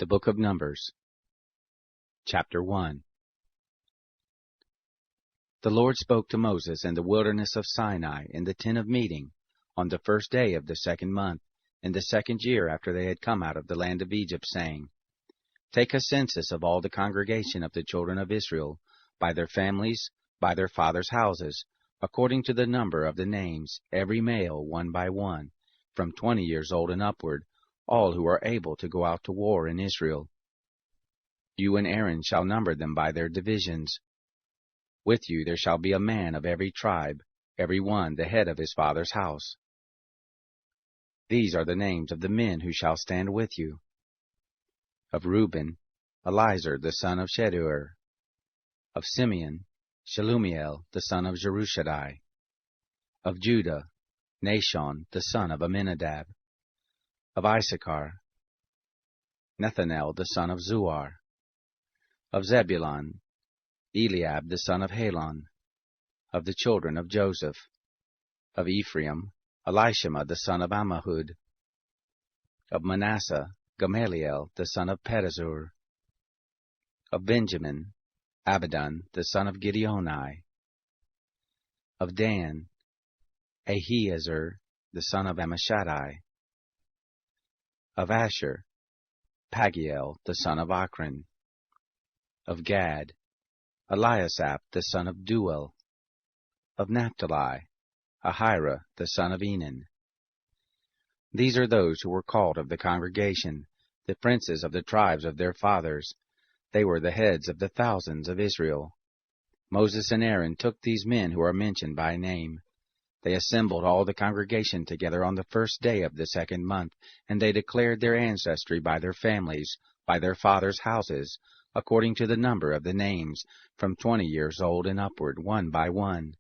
The Book of Numbers, Chapter 1. The Lord spoke to Moses in the wilderness of Sinai in the tent of meeting, on the first day of the 2nd month, in the 2nd year after they had come out of the land of Egypt, saying, Take a census of all the congregation of the children of Israel, by their families, by their fathers' houses, according to the number of the names, every male one by one, from 20 years old and upward, all who are able to go out to war in Israel. You and Aaron shall number them by their divisions. With you there shall be a man of every tribe, every one the head of his father's house. These are the names of the men who shall stand with you. Of Reuben, Elizur the son of Shedeur. Of Simeon, Shelumiel the son of Jerushadai. Of Judah, Nashon the son of Amminadab. Of Issachar, Nethanel the son of Zuar. Of Zebulun, Eliab the son of Helon. Of the children of Joseph. Of Ephraim, Elishama the son of Ammihud. Of Manasseh, Gamaliel the son of Pedazur. Of Benjamin, Abidan the son of Gideoni. Of Dan, Ahiezer the son of Ammishaddai. Of Asher, Pagiel the son of Akron. Of Gad, Eliasaph the son of Duel. Of Naphtali, Ahira the son of Enan. These are those who were called of the congregation, the princes of the tribes of their fathers. They were the heads of the thousands of Israel. Moses and Aaron took these men who are mentioned by name. They assembled all the congregation together on the first day of the 2nd month, and they declared their ancestry by their families, by their fathers' houses, according to the number of the names, from 20 years old and upward, one by one.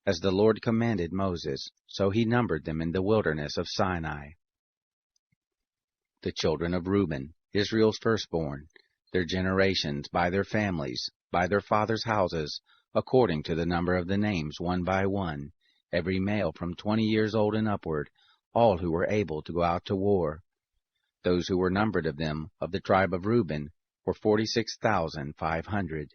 As the Lord commanded Moses, so he numbered them in the wilderness of Sinai. The children of Reuben, Israel's firstborn, their generations, by their families, by their fathers' houses, according to the number of the names, one by one, every male from 20 years old and upward, all who were able to go out to war. Those who were numbered of them, of the tribe of Reuben, were 46,500.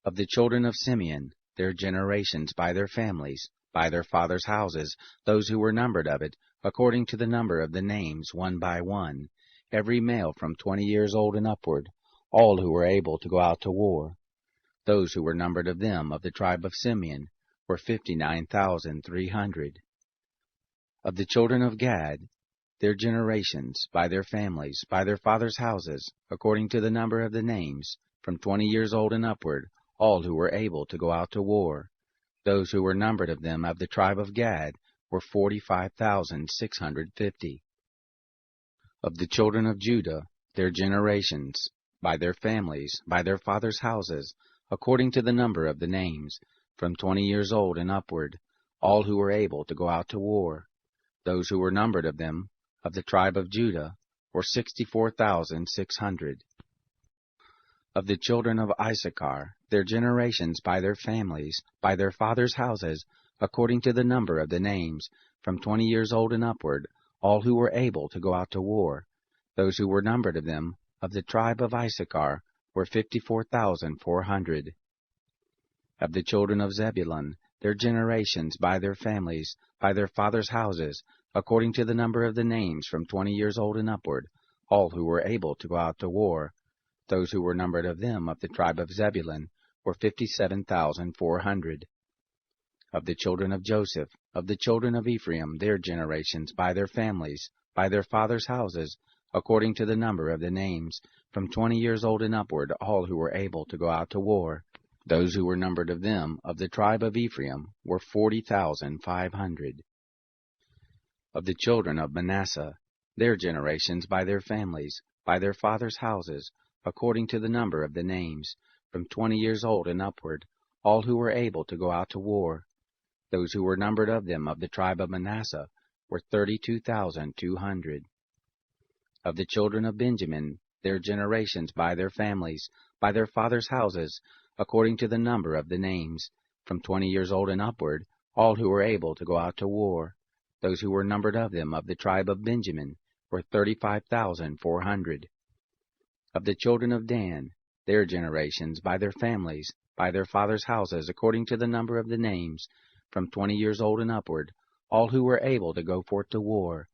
Of the children of Simeon, their generations by their families, by their fathers' houses, those who were numbered of it, according to the number of the names, one by one, every male from 20 years old and upward, all who were able to go out to war. Those who were numbered of them, of the tribe of Simeon, were 59,300. Of the children of Gad, their generations, by their families, by their fathers' houses, according to the number of the names, from 20 years old and upward, all who were able to go out to war. Those who were numbered of them, of the tribe of Gad, were 45,650. Of the children of Judah, their generations, by their families, by their fathers' houses, according to the number of the names, from 20 years old and upward, all who were able to go out to war. Those who were numbered of them, of the tribe of Judah, were 64,600. Of the children of Issachar, their generations by their families, by their fathers' houses, according to the number of the names, from 20 years old and upward, all who were able to go out to war. Those who were numbered of them, of the tribe of Issachar, were 54,400. Of the children of Zebulun, their generations by their families, by their fathers' houses, according to the number of the names, from 20 years old and upward, all who were able to go out to war. Those who were numbered of them, of the tribe of Zebulun, were 57,400. Of the children of Joseph, of the children of Ephraim, their generations, by their families, by their fathers' houses, according to the number of the names, from 20 years old and upward, all who were able to go out to war. Those who were numbered of them, of the tribe of Ephraim, were 40,500. Of the children of Manasseh, their generations, by their families, by their fathers' houses, according to the number of the names, from 20 years old and upward, all who were able to go out to war. Those who were numbered of them, of the tribe of Manasseh, were 32,200. Of the children of Benjamin, their generations, by their families, by their fathers' houses, according to the number of the names, from 20 years old and upward, all who were able to go out to war. Those who were numbered of them, of the tribe of Benjamin, were 35,400. Of the children of Dan, their generations, by their families, by their fathers' houses, according to the number of the names, from 20 years old and upward, all who were able to go forth to war.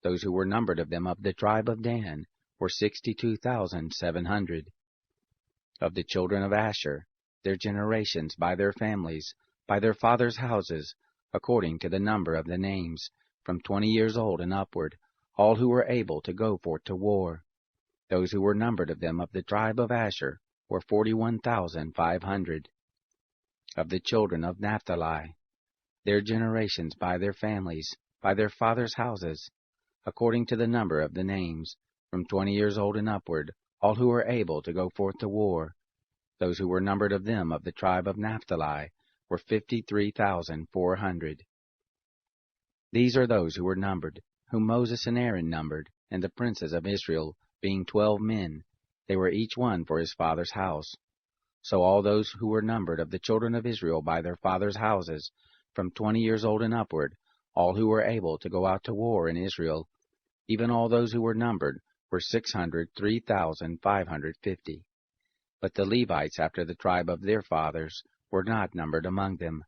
Those who were numbered of them of the tribe of Dan were 62,700. Of the children of Asher, their generations, by their families, by their fathers' houses, according to the number of the names, from 20 years old and upward, all who were able to go forth to war. Those who were numbered of them of the tribe of Asher were 41,500. Of the children of Naphtali, their generations, by their families, by their fathers' houses, according to the number of the names, from 20 years old and upward, all who were able to go forth to war. Those who were numbered of them of the tribe of Naphtali were 53,400. These are those who were numbered, whom Moses and Aaron numbered, and the princes of Israel, being 12 men. They were each one for his father's house. So all those who were numbered of the children of Israel by their fathers' houses, from 20 years old and upward, all who were able to go out to war in Israel, even all those who were numbered, were 603,550. But the Levites after the tribe of their fathers were not numbered among them.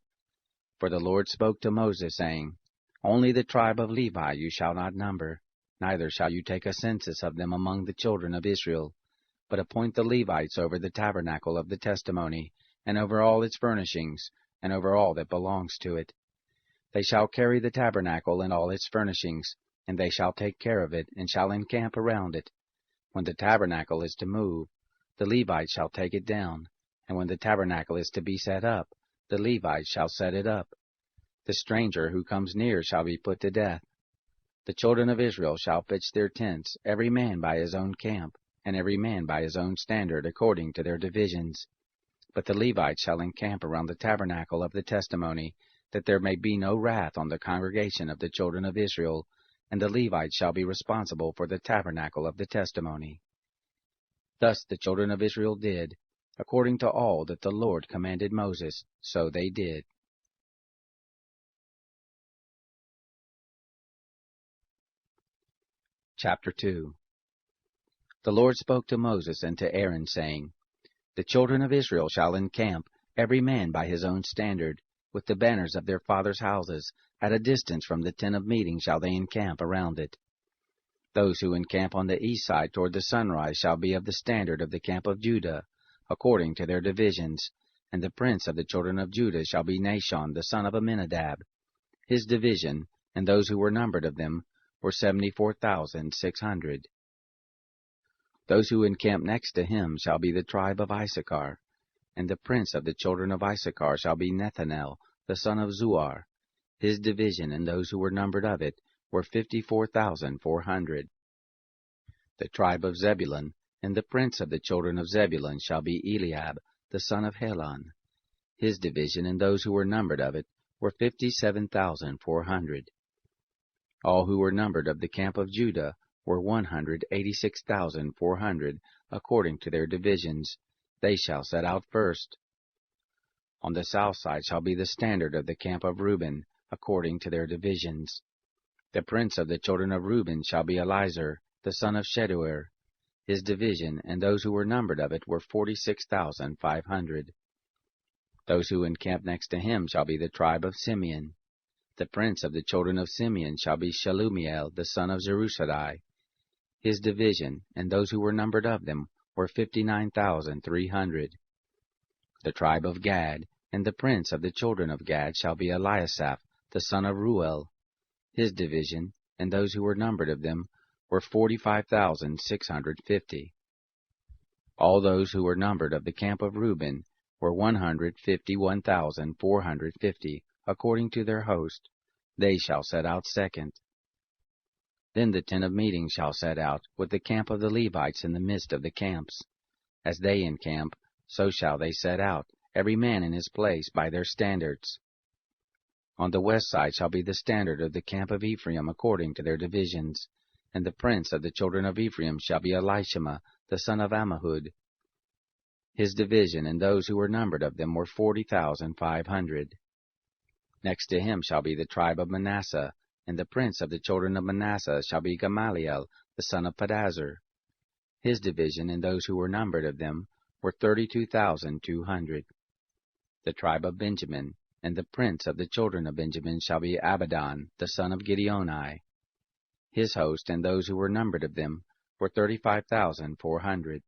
For the Lord spoke to Moses, saying, Only the tribe of Levi you shall not number, neither shall you take a census of them among the children of Israel, but appoint the Levites over the tabernacle of the testimony, and over all its furnishings, and over all that belongs to it. They shall carry the tabernacle and all its furnishings, and they shall take care of it, and shall encamp around it. When the tabernacle is to move, the Levites shall take it down, and when the tabernacle is to be set up, the Levites shall set it up. The stranger who comes near shall be put to death. The children of Israel shall pitch their tents, every man by his own camp, and every man by his own standard, according to their divisions. But the Levites shall encamp around the tabernacle of the testimony, that there may be no wrath on the congregation of the children of Israel, and the Levites shall be responsible for the tabernacle of the testimony. Thus the children of Israel did, according to all that the Lord commanded Moses, so they did. Chapter 2. The Lord spoke to Moses and to Aaron, saying, The children of Israel shall encamp, every man by his own standard, with the banners of their fathers' houses. At a distance from the tent of meeting shall they encamp around it. Those who encamp on the east side toward the sunrise shall be of the standard of the camp of Judah, according to their divisions, and the prince of the children of Judah shall be Nahshon the son of Amminadab. His division, and those who were numbered of them, were 74,600. Those who encamp next to him shall be the tribe of Issachar, and the prince of the children of Issachar shall be Nethanel the son of Zuar. His division, and those who were numbered of it, were 54,400. The tribe of Zebulun, and the prince of the children of Zebulun shall be Eliab the son of Helon. His division, and those who were numbered of it, were 57,400. All who were numbered of the camp of Judah were 186,400, according to their divisions. They shall set out first. On the south side shall be the standard of the camp of Reuben, according to their divisions. The prince of the children of Reuben shall be Elizur, the son of Sheduer. His division, and those who were numbered of it, were 46,500. Those who encamp next to him shall be the tribe of Simeon. The prince of the children of Simeon shall be Shelumiel, the son of Zerusadai. His division, and those who were numbered of them, were 59,300. The tribe of Gad, and the prince of the children of Gad shall be Eliasaph, the son of Ruel. His division, and those who were numbered of them, were 45,650. All those who were numbered of the camp of Reuben were 151,450, according to their host. They shall set out second. Then the tent of meeting shall set out, with the camp of the Levites in the midst of the camps. As they encamp, so shall they set out, every man in his place, by their standards. On the west side shall be the standard of the camp of Ephraim, according to their divisions, and the prince of the children of Ephraim shall be Elishama, the son of Ammihud. His division, and those who were numbered of them, were 40,500. Next to him shall be the tribe of Manasseh, and the prince of the children of Manasseh shall be Gamaliel, the son of Pedazur. His division and those who were numbered of them were 32,200. The tribe of Benjamin, and the prince of the children of Benjamin shall be Abidan, the son of Gideoni. His host and those who were numbered of them were 35,400.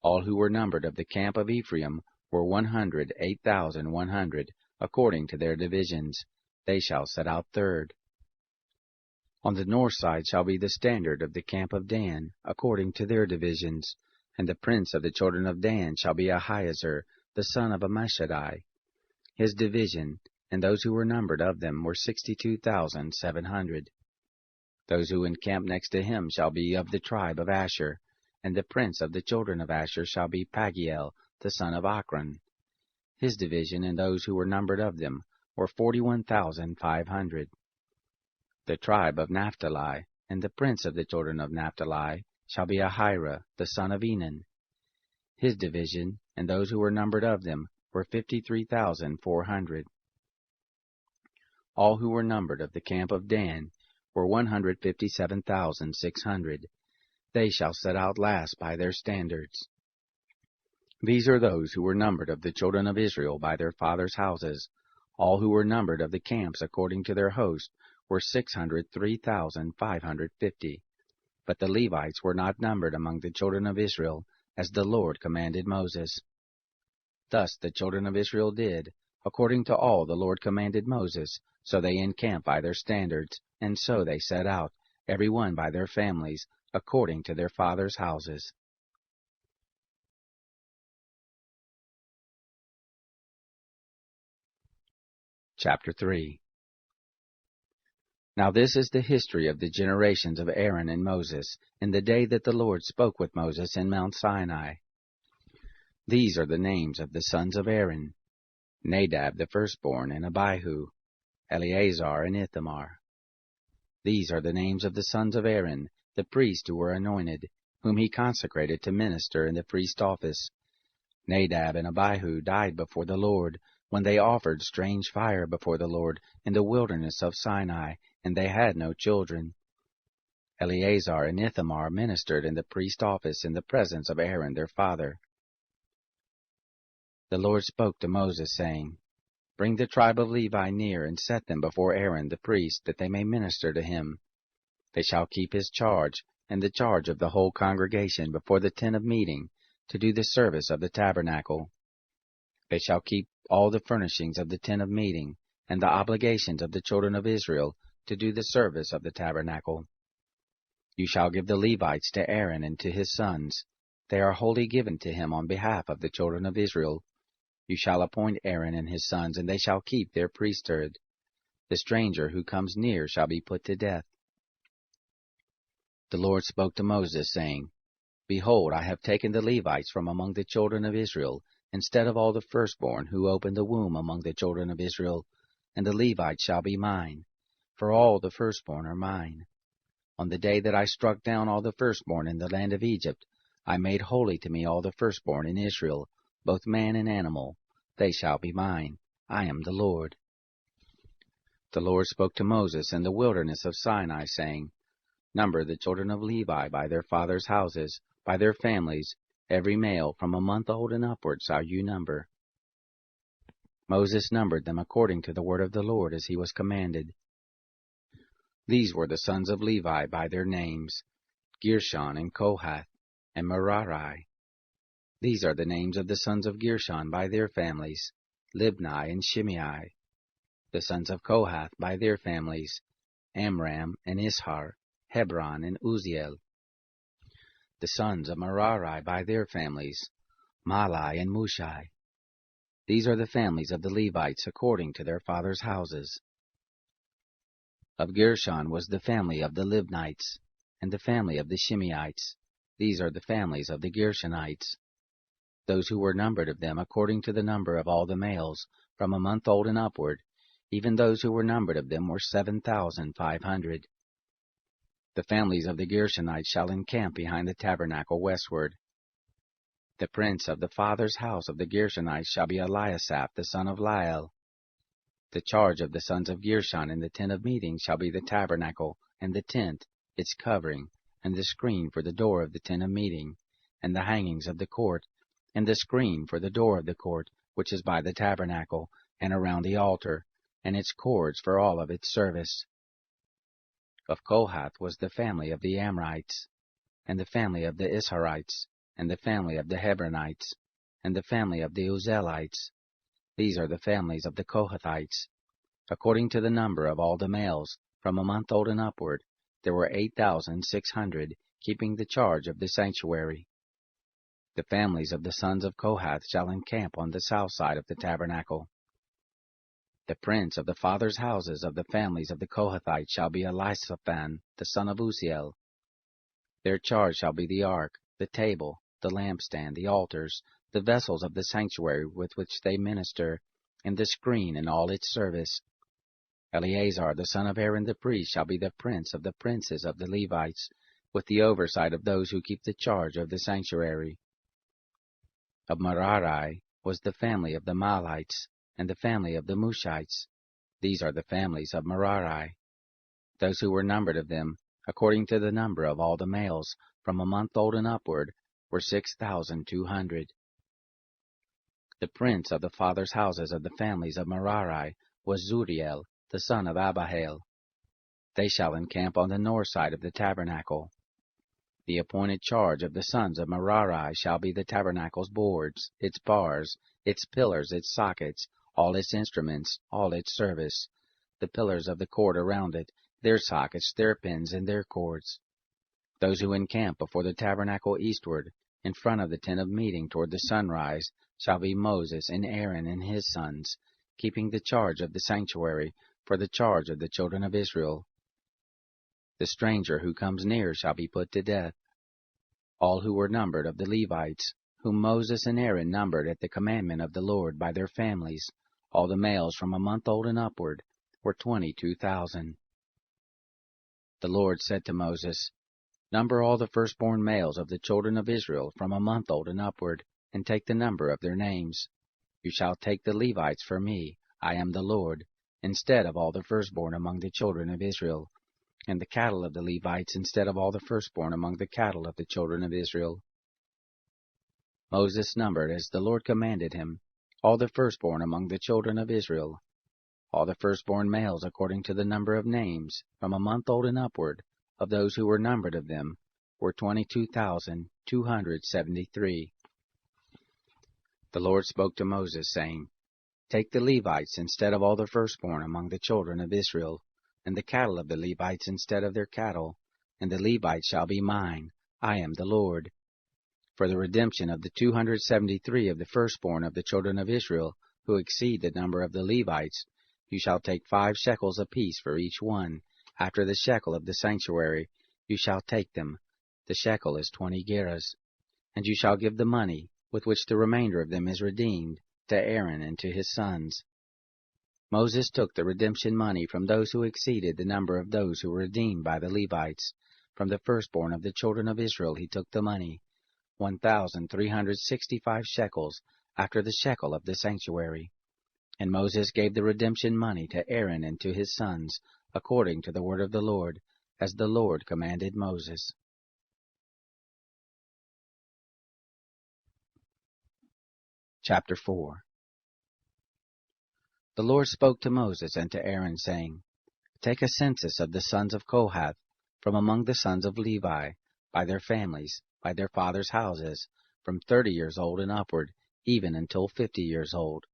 All who were numbered of the camp of Ephraim were 108,100, according to their divisions. They shall set out third. On the north side shall be the standard of the camp of Dan, according to their divisions. And the prince of the children of Dan shall be Ahiezer, the son of Ammishaddai. His division, and those who were numbered of them, were 62,700. Those who encamp next to him shall be of the tribe of Asher, and the prince of the children of Asher shall be Pagiel, the son of Ochran. His division, and those who were numbered of them, were 41,500. The tribe of Naphtali, and the prince of the children of Naphtali, shall be Ahira, the son of Enan. His division, and those who were numbered of them, were 53,400. All who were numbered of the camp of Dan were 157,600. They shall set out last by their standards. These are those who were numbered of the children of Israel by their fathers' houses. All who were numbered of the camps according to their host were 603,550. But the Levites were not numbered among the children of Israel, as the Lord commanded Moses. Thus the children of Israel did, according to all the Lord commanded Moses, so they encamped by their standards, and so they set out, every one by their families, according to their fathers' houses. Chapter 3. Now this is the history of the generations of Aaron and Moses, in the day that the Lord spoke with Moses in Mount Sinai. These are the names of the sons of Aaron: Nadab the firstborn, and Abihu, Eleazar and Ithamar. These are the names of the sons of Aaron, the priests who were anointed, whom he consecrated to minister in the priest office. Nadab and Abihu died before the Lord, when they offered strange fire before the Lord in the wilderness of Sinai, and they had no children. Eleazar and Ithamar ministered in the priest office in the presence of Aaron their father. The Lord spoke to Moses, saying, Bring the tribe of Levi near, and set them before Aaron the priest, that they may minister to him. They shall keep his charge, and the charge of the whole congregation before the tent of meeting, to do the service of the tabernacle. They shall keep all the furnishings of the tent of meeting, and the obligations of the children of Israel, to do the service of the tabernacle. You shall give the Levites to Aaron and to his sons. They are wholly given to him on behalf of the children of Israel. You shall appoint Aaron and his sons, and they shall keep their priesthood. The stranger who comes near shall be put to death. The Lord spoke to Moses, saying, Behold, I have taken the Levites from among the children of Israel, instead of all the firstborn who opened the womb among the children of Israel, and the Levites shall be mine, for all the firstborn are mine. On the day that I struck down all the firstborn in the land of Egypt, I made holy to me all the firstborn in Israel, both man and animal. They shall be mine. I am the Lord. The Lord spoke to Moses in the wilderness of Sinai, saying, Number the children of Levi by their fathers' houses, by their families, every male from a month old and upward shall you number. Moses numbered them according to the word of the Lord as he was commanded. These were the sons of Levi by their names, Gershon and Kohath, and Merari. These are the names of the sons of Gershon by their families, Libni and Shimei. The sons of Kohath by their families, Amram and Ishar, Hebron and Uzziel. The sons of Merari by their families, Mahli and Mushai. These are the families of the Levites according to their fathers' houses. Of Gershon was the family of the Libnites, and the family of the Shimeites. These are the families of the Gershonites. Those who were numbered of them according to the number of all the males, from a month old and upward, even those who were numbered of them were 7,500. The families of the Gershonites shall encamp behind the tabernacle westward. The prince of the father's house of the Gershonites shall be Eliasaph the son of Lael. The charge of the sons of Gershon in the tent of meeting shall be the tabernacle, and the tent, its covering, and the screen for the door of the tent of meeting, and the hangings of the court, and the screen for the door of the court, which is by the tabernacle, and around the altar, and its cords for all of its service. Of Kohath was the family of the Amrites, and the family of the Isharites, and the family of the Hebronites, and the family of the Uzzielites. These are the families of the Kohathites. According to the number of all the males, from a month old and upward, there were 8,600, keeping the charge of the sanctuary. The families of the sons of Kohath shall encamp on the south side of the tabernacle. The prince of the fathers' houses of the families of the Kohathites shall be Elisaphan, the son of Uzziel. Their charge shall be the ark, the table, the lampstand, the altars, the vessels of the sanctuary with which they minister, and the screen and all its service. Eleazar the son of Aaron the priest shall be the prince of the princes of the Levites, with the oversight of those who keep the charge of the sanctuary. Of Merari was the family of the Mahlites, and the family of the Mushites. These are the families of Merari. Those who were numbered of them, according to the number of all the males, from a month old and upward, were 6,200. The prince of the fathers' houses of the families of Merari was Zuriel, the son of Abihail. They shall encamp on the north side of the tabernacle. The appointed charge of the sons of Merari shall be the tabernacle's boards, its bars, its pillars, its sockets, all its instruments, all its service, the pillars of the court around it, their sockets, their pins, and their cords. Those who encamp before the tabernacle eastward, in front of the tent of meeting toward the sunrise, shall be Moses and Aaron and his sons, keeping the charge of the sanctuary, for the charge of the children of Israel. The stranger who comes near shall be put to death. All who were numbered of the Levites, whom Moses and Aaron numbered at the commandment of the Lord by their families, all the males from a month old and upward, were 22,000. The Lord said to Moses, Number all the firstborn males of the children of Israel from a month old and upward, and take the number of their names. You shall take the Levites for me, I am the Lord, instead of all the firstborn among the children of Israel, and the cattle of the Levites instead of all the firstborn among the cattle of the children of Israel. Moses numbered, as the Lord commanded him, all the firstborn among the children of Israel, all the firstborn males according to the number of names, from a month old and upward, of those who were numbered of them, were 22,273. The Lord spoke to Moses, saying, Take the Levites instead of all the firstborn among the children of Israel, and the cattle of the Levites instead of their cattle, and the Levites shall be mine. I am the Lord. For the redemption of the 273 of the firstborn of the children of Israel, who exceed the number of the Levites, you shall take 5 shekels apiece for each one. After the shekel of the sanctuary, you shall take them. The shekel is 20 gerahs. And you shall give the money, with which the remainder of them is redeemed, to Aaron and to his sons. Moses took the redemption money from those who exceeded the number of those who were redeemed by the Levites. From the firstborn of the children of Israel he took the money, 1,365 shekels, after the shekel of the sanctuary. And Moses gave the redemption money to Aaron and to his sons, according to the word of the Lord, as the Lord commanded Moses. Chapter 4. The Lord spoke to Moses and to Aaron, saying, Take a census of the sons of Kohath, from among the sons of Levi, by their families, by their fathers' houses, from 30 years old and upward, even until 50 years old,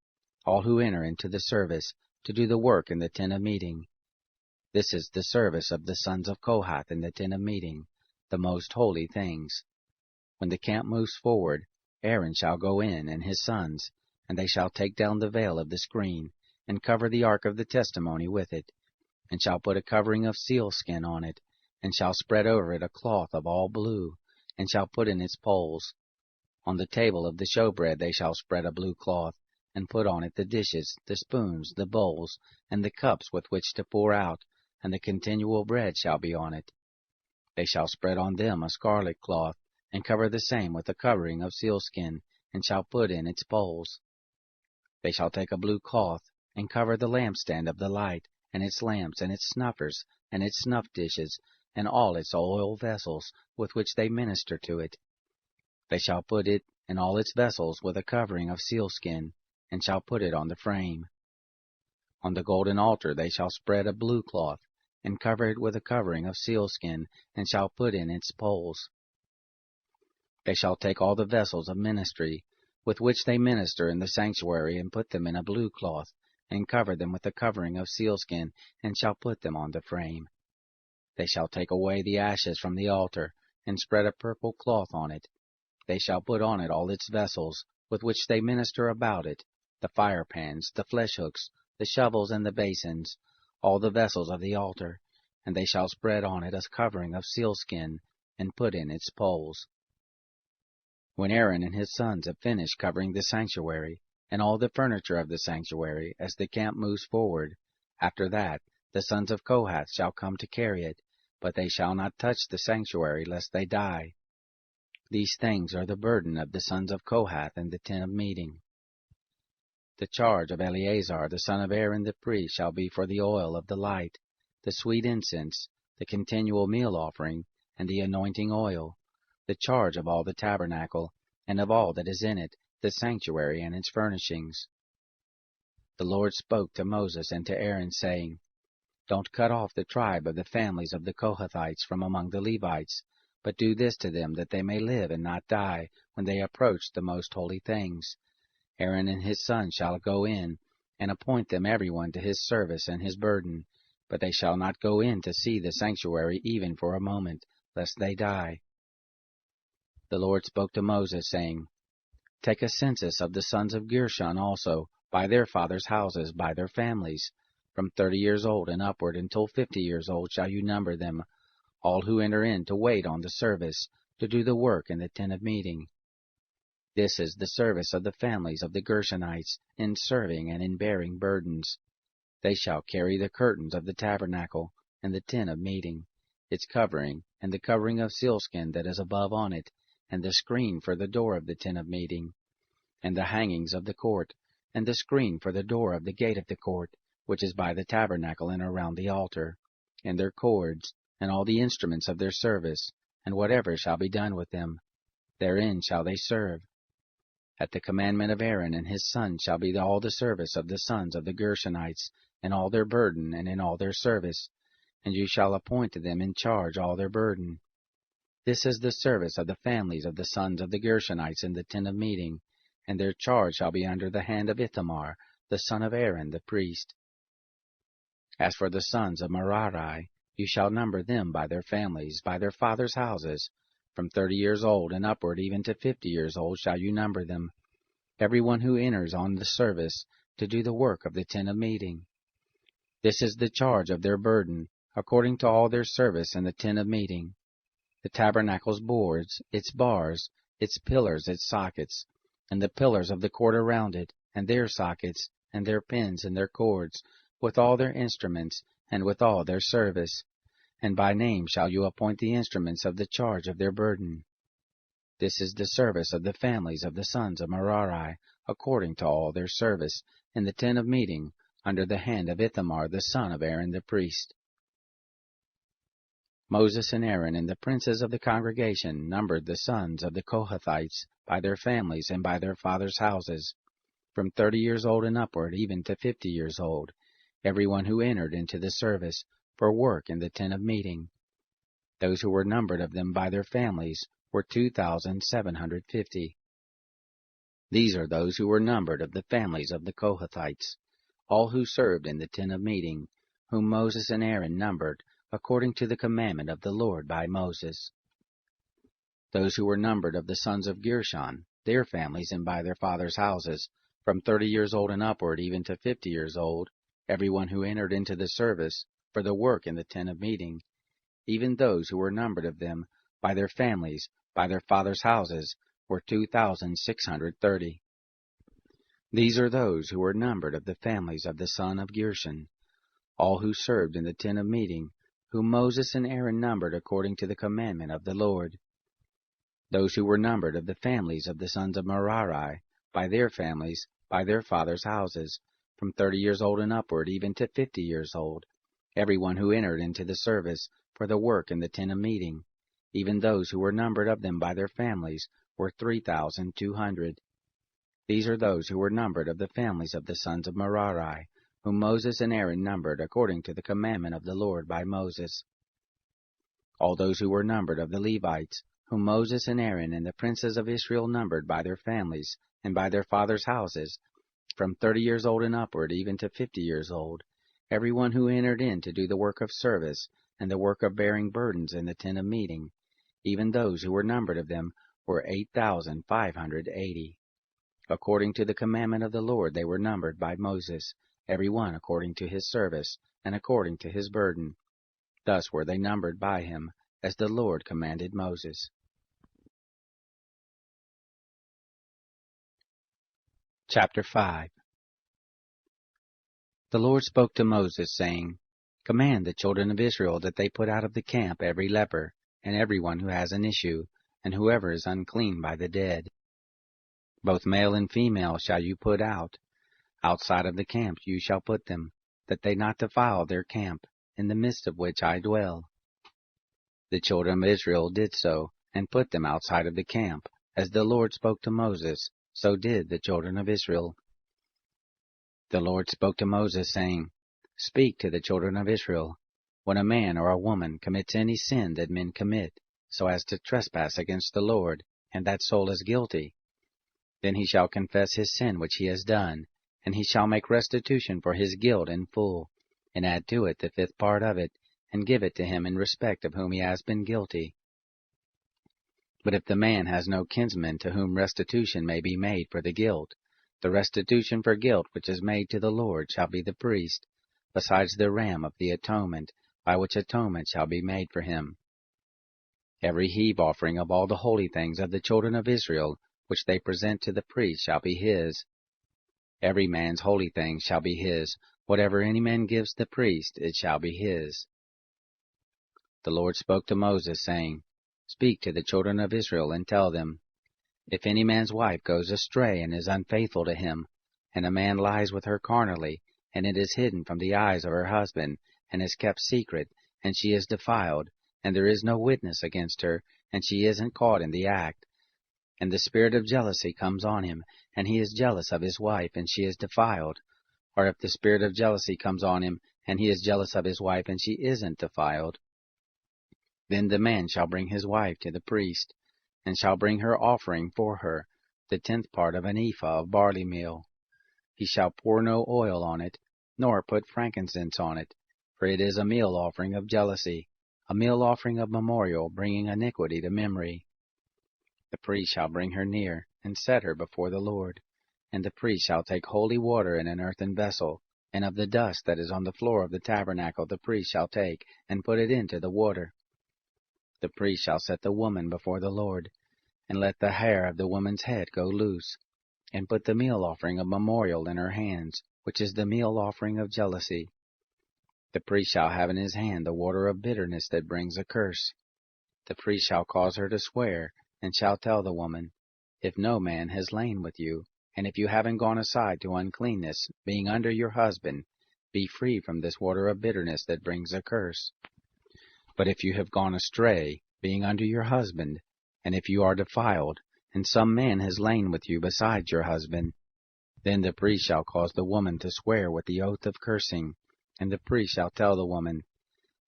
all who enter into the service, to do the work in the tent of meeting. This is the service of the sons of Kohath in the tent of meeting, the most holy things. When the camp moves forward, Aaron shall go in, and his sons, and they shall take down the veil of the screen, and cover the ark of the testimony with it, and shall put a covering of sealskin on it, and shall spread over it a cloth of all blue, and shall put in its poles. On the table of the showbread they shall spread a blue cloth, and put on it the dishes, the spoons, the bowls, and the cups with which to pour out, and the continual bread shall be on it. They shall spread on them a scarlet cloth, and cover the same with a covering of sealskin, and shall put in its bowls. They shall take a blue cloth, and cover the lampstand of the light, and its lamps, and its snuffers, and its snuff dishes, and all its oil vessels with which they minister to it. They shall put it and all its vessels with a covering of sealskin, and shall put it on the frame. On the golden altar they shall spread a blue cloth, and cover it with a covering of sealskin, and shall put in its poles. They shall take all the vessels of ministry, with which they minister in the sanctuary, and put them in a blue cloth, and cover them with a covering of sealskin, and shall put them on the frame. They shall take away the ashes from the altar, and spread a purple cloth on it. They shall put on it all its vessels, with which they minister about it, the fire pans, the flesh hooks, the shovels, and the basins, all the vessels of the altar, and they shall spread on it a covering of sealskin, and put in its poles. When Aaron and his sons have finished covering the sanctuary, and all the furniture of the sanctuary, as the camp moves forward, after that the sons of Kohath shall come to carry it, but they shall not touch the sanctuary, lest they die. These things are the burden of the sons of Kohath in the tent of meeting. The charge of Eleazar the son of Aaron the priest shall be for the oil of the light, the sweet incense, the continual meal offering, and the anointing oil, the charge of all the tabernacle, and of all that is in it, the sanctuary and its furnishings. The Lord spoke to Moses and to Aaron, saying, Don't cut off the tribe of the families of the Kohathites from among the Levites, but do this to them, that they may live and not die when they approach the most holy things. Aaron and his sons shall go in, and appoint them every one to his service and his burden, but they shall not go in to see the sanctuary even for a moment, lest they die. The Lord spoke to Moses, saying, Take a census of the sons of Gershon also, by their fathers' houses, by their families. From 30 years old and upward until 50 years old shall you number them, all who enter in to wait on the service, to do the work in the tent of meeting. This is the service of the families of the Gershonites, in serving and in bearing burdens. They shall carry the curtains of the tabernacle, and the tent of meeting, its covering, and the covering of sealskin that is above on it, and the screen for the door of the tent of meeting, and the hangings of the court, and the screen for the door of the gate of the court, which is by the tabernacle and around the altar, and their cords, and all the instruments of their service, and whatever shall be done with them. Therein shall they serve. At the commandment of Aaron and his sons shall be all the service of the sons of the Gershonites, and all their burden, and in all their service, and you shall appoint to them in charge all their burden. This is the service of the families of the sons of the Gershonites in the tent of meeting, and their charge shall be under the hand of Ithamar, the son of Aaron the priest. As for the sons of Merari, you shall number them by their families, by their fathers' houses. From 30 years old and upward, even to 50 years old, shall you number them, every one who enters on the service to do the work of the tent of meeting. This is the charge of their burden, according to all their service in the tent of meeting. The tabernacle's boards, its bars, its pillars, its sockets, and the pillars of the court around it, and their sockets, and their pins and their cords, with all their instruments, and with all their service. And by name shall you appoint the instruments of the charge of their burden. This is the service of the families of the sons of Merari, according to all their service, in the tent of meeting, under the hand of Ithamar the son of Aaron the priest. Moses and Aaron and the princes of the congregation numbered the sons of the Kohathites by their families and by their fathers' houses, from 30 years old and upward, even to 50 years old, every one who entered into the service, for work in the tent of meeting. Those who were numbered of them by their families were 2,750. These are those who were numbered of the families of the Kohathites, all who served in the tent of meeting, whom Moses and Aaron numbered, according to the commandment of the Lord by Moses. Those who were numbered of the sons of Gershon, their families and by their fathers' houses, from 30 years old and upward, even to 50 years old, every one who entered into the service, for the work in the tent of meeting, even those who were numbered of them, by their families, by their fathers' houses, were 2,630. These are those who were numbered of the families of the son of Gershon, all who served in the tent of meeting, whom Moses and Aaron numbered according to the commandment of the Lord. Those who were numbered of the families of the sons of Merari, by their families, by their fathers' houses, from 30 years old and upward, even to 50 years old, every one who entered into the service, for the work in the tent of meeting. Even those who were numbered of them by their families were 3,200. These are those who were numbered of the families of the sons of Merari, whom Moses and Aaron numbered according to the commandment of the Lord by Moses. All those who were numbered of the Levites, whom Moses and Aaron and the princes of Israel numbered by their families and by their fathers' houses, from 30 years old and upward even to 50 years old, every one who entered in to do the work of service and the work of bearing burdens in the tent of meeting, even those who were numbered of them were 8,580. According to the commandment of the Lord they were numbered by Moses, every one according to his service and according to his burden. Thus were they numbered by him, as the Lord commanded Moses. Chapter 5. The Lord spoke to Moses, saying, Command the children of Israel that they put out of the camp every leper, and every one who has an issue, and whoever is unclean by the dead. Both male and female shall you put out. Outside of the camp you shall put them, that they not defile their camp, in the midst of which I dwell. The children of Israel did so, and put them outside of the camp, as the Lord spoke to Moses, so did the children of Israel. The Lord spoke to Moses, saying, Speak to the children of Israel, when a man or a woman commits any sin that men commit, so as to trespass against the Lord, and that soul is guilty, then he shall confess his sin which he has done, and he shall make restitution for his guilt in full, and add to it the 5th part of it, and give it to him in respect of whom he has been guilty. But if the man has no kinsman to whom restitution may be made for the guilt, the restitution for guilt which is made to the Lord shall be the priest, besides the ram of the atonement, by which atonement shall be made for him. Every heave offering of all the holy things of the children of Israel, which they present to the priest, shall be his. Every man's holy thing shall be his. Whatever any man gives the priest, it shall be his. The Lord spoke to Moses, saying, Speak to the children of Israel, and tell them, If any man's wife goes astray and is unfaithful to him, and a man lies with her carnally, and it is hidden from the eyes of her husband, and is kept secret, and she is defiled, and there is no witness against her, and she isn't caught in the act, and the spirit of jealousy comes on him, and he is jealous of his wife, and she is defiled, or if the spirit of jealousy comes on him, and he is jealous of his wife, and she isn't defiled, then the man shall bring his wife to the priest, and shall bring her offering for her, the 10th part of an ephah of barley meal. He shall pour no oil on it, nor put frankincense on it, for it is a meal offering of jealousy, a meal offering of memorial, bringing iniquity to memory. The priest shall bring her near, and set her before the Lord. And the priest shall take holy water in an earthen vessel, and of the dust that is on the floor of the tabernacle the priest shall take, and put it into the water. The priest shall set the woman before the Lord, and let the hair of the woman's head go loose, and put the meal offering of memorial in her hands, which is the meal offering of jealousy. The priest shall have in his hand the water of bitterness that brings a curse. The priest shall cause her to swear, and shall tell the woman, If no man has lain with you, and if you haven't gone aside to uncleanness, being under your husband, be free from this water of bitterness that brings a curse. But if you have gone astray, being under your husband, and if you are defiled, and some man has lain with you besides your husband, then the priest shall cause the woman to swear with the oath of cursing, and the priest shall tell the woman,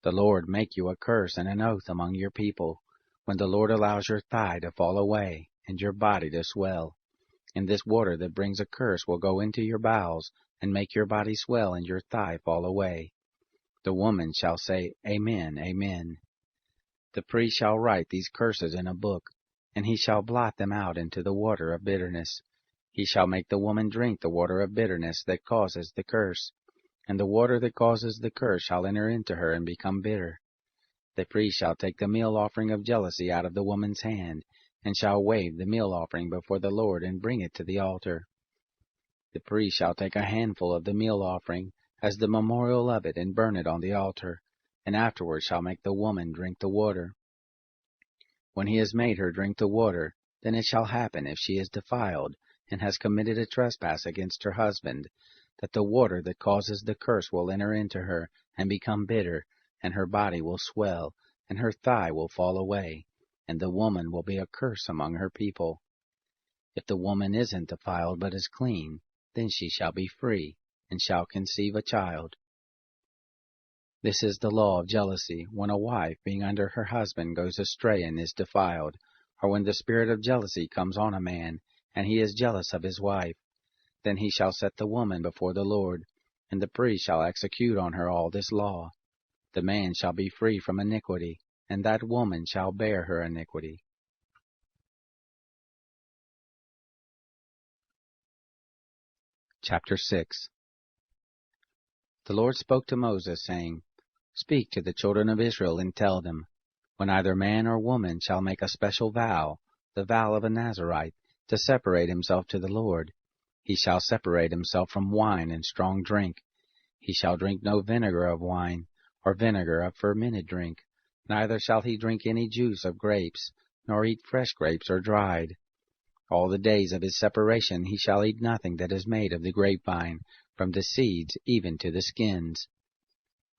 The Lord make you a curse and an oath among your people, when the Lord allows your thigh to fall away, and your body to swell. And this water that brings a curse will go into your bowels, and make your body swell and your thigh fall away. The woman shall say, Amen, Amen. The priest shall write these curses in a book, and he shall blot them out into the water of bitterness. He shall make the woman drink the water of bitterness that causes the curse, and the water that causes the curse shall enter into her and become bitter. The priest shall take the meal offering of jealousy out of the woman's hand, and shall wave the meal offering before the Lord, and bring it to the altar. The priest shall take a handful of the meal offering, as the memorial of it, and burn it on the altar, and afterward shall make the woman drink the water. When he has made her drink the water, then it shall happen, if she is defiled, and has committed a trespass against her husband, that the water that causes the curse will enter into her, and become bitter, and her body will swell, and her thigh will fall away, and the woman will be a curse among her people. If the woman isn't defiled but is clean, then she shall be free, and shall conceive a child. This is the law of jealousy, when a wife, being under her husband, goes astray and is defiled, or when the spirit of jealousy comes on a man, and he is jealous of his wife. Then he shall set the woman before the Lord, and the priest shall execute on her all this law. The man shall be free from iniquity, and that woman shall bear her iniquity. Chapter 6. The Lord spoke to Moses, saying, Speak to the children of Israel, and tell them, when either man or woman shall make a special vow, the vow of a Nazarite, to separate himself to the Lord, he shall separate himself from wine and strong drink. He shall drink no vinegar of wine, or vinegar of fermented drink, neither shall he drink any juice of grapes, nor eat fresh grapes or dried. All the days of his separation he shall eat nothing that is made of the grapevine, from the seeds even to the skins.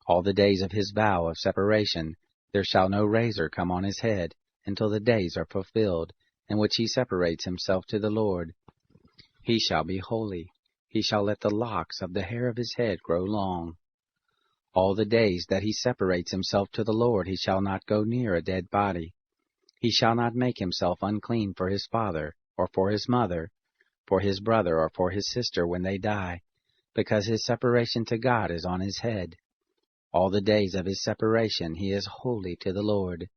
All the days of his vow of separation there shall no razor come on his head, until the days are fulfilled, in which he separates himself to the Lord. He shall be holy. He shall let the locks of the hair of his head grow long. All the days that he separates himself to the Lord he shall not go near a dead body. He shall not make himself unclean for his father, or for his mother, for his brother, or for his sister when they die, because his separation to God is on his head. All the days of his separation he is holy to the Lord.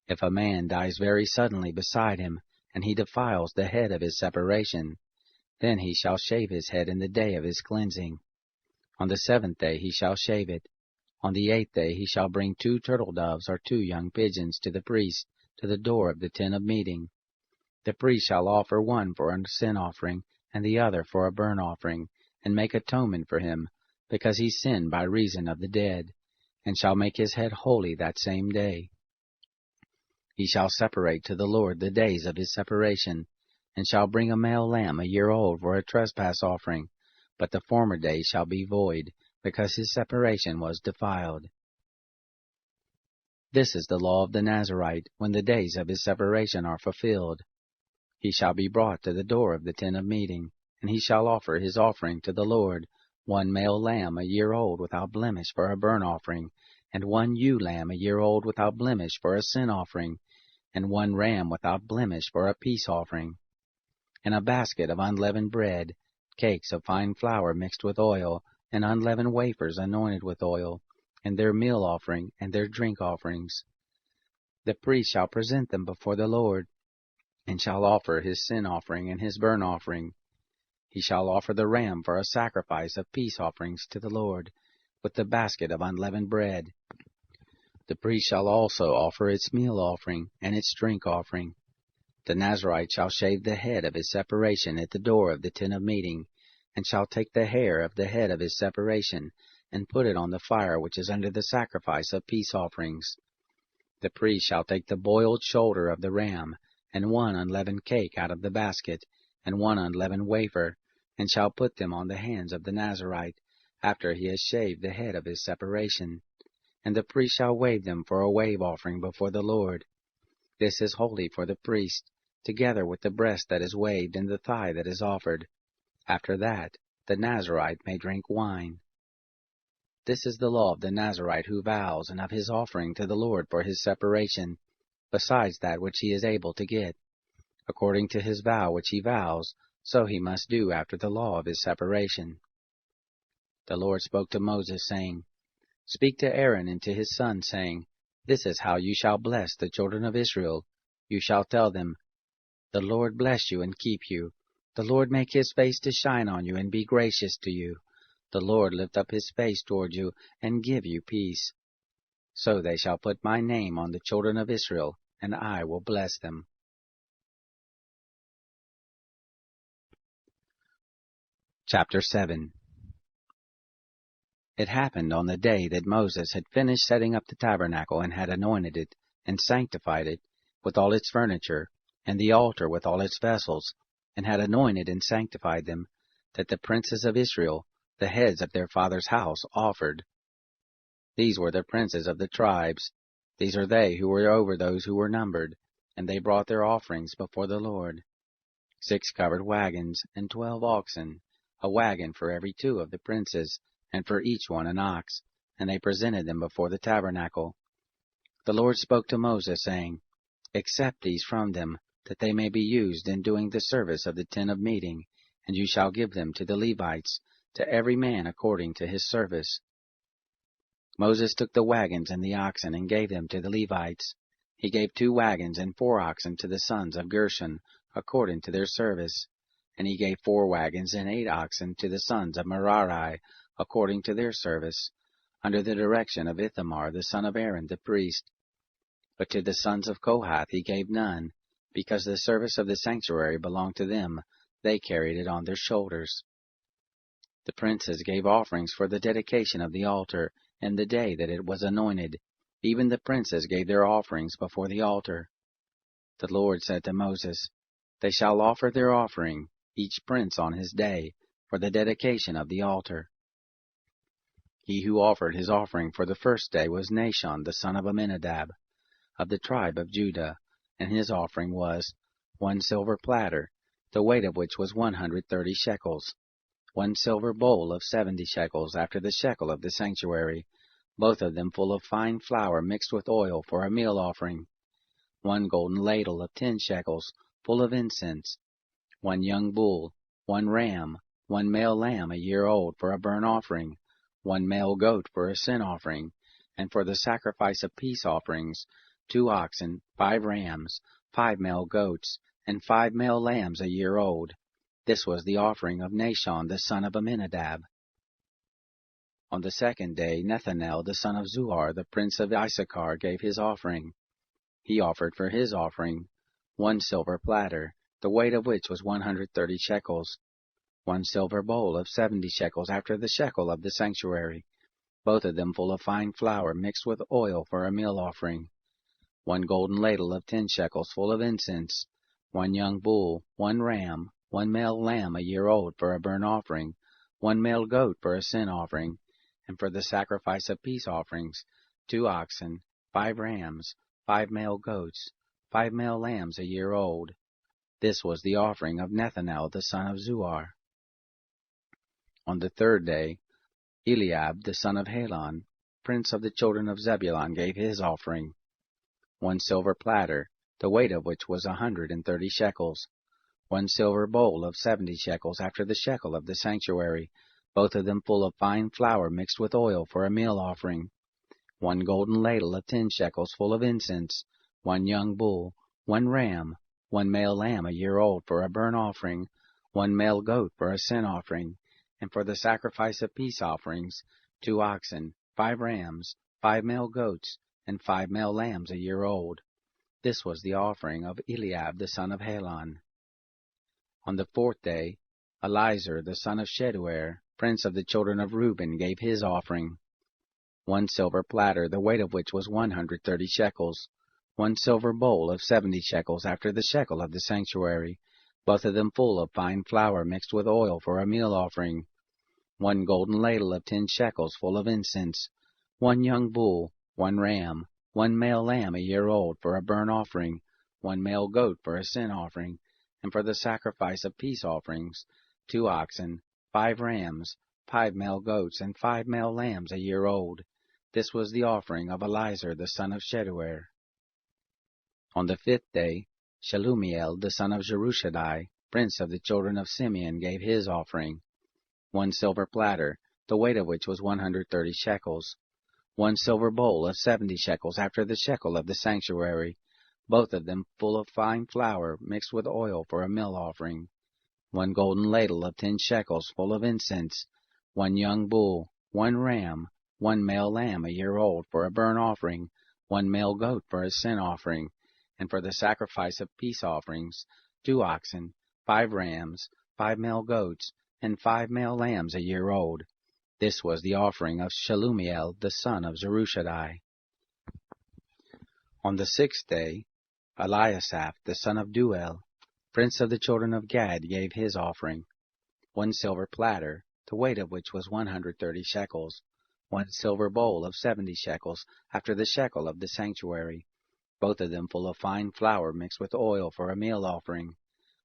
If a man dies very suddenly beside him, and he defiles the head of his separation, then he shall shave his head in the day of his cleansing. On the 7th day he shall shave it. On the 8th day he shall bring 2 turtle doves or 2 young pigeons to the priest, to the door of the tent of meeting. The priest shall offer one for a sin offering, and the other for a burnt offering, and make atonement for him, because he sinned by reason of the dead, and shall make his head holy that same day. He shall separate to the Lord the days of his separation, and shall bring a male lamb a year old for a trespass offering, but the former days shall be void, because his separation was defiled. This is the law of the Nazarite, when the days of his separation are fulfilled. He shall be brought to the door of the tent of meeting, and he shall offer his offering to the Lord, 1 male lamb a year old without blemish for a burnt offering, and 1 ewe lamb a year old without blemish for a sin offering, and 1 ram without blemish for a peace offering, and a basket of unleavened bread, cakes of fine flour mixed with oil, and unleavened wafers anointed with oil, and their meal offering and their drink offerings. The priest shall present them before the Lord, and shall offer his sin offering and his burnt offering. He shall offer the ram for a sacrifice of peace offerings to the Lord, with the basket of unleavened bread. The priest shall also offer its meal offering and its drink offering. The Nazarite shall shave the head of his separation at the door of the tent of meeting, and shall take the hair of the head of his separation, and put it on the fire which is under the sacrifice of peace offerings. The priest shall take the boiled shoulder of the ram, and 1 unleavened cake out of the basket, and 1 unleavened wafer, and shall put them on the hands of the Nazarite, after he has shaved the head of his separation. And the priest shall wave them for a wave offering before the Lord. This is holy for the priest, together with the breast that is waved and the thigh that is offered. After that, the Nazarite may drink wine. This is the law of the Nazarite who vows, and of his offering to the Lord for his separation, besides that which he is able to get. According to his vow which he vows, so he must do after the law of his separation. The Lord spoke to Moses, saying, Speak to Aaron and to his sons, saying, This is how you shall bless the children of Israel. You shall tell them, The Lord bless you and keep you. The Lord make his face to shine on you and be gracious to you. The Lord lift up his face toward you and give you peace. So they shall put my name on the children of Israel, and I will bless them. Chapter 7. It happened on the day that Moses had finished setting up the tabernacle and had anointed it, and sanctified it, with all its furniture, and the altar with all its vessels, and had anointed and sanctified them, that the princes of Israel, the heads of their father's house, offered. These were the princes of the tribes. These are they who were over those who were numbered, and they brought their offerings before the Lord. 6 covered wagons, and 12 oxen, a wagon for every 2 of the princes, and for each one an ox, and they presented them before the tabernacle. The Lord spoke to Moses, saying, Accept these from them, that they may be used in doing the service of the tent of meeting, and you shall give them to the Levites, to every man according to his service. Moses took the wagons and the oxen and gave them to the Levites. He gave 2 wagons and 4 oxen to the sons of Gershon, according to their service. And he gave 4 wagons and 8 oxen to the sons of Merari, according to their service, under the direction of Ithamar the son of Aaron the priest. But to the sons of Kohath he gave none, because the service of the sanctuary belonged to them. They carried it on their shoulders. The princes gave offerings for the dedication of the altar, and the day that it was anointed. Even the princes gave their offerings before the altar. The Lord said to Moses, They shall offer their offering, each prince on his day, for the dedication of the altar. He who offered his offering for the first day was Nahshon the son of Amminadab, of the tribe of Judah, and his offering was 1 silver platter, the weight of which was 130 shekels, 1 silver bowl of 70 shekels after the shekel of the sanctuary, both of them full of fine flour mixed with oil for a meal offering, 1 golden ladle of 10 shekels, full of incense, 1 young bull, 1 ram, 1 male lamb a year old for a burnt offering, 1 male goat for a sin offering, and for the sacrifice of peace offerings, 2 oxen, 5 rams, 5 male goats, and 5 male lambs a year old. This was the offering of Nahshon the son of Amminadab. On the 2nd day Nethanel the son of Zuar, the prince of Issachar, gave his offering. He offered for his offering 1 silver platter, the weight of which was 130 shekels, 1 silver bowl of 70 shekels after the shekel of the sanctuary, both of them full of fine flour mixed with oil for a meal offering, 1 golden ladle of 10 shekels full of incense, 1 young bull, 1 ram, 1 male lamb a year old for a burnt offering, 1 male goat for a sin offering, and for the sacrifice of peace offerings, 2 oxen, 5 rams, 5 male goats, 5 male lambs a year old. This was the offering of Nethanel the son of Zuar. On the 3rd day, Eliab the son of Helon, prince of the children of Zebulun, gave his offering, 1 silver platter, the weight of which was 130 shekels, 1 silver bowl of 70 shekels after the shekel of the sanctuary, both of them full of fine flour mixed with oil for a meal offering, 1 golden ladle of 10 shekels full of incense, 1 young bull, 1 ram, 1 male lamb a year old for a burnt offering, 1 male goat for a sin offering, and for the sacrifice of peace offerings, 2 oxen, 5 rams, 5 male goats, and 5 male lambs a year old. This was the offering of Eliab the son of Helon. On the 4th day, Elizur the son of Sheduer, prince of the children of Reuben, gave his offering, 1 silver platter, the weight of which was 130 shekels, 1 silver bowl of 70 shekels after the shekel of the sanctuary, both of them full of fine flour mixed with oil for a meal offering, 1 golden ladle of 10 shekels full of incense, 1 young bull, 1 ram, 1 male lamb a year old for a burnt offering, 1 male goat for a sin offering, and for the sacrifice of peace offerings, 2 oxen, 5 rams, 5 male goats, and 5 male lambs a year old. This was the offering of Elizur the son of Sheduer. On the 5th day, Shelumiel the son of Jerushadai, prince of the children of Simeon, gave his offering, 1 silver platter, the weight of which was 130 shekels, 1 silver bowl of 70 shekels after the shekel of the sanctuary, both of them full of fine flour mixed with oil for a meal offering, 1 golden ladle of 10 shekels full of incense, 1 young bull, 1 ram, 1 male lamb a year old for a burnt offering, 1 male goat for a sin offering, and for the sacrifice of peace offerings, 2 oxen, 5 rams, 5 male goats, and 5 male lambs a year old. This was the offering of Shelumiel the son of Zerushadai. On the 6th day, Eliasaph the son of Duel, prince of the children of Gad, gave his offering, 1 silver platter, the weight of which was 130 shekels, 1 silver bowl of 70 shekels, after the shekel of the sanctuary, both of them full of fine flour mixed with oil for a meal offering.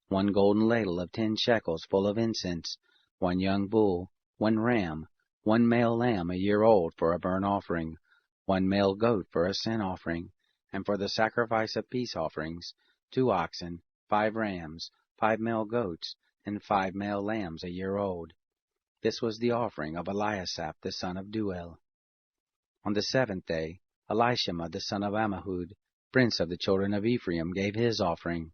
1 golden ladle of 10 shekels full of incense, 1 young bull, 1 ram, 1 male lamb a year old for a burnt offering, 1 male goat for a sin offering, and for the sacrifice of peace offerings, 2 oxen, 5 rams, 5 male goats, and 5 male lambs a year old. This was the offering of Eliasaph the son of Deuel. On the 7th day, Elishama the son of Ammihud, prince of the children of Ephraim, gave his offering,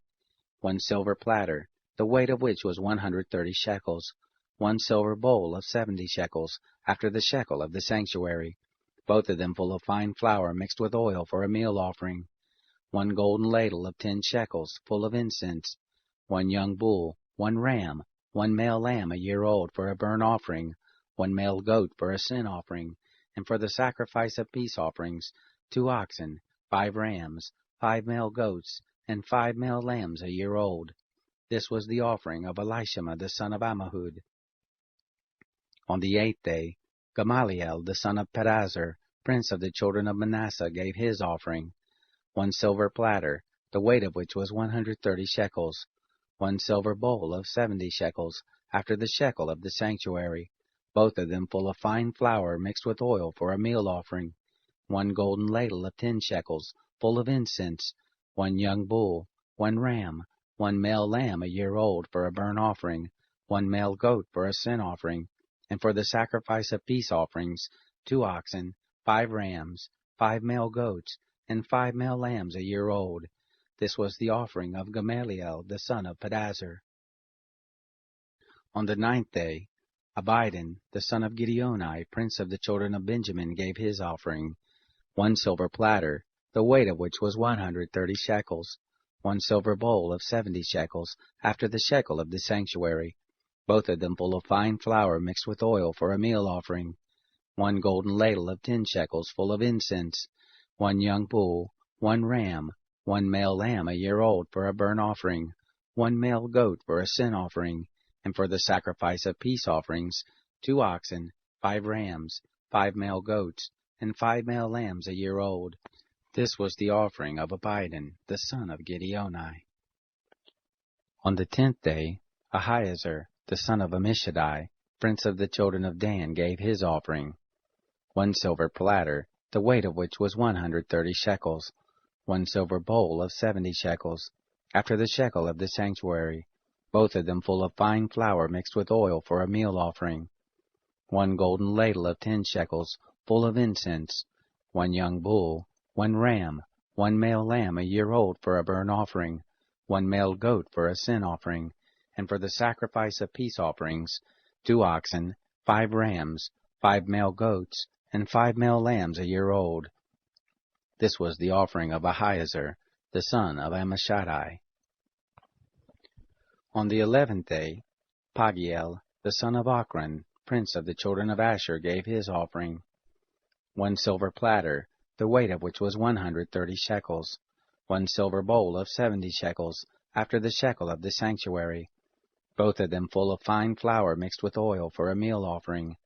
1 silver platter, the weight of which was 130 shekels, 1 silver bowl of 70 shekels, after the shekel of the sanctuary, both of them full of fine flour mixed with oil for a meal offering, 1 golden ladle of 10 shekels, full of incense, 1 young bull, 1 ram, 1 male lamb a year old for a burnt offering, 1 male goat for a sin offering, and for the sacrifice of peace offerings, 2 oxen, 5 rams, 5 male goats, and 5 male lambs a year old. This was the offering of Elishama the son of Ammihud. On the 8th day, Gamaliel the son of Pedazur, prince of the children of Manasseh, gave his offering, 1 silver platter, the weight of which was 130 shekels, 1 silver bowl of 70 shekels, after the shekel of the sanctuary, both of them full of fine flour mixed with oil for a meal offering, 1 golden ladle of 10 shekels, full of incense, 1 young bull, 1 ram, 1 male lamb a year old for a burnt offering, 1 male goat for a sin offering, and for the sacrifice of peace offerings, 2 oxen, 5 rams, 5 male goats, and 5 male lambs a year old. This was the offering of Gamaliel the son of Pedazur. On the 9th day, Abidan the son of Gideoni, prince of the children of Benjamin, gave his offering, 1 silver platter, the weight of which was 130 shekels, 1 silver bowl of 70 shekels, after the shekel of the sanctuary, both of them full of fine flour mixed with oil for a meal offering, 1 golden ladle of 10 shekels full of incense, 1 young bull, 1 ram, 1 male lamb a year old for a burnt offering, 1 male goat for a sin offering, and for the sacrifice of peace offerings, 2 oxen, 5 rams, 5 male goats, and 5 male lambs a year old. This was the offering of Abidan the son of Gideoni. On the 10th day, Ahiezer the son of Ammishaddai, prince of the children of Dan, gave his offering, 1 silver platter, the weight of which was 130 shekels, 1 silver bowl of 70 shekels, after the shekel of the sanctuary, both of them full of fine flour mixed with oil for a meal offering, 1 golden ladle of 10 shekels, full of incense, 1 young bull, 1 ram, 1 male lamb a year old for a burnt offering, 1 male goat for a sin offering, and for the sacrifice of peace offerings, 2 oxen, 5 rams, 5 male goats, and 5 male lambs a year old. This was the offering of Ahiezer the son of Ammishaddai. On the 11th day, Pagiel the son of Ochran, prince of the children of Asher, gave his offering, 1 silver platter, the weight of which was 130 shekels, 1 silver bowl of 70 shekels, after the shekel of the sanctuary, both of them full of fine flour mixed with oil for a meal offering,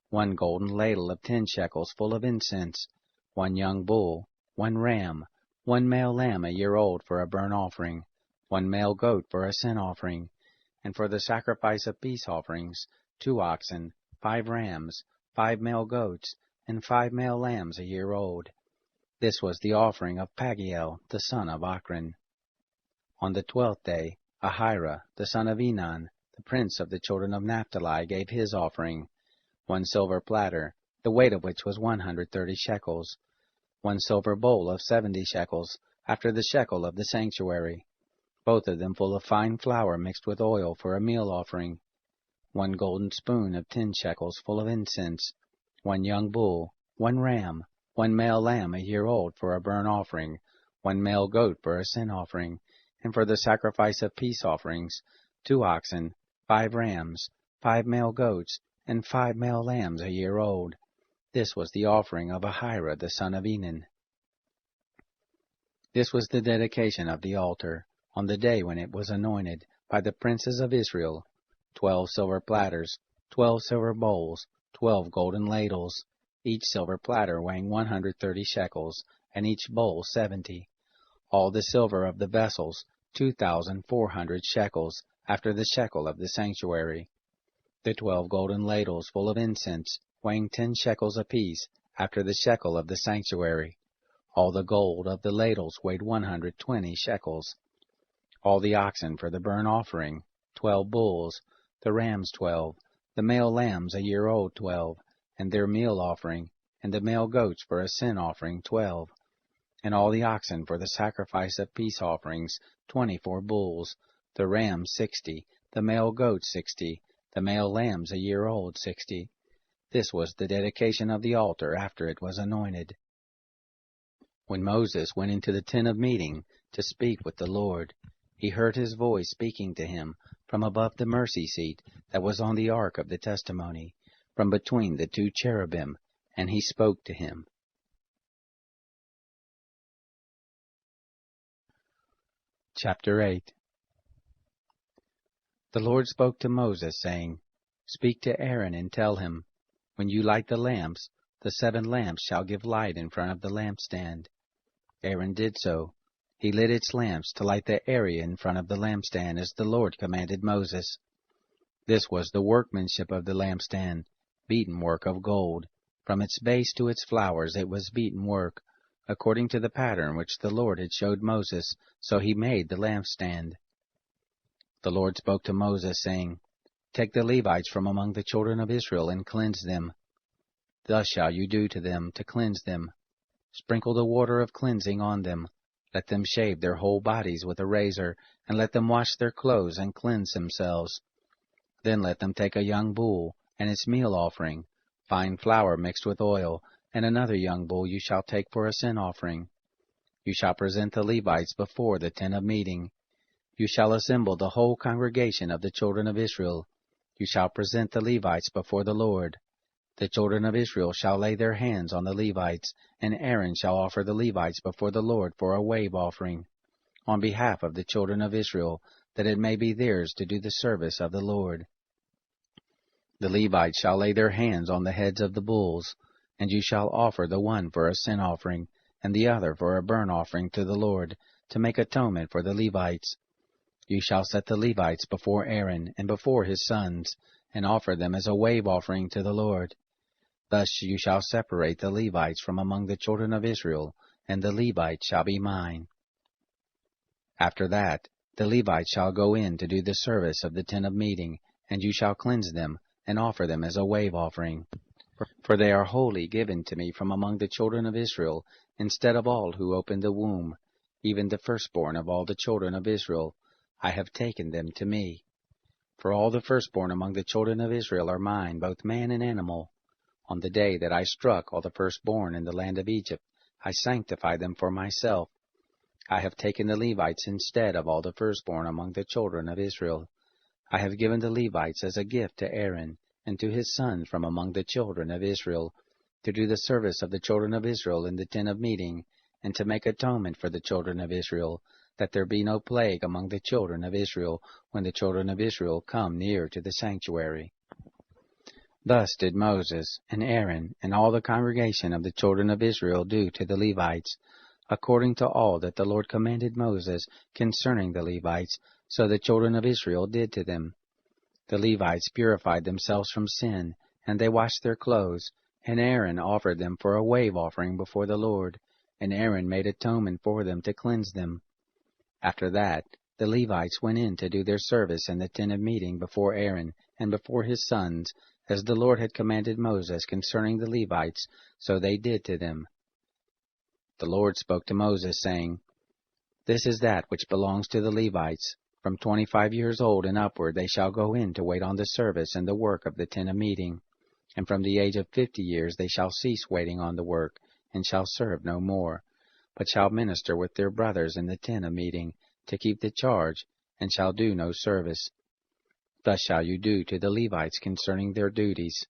1 golden ladle of 10 shekels full of incense, 1 young bull, 1 ram, 1 male lamb a year old for a burnt offering, 1 male goat for a sin offering, and for the sacrifice of peace offerings, 2 oxen, 5 rams, 5 male goats, and 5 male lambs a year old. This was the offering of Pagiel the son of Ochran. On the 12th day, Ahira the son of Enan, the prince of the children of Naphtali, gave his offering, 1 silver platter, the weight of which was 130 shekels, 1 silver bowl of 70 shekels, after the shekel of the sanctuary, both of them full of fine flour mixed with oil for a meal offering, 1 golden spoon of 10 shekels full of incense, 1 young bull, 1 ram, 1 male lamb a year old for a burnt offering, 1 male goat for a sin offering, and for the sacrifice of peace offerings, 2 oxen, 5 rams, 5 male goats, and 5 male lambs a year old. This was the offering of Ahira the son of Enan. This was the dedication of the altar, on the day when it was anointed, by the princes of Israel, 12 silver platters, 12 silver bowls, 12 golden ladles, each silver platter weighing 130 shekels, and each bowl 70. All the silver of the vessels 2,400 shekels, after the shekel of the sanctuary. The 12 golden ladles full of incense, weighing 10 shekels apiece, after the shekel of the sanctuary. All the gold of the ladles weighed 120 shekels. All the oxen for the burnt offering, 12 bulls, the rams 12, the male lambs a year old 12, and their meal offering, and the male goats for a sin offering 12. And all the oxen for the sacrifice of peace offerings, 24 bulls, the rams 60, the male goats 60, the male lambs a year old 60. This was the dedication of the altar after it was anointed. When Moses went into the tent of meeting to speak with the Lord, he heard his voice speaking to him from above the mercy seat that was on the ark of the testimony, from between the 2 cherubim, and he spoke to him. Chapter 8. The Lord spoke to Moses, saying, Speak to Aaron and tell him, When you light the lamps, the 7 lamps shall give light in front of the lampstand. Aaron did so. He lit its lamps to light the area in front of the lampstand, as the Lord commanded Moses. This was the workmanship of the lampstand, beaten work of gold. From its base to its flowers it was beaten work, according to the pattern which the Lord had showed Moses, so he made the lampstand. The Lord spoke to Moses, saying, Take the Levites from among the children of Israel and cleanse them. Thus shall you do to them to cleanse them. Sprinkle the water of cleansing on them. Let them shave their whole bodies with a razor, and let them wash their clothes and cleanse themselves. Then let them take a young bull, and its meal offering, fine flour mixed with oil, and another young bull you shall take for a sin offering. You shall present the Levites before the tent of meeting. You shall assemble the whole congregation of the children of Israel. You shall present the Levites before the Lord. The children of Israel shall lay their hands on the Levites, and Aaron shall offer the Levites before the Lord for a wave offering, on behalf of the children of Israel, that it may be theirs to do the service of the Lord. The Levites shall lay their hands on the heads of the bulls, and you shall offer the one for a sin offering, and the other for a burnt offering to the Lord, to make atonement for the Levites. You shall set the Levites before Aaron and before his sons, and offer them as a wave offering to the Lord. Thus you shall separate the Levites from among the children of Israel, and the Levites shall be mine. After that, the Levites shall go in to do the service of the tent of meeting, and you shall cleanse them, and offer them as a wave offering. For they are wholly given to me from among the children of Israel, instead of all who opened the womb, even the firstborn of all the children of Israel. I have taken them to me. For all the firstborn among the children of Israel are mine, both man and animal. On the day that I struck all the firstborn in the land of Egypt, I sanctified them for myself. I have taken the Levites instead of all the firstborn among the children of Israel. I have given the Levites as a gift to Aaron, and to his sons from among the children of Israel, to do the service of the children of Israel in the tent of meeting, and to make atonement for the children of Israel, that there be no plague among the children of Israel, when the children of Israel come near to the sanctuary. Thus did Moses, and Aaron, and all the congregation of the children of Israel do to the Levites, according to all that the Lord commanded Moses concerning the Levites, so the children of Israel did to them. The Levites purified themselves from sin, and they washed their clothes, and Aaron offered them for a wave offering before the Lord, and Aaron made atonement for them to cleanse them. After that, the Levites went in to do their service in the tent of meeting before Aaron and before his sons, as the Lord had commanded Moses concerning the Levites, so they did to them. The Lord spoke to Moses, saying, This is that which belongs to the Levites. From 25 years old and upward they shall go in to wait on the service and the work of the tent of meeting. And from the age of 50 years they shall cease waiting on the work, and shall serve no more, but shall minister with their brothers in the tent of meeting, to keep the charge, and shall do no service. Thus shall you do to the Levites concerning their duties.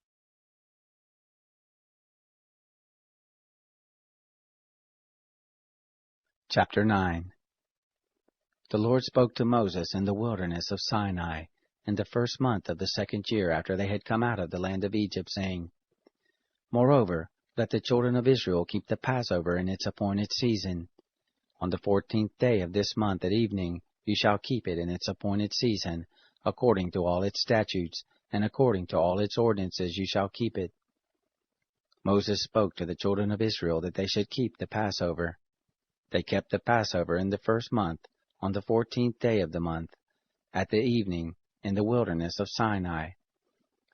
Chapter 9. The Lord spoke to Moses in the wilderness of Sinai, in the first month of the 2nd year after they had come out of the land of Egypt, saying, Moreover, Let the children of Israel keep the Passover in its appointed season. On the 14th day of this month at evening you shall keep it in its appointed season, according to all its statutes, and according to all its ordinances you shall keep it. Moses spoke to the children of Israel that they should keep the Passover. They kept the Passover in the first month, on the 14th day of the month, at the evening, in the wilderness of Sinai.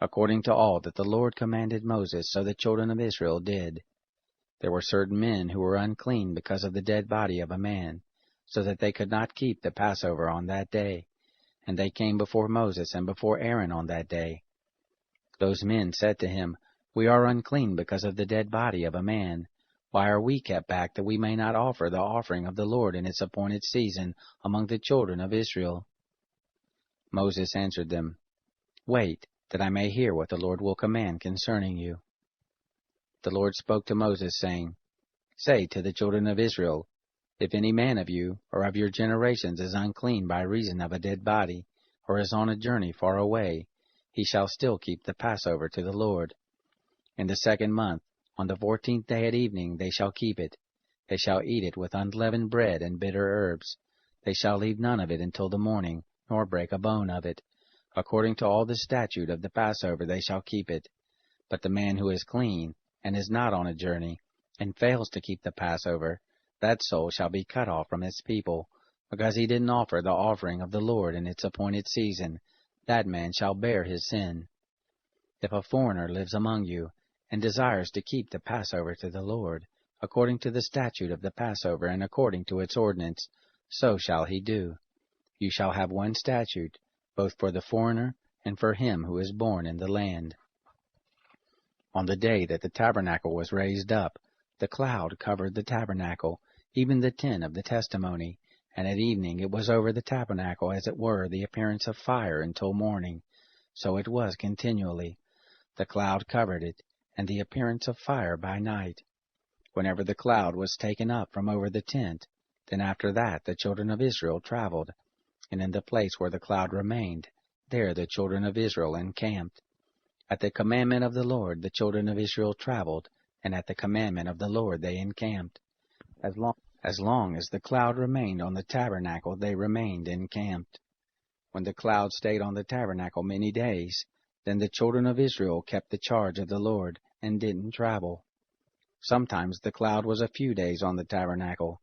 According to all that the Lord commanded Moses, so the children of Israel did. There were certain men who were unclean because of the dead body of a man, so that they could not keep the Passover on that day, and they came before Moses and before Aaron on that day. Those men said to him, We are unclean because of the dead body of a man. Why are we kept back that we may not offer the offering of the Lord in its appointed season among the children of Israel? Moses answered them, Wait, that I may hear what the Lord will command concerning you. The Lord spoke to Moses, saying, Say to the children of Israel, If any man of you or of your generations is unclean by reason of a dead body, or is on a journey far away, he shall still keep the Passover to the Lord. In the second month, on the 14th day at evening, they shall keep it. They shall eat it with unleavened bread and bitter herbs. They shall leave none of it until the morning, nor break a bone of it. According to all the statute of the Passover they shall keep it. But the man who is clean, and is not on a journey, and fails to keep the Passover, that soul shall be cut off from its people, because he didn't offer the offering of the Lord in its appointed season. That man shall bear his sin. If a foreigner lives among you, and desires to keep the Passover to the Lord, according to the statute of the Passover and according to its ordinance, so shall he do. You shall have one statute, both for the foreigner and for him who is born in the land. On the day that the tabernacle was raised up, the cloud covered the tabernacle, even the tent of the testimony, and at evening it was over the tabernacle as it were the appearance of fire until morning. So it was continually. The cloud covered it, and the appearance of fire by night. Whenever the cloud was taken up from over the tent, then after that the children of Israel traveled, and in the place where the cloud remained, there the children of Israel encamped. At the commandment of the Lord the children of Israel traveled, and at the commandment of the Lord they encamped. As long as the cloud remained on the tabernacle, they remained encamped. When the cloud stayed on the tabernacle many days, then the children of Israel kept the charge of the Lord, and didn't travel. Sometimes the cloud was a few days on the tabernacle.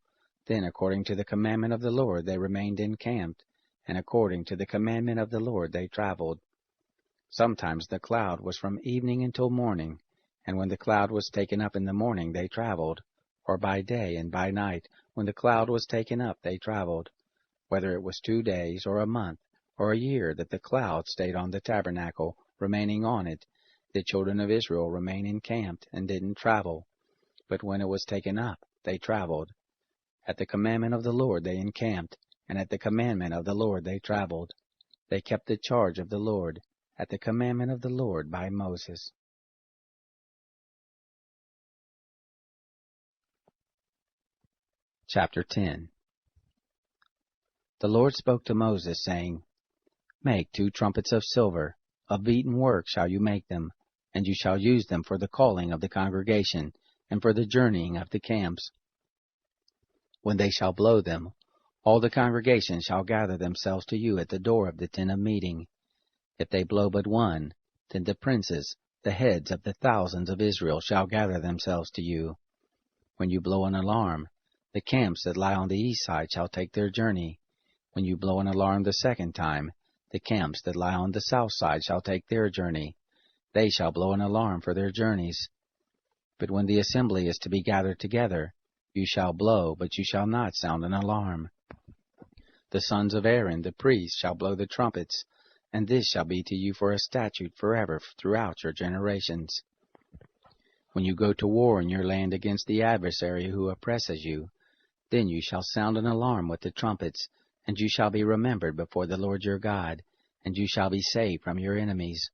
Then according to the commandment of the Lord they remained encamped, and according to the commandment of the Lord they traveled. Sometimes the cloud was from evening until morning, and when the cloud was taken up in the morning they traveled, or by day and by night, when the cloud was taken up they traveled. Whether it was 2 days, or a month, or a year that the cloud stayed on the tabernacle, remaining on it, the children of Israel remained encamped and didn't travel. But when it was taken up, they traveled. At the commandment of the Lord they encamped, and at the commandment of the Lord they traveled. They kept the charge of the Lord, at the commandment of the Lord by Moses. Chapter 10. The Lord spoke to Moses, saying, Make 2 trumpets of silver, of beaten work shall you make them, and you shall use them for the calling of the congregation, and for the journeying of the camps. When they shall blow them, all the congregation shall gather themselves to you at the door of the tent of meeting. If they blow but one, then the princes, the heads of the thousands of Israel, shall gather themselves to you. When you blow an alarm, the camps that lie on the east side shall take their journey. When you blow an alarm the second time, the camps that lie on the south side shall take their journey. They shall blow an alarm for their journeys. But when the assembly is to be gathered together, you shall blow, but you shall not sound an alarm. The sons of Aaron, the priests, shall blow the trumpets, and this shall be to you for a statute forever throughout your generations. When you go to war in your land against the adversary who oppresses you, then you shall sound an alarm with the trumpets, and you shall be remembered before the Lord your God, and you shall be saved from your enemies.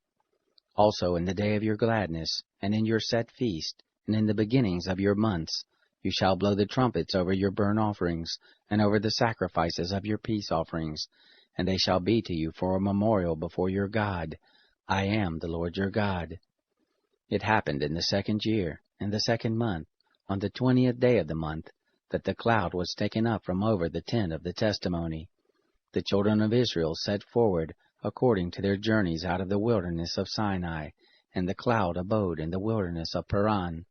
Also in the day of your gladness, and in your set feast, and in the beginnings of your months, you shall blow the trumpets over your burnt offerings, and over the sacrifices of your peace offerings, and they shall be to you for a memorial before your God. I am the Lord your God. It happened in the 2nd year, in the 2nd month, on the 20th day of the month, that the cloud was taken up from over the tent of the testimony, the children of Israel set forward according to their journeys out of the wilderness of Sinai, and the cloud abode in the wilderness of Paran.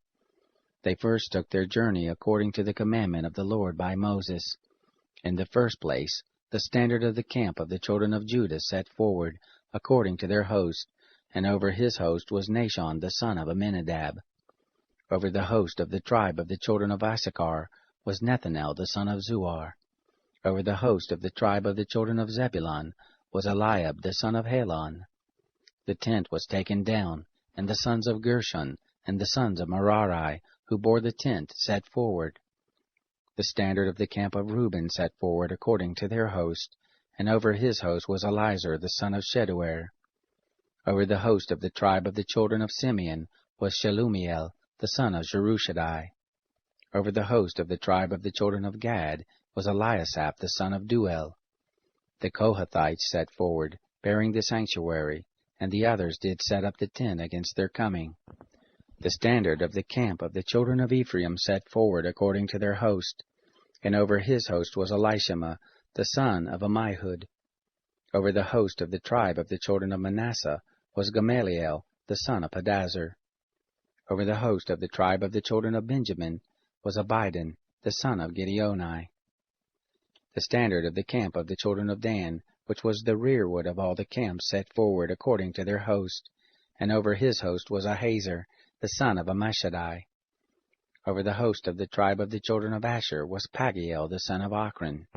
They first took their journey according to the commandment of the Lord by Moses. In the first place, the standard of the camp of the children of Judah set forward according to their host, and over his host was Nahshon the son of Amminadab. Over the host of the tribe of the children of Issachar was Nethanel the son of Zuar. Over the host of the tribe of the children of Zebulun was Eliab the son of Helon. The tent was taken down, and the sons of Gershon and the sons of Merari, who bore the tent, set forward. The standard of the camp of Reuben set forward according to their host, and over his host was Elizur the son of Sheduer. Over the host of the tribe of the children of Simeon was Shelumiel the son of Jerushadai. Over the host of the tribe of the children of Gad was Eliasaph the son of Duel. The Kohathites set forward, bearing the sanctuary, and the others did set up the tent against their coming. The standard of the camp of the children of Ephraim set forward according to their host, and over his host was Elishama the son of Ammihud. Over the host of the tribe of the children of Manasseh was Gamaliel the son of Pedazur. Over the host of the tribe of the children of Benjamin was Abidan the son of Gideoni. The standard of the camp of the children of Dan, which was the rearward of all the camps, set forward according to their host, and over his host was Ahazer the son of Ammishaddai. Over the host of the tribe of the children of Asher was Pagiel the son of Ochran.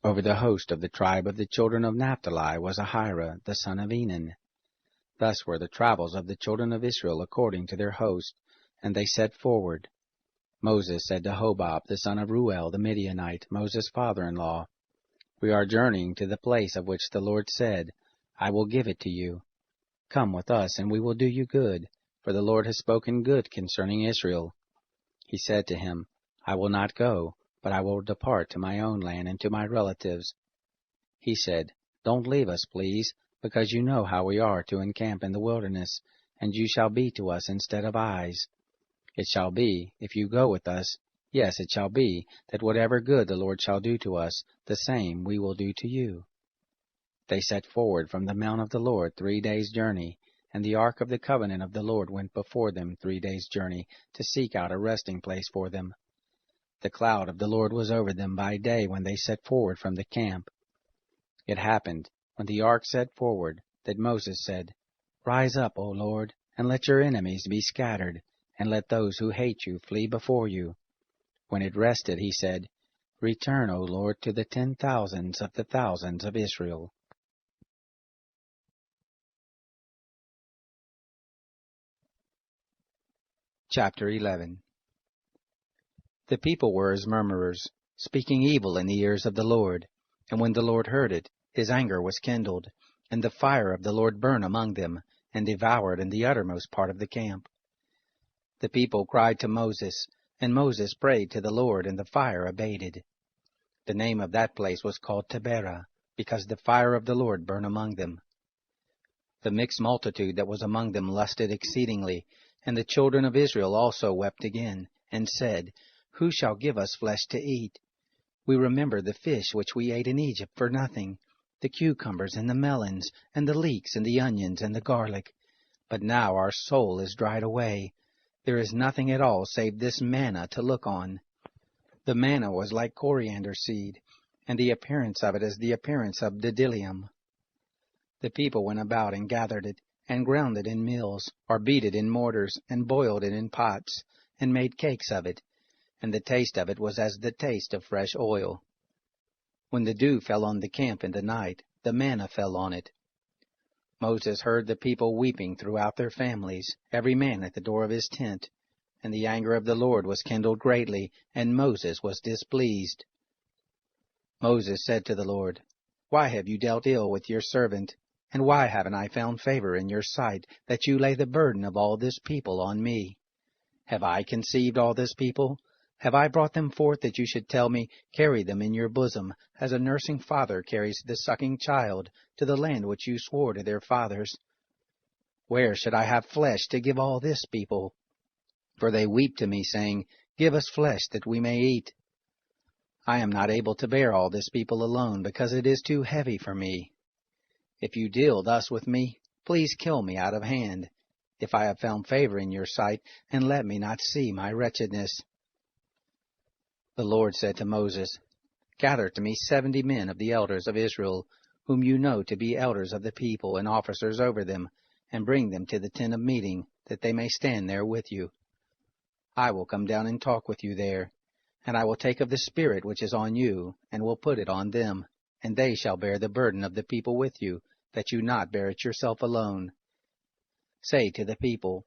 Over the host of the tribe of the children of Naphtali was Ahira the son of Enan. Thus were the travels of the children of Israel according to their host, and they set forward. Moses said to Hobab the son of Ruel the Midianite, Moses' father-in-law, We are journeying to the place of which the Lord said, I will give it to you. Come with us, and we will do you good, for the Lord has spoken good concerning Israel. He said to him, I will not go, but I will depart to my own land and to my relatives. He said, Don't leave us, please, because you know how we are to encamp in the wilderness, and you shall be to us instead of eyes. It shall be, if you go with us, yes, it shall be, that whatever good the Lord shall do to us, the same we will do to you. They set forward from the mount of the Lord 3 days' journey, and the ark of the covenant of the Lord went before them 3 days' journey, to seek out a resting place for them. The cloud of the Lord was over them by day when they set forward from the camp. It happened, when the ark set forward, that Moses said, Rise up, O Lord, and let your enemies be scattered, and let those who hate you flee before you. When it rested, he said, Return, O Lord, to the 10,000s of the thousands of Israel. Chapter 11. The people were as murmurers, speaking evil in the ears of the Lord. And when the Lord heard it, his anger was kindled, and the fire of the Lord burned among them, and devoured in the uttermost part of the camp. The people cried to Moses, and Moses prayed to the Lord, and the fire abated. The name of that place was called Taberah, because the fire of the Lord burned among them. The mixed multitude that was among them lusted exceedingly, and the children of Israel also wept again, and said, Who shall give us flesh to eat? We remember the fish which we ate in Egypt for nothing, the cucumbers and the melons, and the leeks and the onions and the garlic. But now our soul is dried away. There is nothing at all save this manna to look on. The manna was like coriander seed, and the appearance of it as the appearance of bdellium. The people went about and gathered it, and ground it in mills, or beat it in mortars, and boiled it in pots, and made cakes of it, and the taste of it was as the taste of fresh oil. When the dew fell on the camp in the night, the manna fell on it. Moses heard the people weeping throughout their families, every man at the door of his tent, and the anger of the Lord was kindled greatly, and Moses was displeased. Moses said to the Lord, Why have you dealt ill with your servant? And why haven't I found favor in your sight, that you lay the burden of all this people on me? Have I conceived all this people? Have I brought them forth that you should tell me, Carry them in your bosom, as a nursing father carries the sucking child, to the land which you swore to their fathers? Where should I have flesh to give all this people? For they weep to me, saying, Give us flesh that we may eat. I am not able to bear all this people alone, because it is too heavy for me. If you deal thus with me, please kill me out of hand, if I have found favor in your sight, and let me not see my wretchedness. The Lord said to Moses, Gather to me 70 men of the elders of Israel, whom you know to be elders of the people and officers over them, and bring them to the tent of meeting, that they may stand there with you. I will come down and talk with you there, and I will take of the Spirit which is on you, and will put it on them, and they shall bear the burden of the people with you, that you not bear it yourself alone. Say to the people,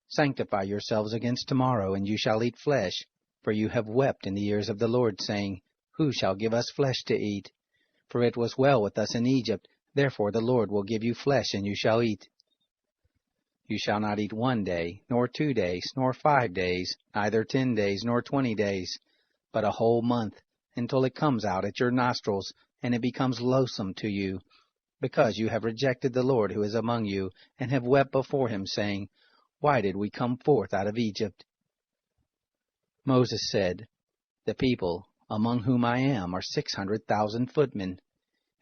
Sanctify yourselves against tomorrow, and you shall eat flesh, for you have wept in the ears of the Lord, saying, Who shall give us flesh to eat? For it was well with us in Egypt, therefore the Lord will give you flesh, and you shall eat. You shall not eat 1 day, nor 2 days, nor 5 days, neither 10 days, nor 20 days, but a whole month, until it comes out at your nostrils, and it becomes loathsome to you, because you have rejected the Lord who is among you, and have wept before him, saying, Why did we come forth out of Egypt? Moses said, The people, among whom I am, are 600,000 footmen,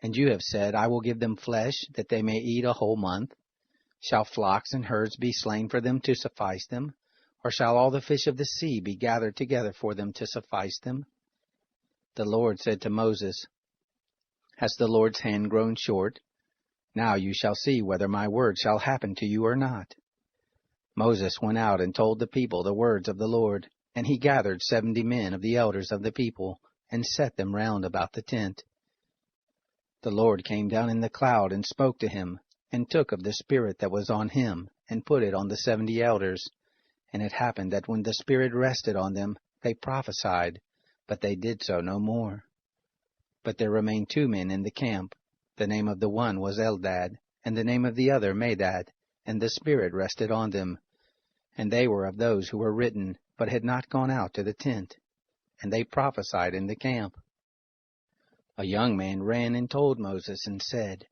and you have said, I will give them flesh, that they may eat a whole month. Shall flocks and herds be slain for them to suffice them? Or shall all the fish of the sea be gathered together for them to suffice them? The Lord said to Moses, Has the Lord's hand grown short? Now you shall see whether my word shall happen to you or not. Moses went out and told the people the words of the Lord, and he gathered 70 men of the elders of the people, and set them round about the tent. The Lord came down in the cloud and spoke to him, and took of the Spirit that was on him, and put it on the 70 elders. And it happened that when the Spirit rested on them, they prophesied, but they did so no more. But there remained 2 men in the camp. The name of the one was Eldad, and the name of the other Medad, and the Spirit rested on them. And they were of those who were written, but had not gone out to the tent. And they prophesied in the camp. A young man ran and told Moses, and said,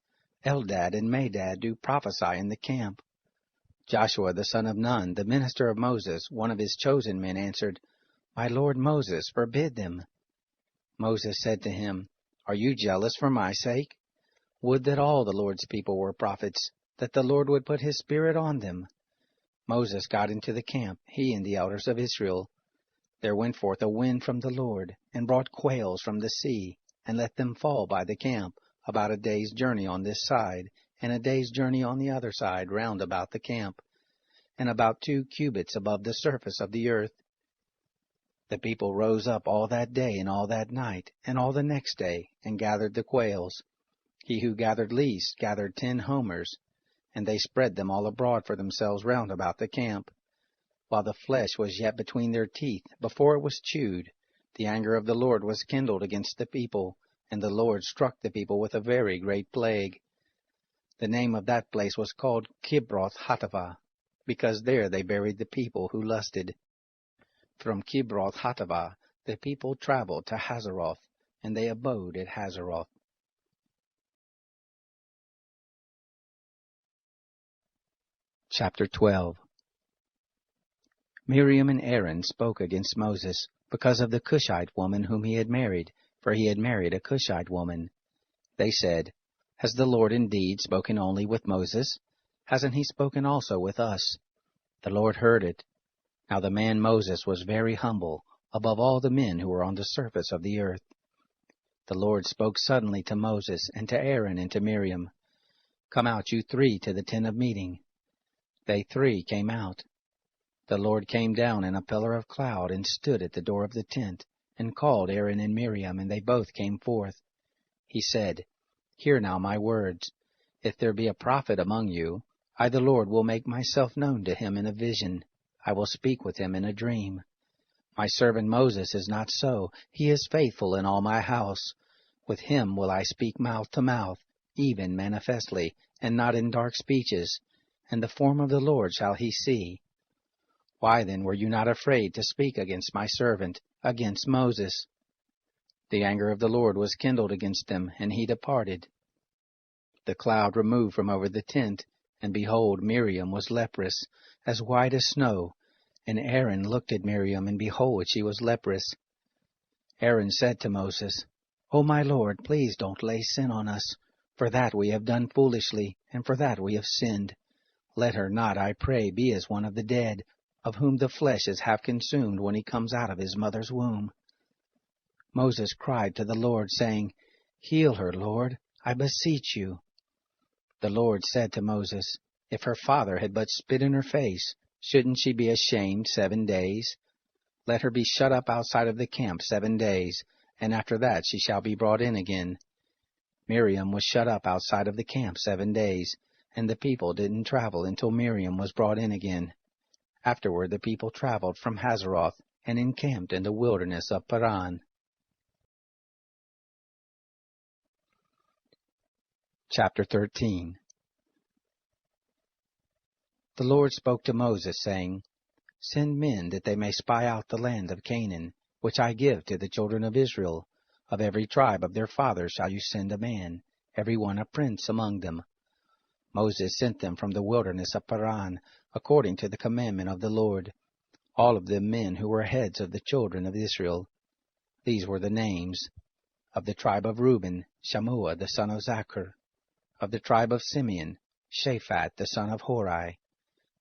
Eldad and Medad do prophesy in the camp. Joshua the son of Nun, the minister of Moses, one of his chosen men, answered, My lord Moses, forbid them. Moses said to him, Are you jealous for my sake? Would that all the Lord's people were prophets, that the Lord would put his Spirit on them. Moses got into the camp, he and the elders of Israel. There went forth a wind from the Lord, and brought quails from the sea, and let them fall by the camp, about a day's journey on this side, and a day's journey on the other side round about the camp, and about 2 cubits above the surface of the earth. The people rose up all that day and all that night, and all the next day, and gathered the quails. He who gathered least gathered 10 homers, and they spread them all abroad for themselves round about the camp. While the flesh was yet between their teeth, before it was chewed, the anger of the Lord was kindled against the people, and the Lord struck the people with a very great plague. The name of that place was called Kibroth Hattaavah, because there they buried the people who lusted. From Kibroth Hattaavah the people traveled to Hazeroth, and they abode at Hazeroth. Chapter 12. Miriam and Aaron spoke against Moses, because of the Cushite woman whom he had married, for he had married a Cushite woman. They said, Has the Lord indeed spoken only with Moses? Hasn't he spoken also with us? The Lord heard it. Now the man Moses was very humble, above all the men who were on the surface of the earth. The Lord spoke suddenly to Moses, and to Aaron, and to Miriam, Come out, you 3, to the tent of meeting. They 3 came out. The Lord came down in a pillar of cloud, and stood at the door of the tent, and called Aaron and Miriam, and they both came forth. He said, Hear now my words. If there be a prophet among you, I the Lord will make myself known to him in a vision. I will speak with him in a dream. My servant Moses is not so. He is faithful in all my house. With him will I speak mouth to mouth, even manifestly, and not in dark speeches. And the form of the Lord shall he see. Why then were you not afraid to speak against my servant, against Moses? The anger of the Lord was kindled against them, and he departed. The cloud removed from over the tent, and behold, Miriam was leprous, as white as snow, And Aaron looked at Miriam, and behold, she was leprous. Aaron said to Moses, O my Lord, please don't lay sin on us. For that we have done foolishly, and for that we have sinned. Let her not, I pray, be as one of the dead, of whom the flesh is half consumed when he comes out of his mother's womb. Moses cried to the Lord, saying, Heal her, Lord, I beseech you. The Lord said to Moses, If her father had but spit in her face, shouldn't she be ashamed 7 days? Let her be shut up outside of the camp 7 days, and after that she shall be brought in again. Miriam was shut up outside of the camp 7 days, and the people didn't travel until Miriam was brought in again. Afterward the people traveled from Hazeroth and encamped in the wilderness of Paran. Chapter 13. The Lord spoke to Moses, saying, Send men that they may spy out the land of Canaan, which I give to the children of Israel. Of every tribe of their fathers shall you send a man, every one a prince among them. Moses sent them from the wilderness of Paran, according to the commandment of the Lord, all of them men who were heads of the children of Israel. These were the names: of the tribe of Reuben, Shammua the son of Zachar; of the tribe of Simeon, Shaphat the son of Hori;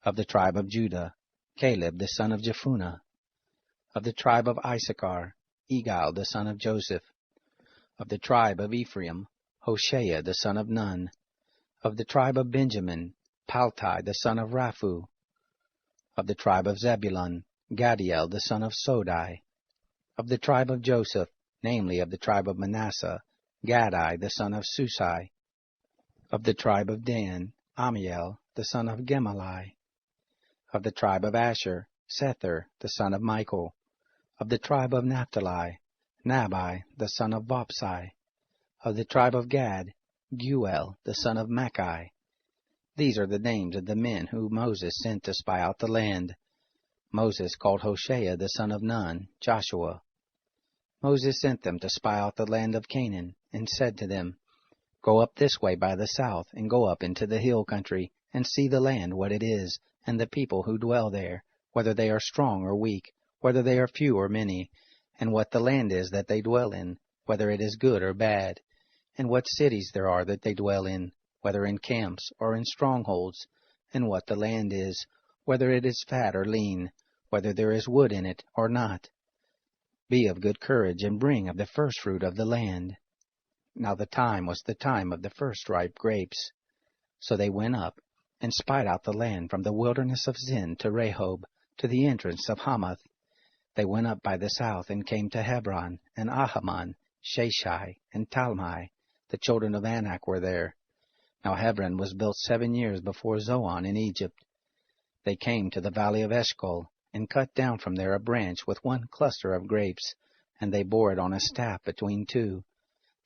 of the tribe of Judah, Caleb the son of Jephunneh; of the tribe of Issachar, Igal the son of Joseph; of the tribe of Ephraim, Hoshea the son of Nun; of the tribe of Benjamin, Paltai the son of Raphu; of the tribe of Zebulun, Gadiel the son of Sodai; of the tribe of Joseph, namely of the tribe of Manasseh, Gadai the son of Susai; of the tribe of Dan, Amiel the son of Gemalli; of the tribe of Asher, Sethur the son of Michael; of the tribe of Naphtali, Nabai the son of Vopsi; of the tribe of Gad, Guel the son of Machi. These are the names of the men whom Moses sent to spy out the land. Moses called Hoshea the son of Nun, Joshua. Moses sent them to spy out the land of Canaan, and said to them, Go up this way by the south, and go up into the hill country, and see the land what it is, and the people who dwell there, whether they are strong or weak, whether they are few or many, and what the land is that they dwell in, whether it is good or bad, and what cities there are that they dwell in, whether in camps or in strongholds, and what the land is, whether it is fat or lean, whether there is wood in it or not. Be of good courage, and bring of the firstfruit of the land. Now the time was the time of the first ripe grapes. So they went up, and spied out the land from the wilderness of Zin to Rehob, to the entrance of Hamath. They went up by the south, and came to Hebron, and Ahaman, Sheshai, and Talmai. The children of Anak were there. Now Hebron was built 7 years before Zoan in Egypt. They came to the valley of Eshcol, and cut down from there a branch with one cluster of grapes, and they bore it on a staff between two.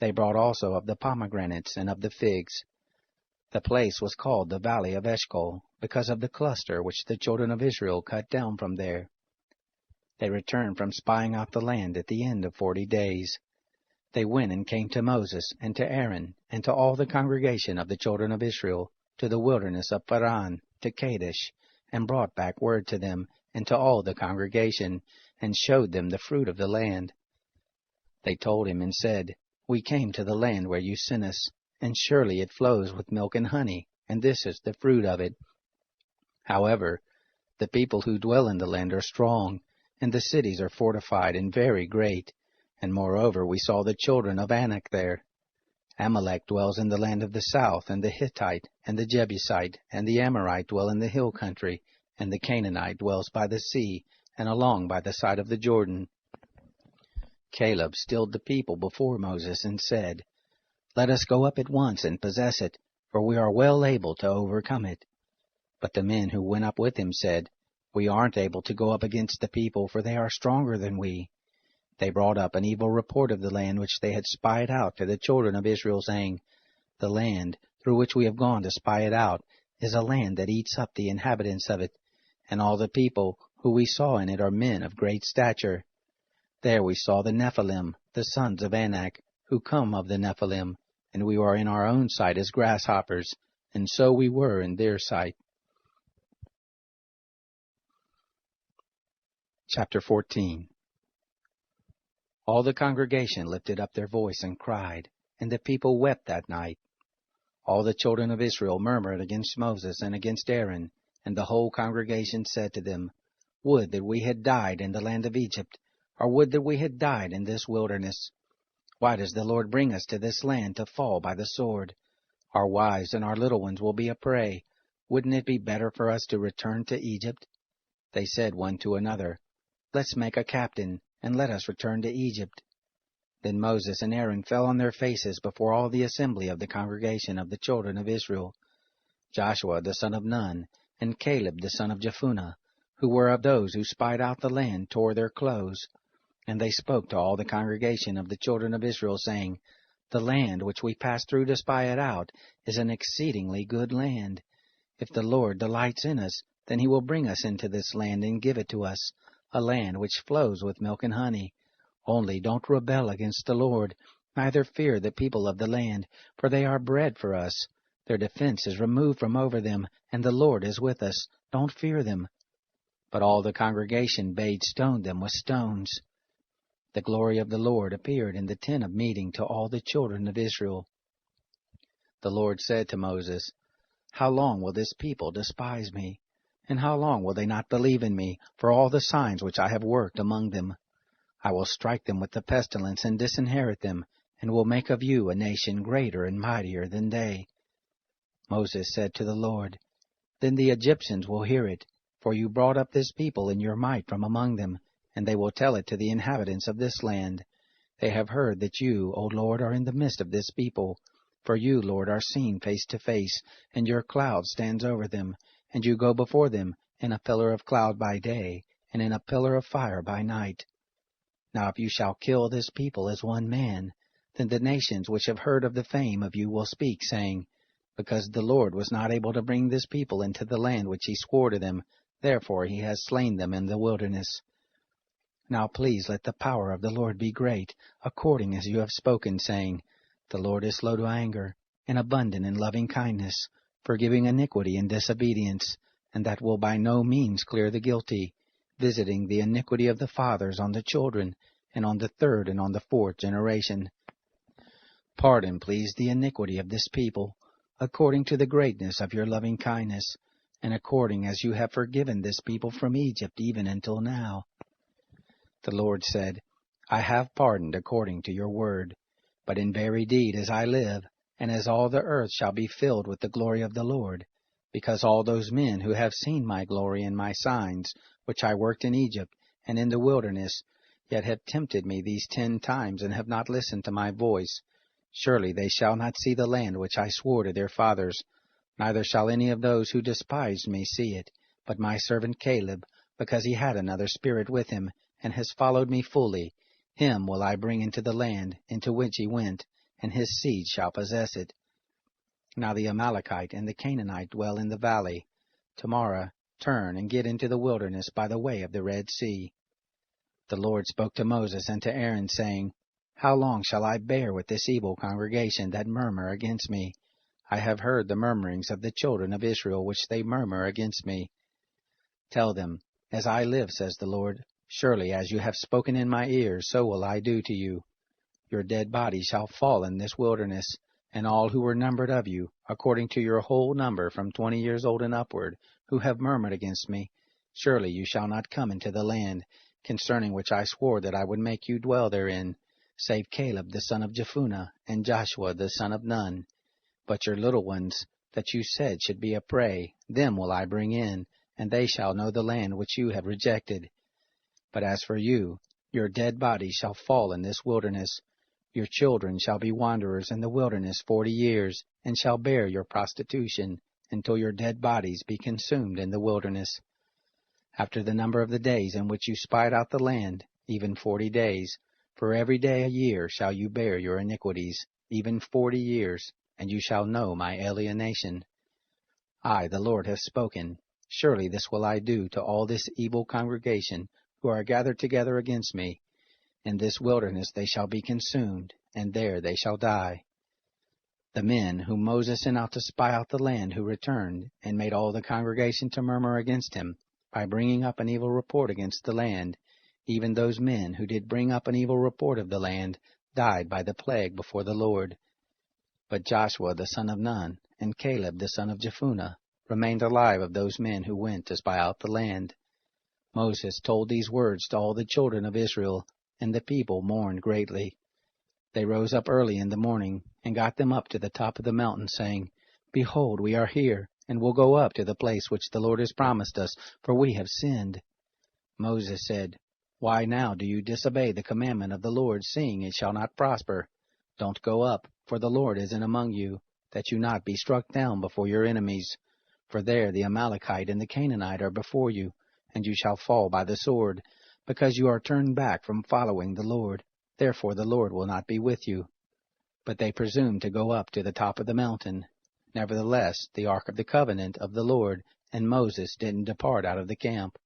They brought also of the pomegranates and of the figs. The place was called the valley of Eshcol, because of the cluster which the children of Israel cut down from there. They returned from spying out the land at the end of 40 days. They went and came to Moses, and to Aaron, and to all the congregation of the children of Israel, to the wilderness of Paran, to Kadesh, and brought back word to them, and to all the congregation, and showed them the fruit of the land. They told him and said, We came to the land where you sent us, and surely it flows with milk and honey, and this is the fruit of it. However, the people who dwell in the land are strong, and the cities are fortified and very great, and moreover we saw the children of Anak there. Amalek dwells in the land of the south, and the Hittite, and the Jebusite, and the Amorite dwell in the hill country, and the Canaanite dwells by the sea, and along by the side of the Jordan. Caleb stilled the people before Moses, and said, Let us go up at once and possess it, for we are well able to overcome it. But the men who went up with him said, We aren't able to go up against the people, for they are stronger than we. They brought up an evil report of the land which they had spied out to the children of Israel, saying, The land, through which we have gone to spy it out, is a land that eats up the inhabitants of it, and all the people who we saw in it are men of great stature. There we saw the Nephilim, the sons of Anak, who come of the Nephilim, and we were in our own sight as grasshoppers, and so we were in their sight. Chapter 14. All the congregation lifted up their voice and cried, and the people wept that night. All the children of Israel murmured against Moses and against Aaron, and the whole congregation said to them, Would that we had died in the land of Egypt, or would that we had died in this wilderness. Why does the Lord bring us to this land to fall by the sword? Our wives and our little ones will be a prey. Wouldn't it be better for us to return to Egypt? They said one to another, Let's make a captain, and let us return to Egypt. Then Moses and Aaron fell on their faces before all the assembly of the congregation of the children of Israel. Joshua the son of Nun, and Caleb the son of Jephunneh, who were of those who spied out the land, tore their clothes. And they spoke to all the congregation of the children of Israel, saying, The land which we passed through to spy it out is an exceedingly good land. If the Lord delights in us, then he will bring us into this land and give it to us, a land which flows with milk and honey. Only don't rebel against the Lord, neither fear the people of the land, for they are bread for us. Their defense is removed from over them, and the Lord is with us. Don't fear them. But all the congregation bade stone them with stones. The glory of the Lord appeared in the tent of meeting to all the children of Israel. The Lord said to Moses, How long will this people despise me? And how long will they not believe in me for all the signs which I have worked among them? I will strike them with the pestilence and disinherit them, and will make of you a nation greater and mightier than they. Moses said to the Lord, Then the Egyptians will hear it, for you brought up this people in your might from among them, and they will tell it to the inhabitants of this land. They have heard that you, O Lord, are in the midst of this people. For you, Lord, are seen face to face, and your cloud stands over them, and you go before them in a pillar of cloud by day, and in a pillar of fire by night. Now if you shall kill this people as one man, then the nations which have heard of the fame of you will speak, saying, Because the Lord was not able to bring this people into the land which he swore to them, therefore he has slain them in the wilderness. Now please let the power of the Lord be great, according as you have spoken, saying, The Lord is slow to anger, and abundant in loving kindness, forgiving iniquity and disobedience, and that will by no means clear the guilty, visiting the iniquity of the fathers on the children, and on the third and on the fourth generation. Pardon, please, the iniquity of this people, according to the greatness of your loving kindness, and according as you have forgiven this people from Egypt even until now. The Lord said, I have pardoned according to your word, but in very deed as I live, and as all the earth shall be filled with the glory of the Lord, because all those men who have seen my glory and my signs, which I worked in Egypt and in the wilderness, yet have tempted me these 10 times and have not listened to my voice, surely they shall not see the land which I swore to their fathers, neither shall any of those who despised me see it, but my servant Caleb, because he had another spirit with him, and has followed me fully, him will I bring into the land into which he went, and his seed shall possess it. Now the Amalekite and the Canaanite dwell in the valley. Tomorrow turn and get into the wilderness by the way of the Red Sea. The Lord spoke to Moses and to Aaron, saying, How long shall I bear with this evil congregation that murmur against me? I have heard the murmurings of the children of Israel which they murmur against me. Tell them, As I live, says the Lord, surely as you have spoken in my ears, so will I do to you. Your dead bodies shall fall in this wilderness, and all who were numbered of you, according to your whole number from 20 years old and upward, who have murmured against me, surely you shall not come into the land, concerning which I swore that I would make you dwell therein, save Caleb the son of Jephunneh, and Joshua the son of Nun. But your little ones, that you said should be a prey, them will I bring in, and they shall know the land which you have rejected. But as for you, your dead bodies shall fall in this wilderness. Your children shall be wanderers in the wilderness 40 years, and shall bear your prostitution, until your dead bodies be consumed in the wilderness. After the number of the days in which you spied out the land, even 40 days, for every day a year shall you bear your iniquities, even 40 years, and you shall know my alienation. I, the Lord, have spoken. Surely this will I do to all this evil congregation, who are gathered together against me. In this wilderness they shall be consumed, and there they shall die. The men whom Moses sent out to spy out the land, who returned, and made all the congregation to murmur against him, by bringing up an evil report against the land. Even those men who did bring up an evil report of the land died by the plague before the Lord. But Joshua the son of Nun and Caleb the son of Jephunneh remained alive of those men who went to spy out the land. Moses told these words to all the children of Israel, and the people mourned greatly. They rose up early in the morning, and got them up to the top of the mountain, saying, Behold, we are here, and will go up to the place which the Lord has promised us, for we have sinned. Moses said, Why now do you disobey the commandment of the Lord, seeing it shall not prosper? Don't go up, for the Lord is in among you, that you not be struck down before your enemies. For there the Amalekite and the Canaanite are before you, and you shall fall by the sword, because you are turned back from following the Lord. Therefore the Lord will not be with you. But they presumed to go up to the top of the mountain. Nevertheless, the ark of the covenant of the Lord and Moses didn't depart out of the camp.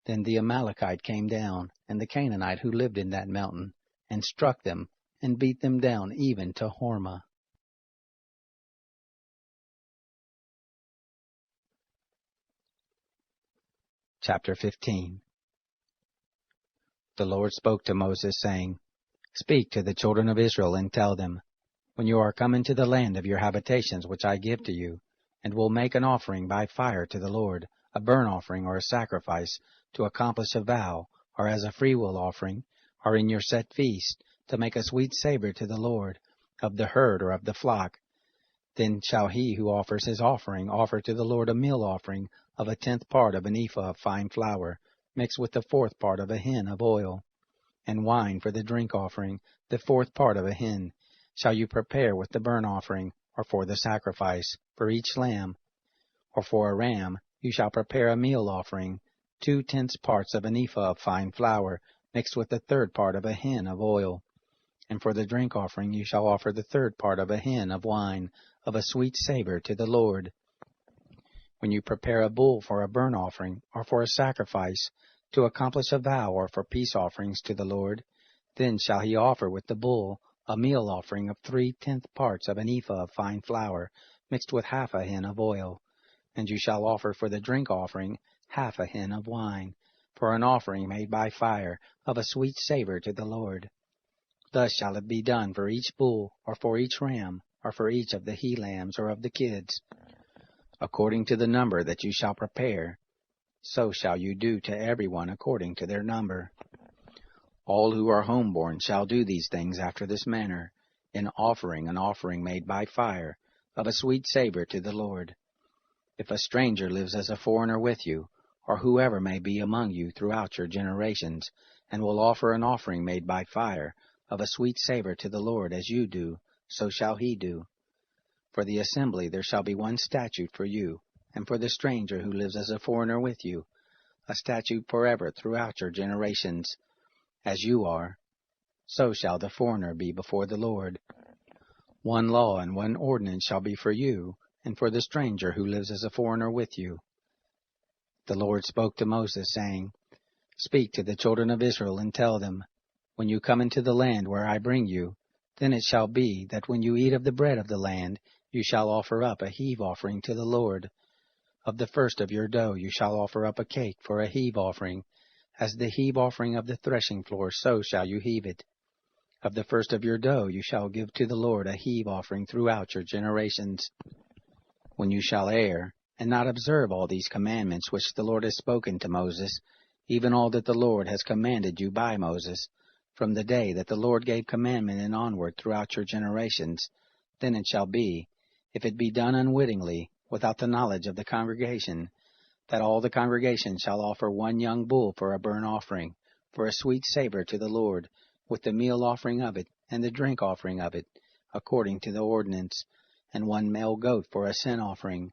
Then the Amalekite came down, and the Canaanite who lived in that mountain, and struck them, and beat them down even to Hormah. Chapter 15. The Lord spoke to Moses, saying, Speak to the children of Israel, and tell them, When you are come into the land of your habitations which I give to you, and will make an offering by fire to the Lord, a burnt offering or a sacrifice, to accomplish a vow, or as a freewill offering, or in your set feast, to make a sweet savor to the Lord, of the herd or of the flock, then shall he who offers his offering offer to the Lord a meal offering of 1/10 part of an ephah of fine flour, mixed with the 4th part of a hin of oil, and wine for the drink offering, the 4th part of a hin, shall you prepare with the burnt offering, or for the sacrifice, for each lamb. Or for a ram you shall prepare a meal offering, 2/10 parts of an ephah of fine flour, mixed with the 3rd part of a hin of oil. And for the drink offering you shall offer the 3rd part of a hin of wine, of a sweet savor to the Lord. When you prepare a bull for a burnt offering, or for a sacrifice, to accomplish a vow, or for peace offerings to the Lord, then shall he offer with the bull a meal offering of 3/10 parts of an ephah of fine flour, mixed with half a hin of oil. And you shall offer for the drink offering half a hin of wine, for an offering made by fire, of a sweet savor to the Lord. Thus shall it be done for each bull, or for each ram, or for each of the he-lambs or of the kids. According to the number that you shall prepare, so shall you do to every one according to their number. All who are homeborn shall do these things after this manner, in offering an offering made by fire, of a sweet savor to the Lord. If a stranger lives as a foreigner with you, or whoever may be among you throughout your generations, and will offer an offering made by fire, of a sweet savor to the Lord as you do, so shall he do. For the assembly there shall be one statute for you, and for the stranger who lives as a foreigner with you, a statute forever throughout your generations. As you are, so shall the foreigner be before the Lord. One law and one ordinance shall be for you, and for the stranger who lives as a foreigner with you. The Lord spoke to Moses, saying, Speak to the children of Israel, and tell them, When you come into the land where I bring you, then it shall be that when you eat of the bread of the land, you shall offer up a heave offering to the Lord. Of the first of your dough you shall offer up a cake for a heave offering. As the heave offering of the threshing floor, so shall you heave it. Of the first of your dough you shall give to the Lord a heave offering throughout your generations. When you shall err, and not observe all these commandments which the Lord has spoken to Moses, even all that the Lord has commanded you by Moses, from the day that the Lord gave commandment and onward throughout your generations, then it shall be, if it be done unwittingly, without the knowledge of the congregation, that all the congregation shall offer one young bull for a burnt offering, for a sweet savor to the Lord, with the meal offering of it, and the drink offering of it, according to the ordinance, and one male goat for a sin offering.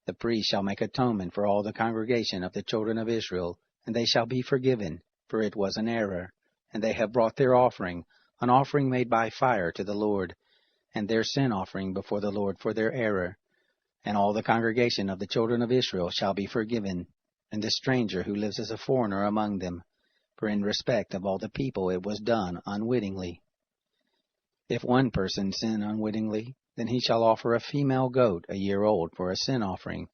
The priest shall make atonement for all the congregation of the children of Israel, and they shall be forgiven, for it was an error, and they have brought their offering, an offering made by fire to the Lord, and their sin offering before the Lord for their error. And all the congregation of the children of Israel shall be forgiven, and the stranger who lives as a foreigner among them, for in respect of all the people it was done unwittingly. If one person sin unwittingly, then he shall offer a female goat 1 year old for a sin offering.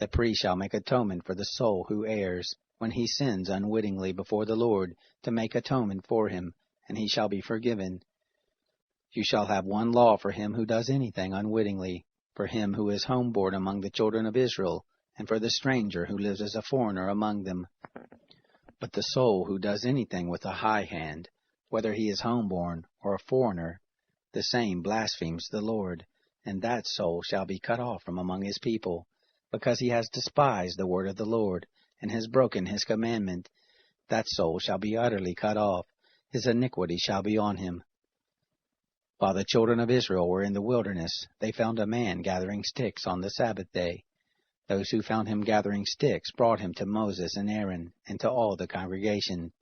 The priest shall make atonement for the soul who errs, when he sins unwittingly before the Lord, to make atonement for him, and he shall be forgiven. You shall have one law for him who does anything unwittingly, for him who is homeborn among the children of Israel, and for the stranger who lives as a foreigner among them. But the soul who does anything with a high hand, whether he is homeborn or a foreigner, the same blasphemes the Lord, and that soul shall be cut off from among his people, because he has despised the word of the Lord, and has broken his commandment. That soul shall be utterly cut off, his iniquity shall be on him. While the children of Israel were in the wilderness, they found a man gathering sticks on the Sabbath day. Those who found him gathering sticks brought him to Moses and Aaron, and to all the congregation.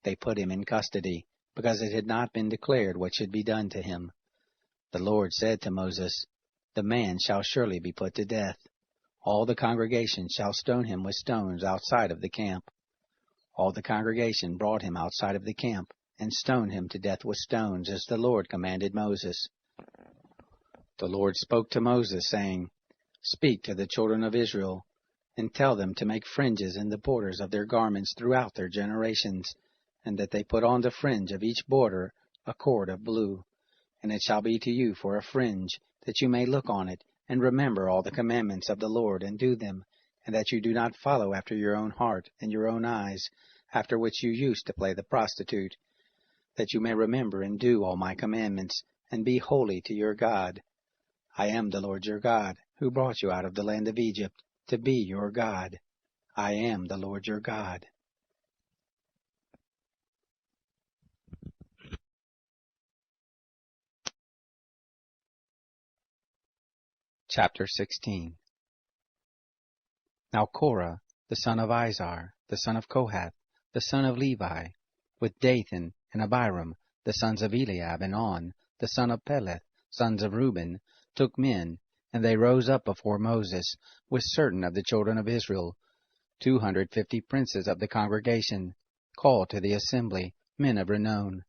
They put him in custody, because it had not been declared what should be done to him. The Lord said to Moses, The man shall surely be put to death. All the congregation shall stone him with stones outside of the camp. All the congregation brought him outside of the camp, and stoned him to death with stones, as the Lord commanded Moses. The Lord spoke to Moses, saying, Speak to the children of Israel, and tell them to make fringes in the borders of their garments throughout their generations, and that they put on the fringe of each border a cord of blue. And it shall be to you for a fringe, that you may look on it, and remember all the commandments of the Lord, and do them, and that you do not follow after your own heart and your own eyes, after which you used to play the prostitute, that you may remember and do all my commandments, and be holy to your God. I am the Lord your God, who brought you out of the land of Egypt, to be your God. I am the Lord your God. Chapter 16. Now Korah, the son of Izhar, the son of Kohath, the son of Levi, with Dathan and Abiram, the sons of Eliab, and On, the son of Peleth, sons of Reuben, took men, and they rose up before Moses, with certain of the children of Israel, 250 princes of the congregation, called to the assembly, men of renown.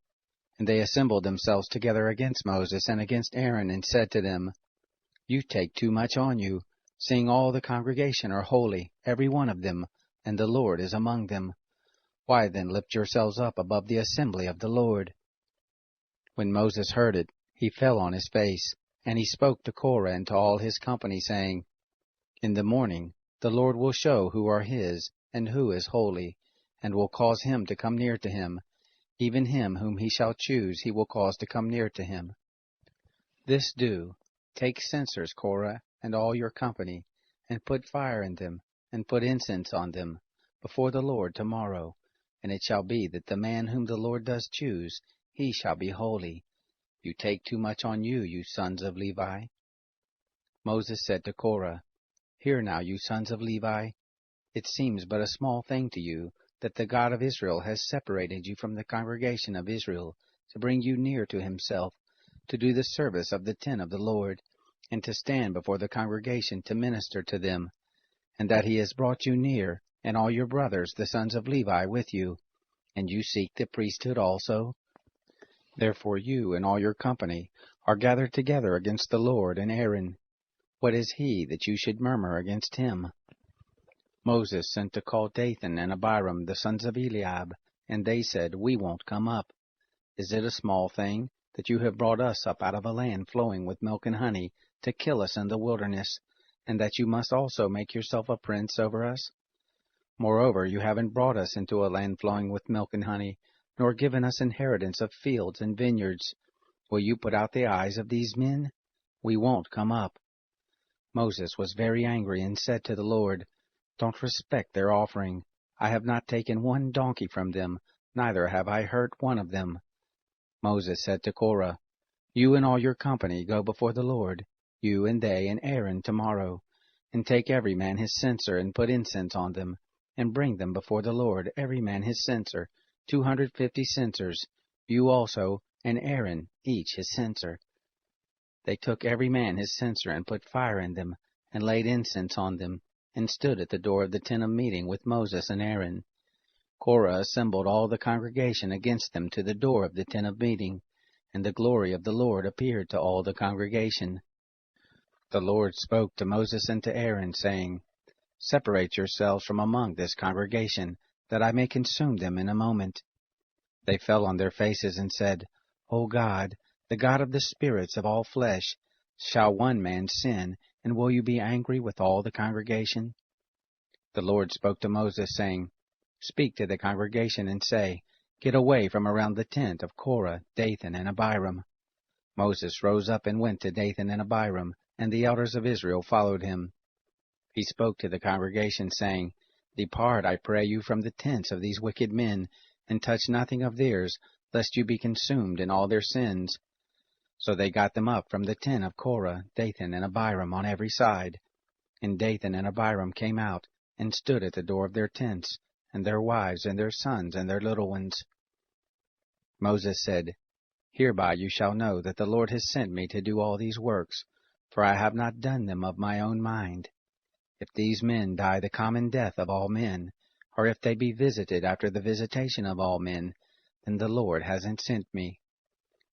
And they assembled themselves together against Moses and against Aaron, and said to them, You take too much on you, seeing all the congregation are holy, every one of them, and the Lord is among them. Why then lift yourselves up above the assembly of the Lord? When Moses heard it, he fell on his face, and he spoke to Korah and to all his company, saying, In the morning the Lord will show who are his, and who is holy, and will cause him to come near to him. Even him whom he shall choose he will cause to come near to him. This do, take censers, Korah, and all your company, and put fire in them, and put incense on them, before the Lord tomorrow. And it shall be that the man whom the Lord does choose, he shall be holy. You take too much on you, you sons of Levi. Moses said to Korah, Hear now, you sons of Levi. It seems but a small thing to you, that the God of Israel has separated you from the congregation of Israel, to bring you near to himself, to do the service of the tent of the Lord, and to stand before the congregation to minister to them, and that he has brought you near, and all your brothers, the sons of Levi, with you, and you seek the priesthood also? Therefore you and all your company are gathered together against the Lord and Aaron. What is he that you should murmur against him? Moses sent to call Dathan and Abiram, the sons of Eliab, and they said, We won't come up. Is it a small thing that you have brought us up out of a land flowing with milk and honey, to kill us in the wilderness, and that you must also make yourself a prince over us? Moreover, you haven't brought us into a land flowing with milk and honey, nor given us inheritance of fields and vineyards. Will you put out the eyes of these men? We won't come up. Moses was very angry and said to the Lord, Don't respect their offering. I have not taken one donkey from them, neither have I hurt one of them. Moses said to Korah, You and all your company go before the Lord, you and they and Aaron tomorrow, and take every man his censer, and put incense on them, and bring them before the Lord, every man his censer, 250 censers, you also, and Aaron, each his censer. They took every man his censer, and put fire in them, and laid incense on them, and stood at the door of the tent of meeting with Moses and Aaron. Korah assembled all the congregation against them to the door of the tent of meeting, and the glory of the Lord appeared to all the congregation. The Lord spoke to Moses and to Aaron, saying, Separate yourselves from among this congregation, that I may consume them in a moment. They fell on their faces and said, O God, the God of the spirits of all flesh, shall one man sin, and will you be angry with all the congregation? The Lord spoke to Moses, saying, Speak to the congregation and say, Get away from around the tent of Korah, Dathan, and Abiram. Moses rose up and went to Dathan and Abiram, and the elders of Israel followed him. He spoke to the congregation, saying, Depart, I pray you, from the tents of these wicked men, and touch nothing of theirs, lest you be consumed in all their sins. So they got them up from the tent of Korah, Dathan, and Abiram on every side. And Dathan and Abiram came out, and stood at the door of their tents, and their wives, and their sons, and their little ones. Moses said, Hereby you shall know that the Lord has sent me to do all these works, for I have not done them of my own mind. If these men die the common death of all men, or if they be visited after the visitation of all men, then the Lord hasn't sent me.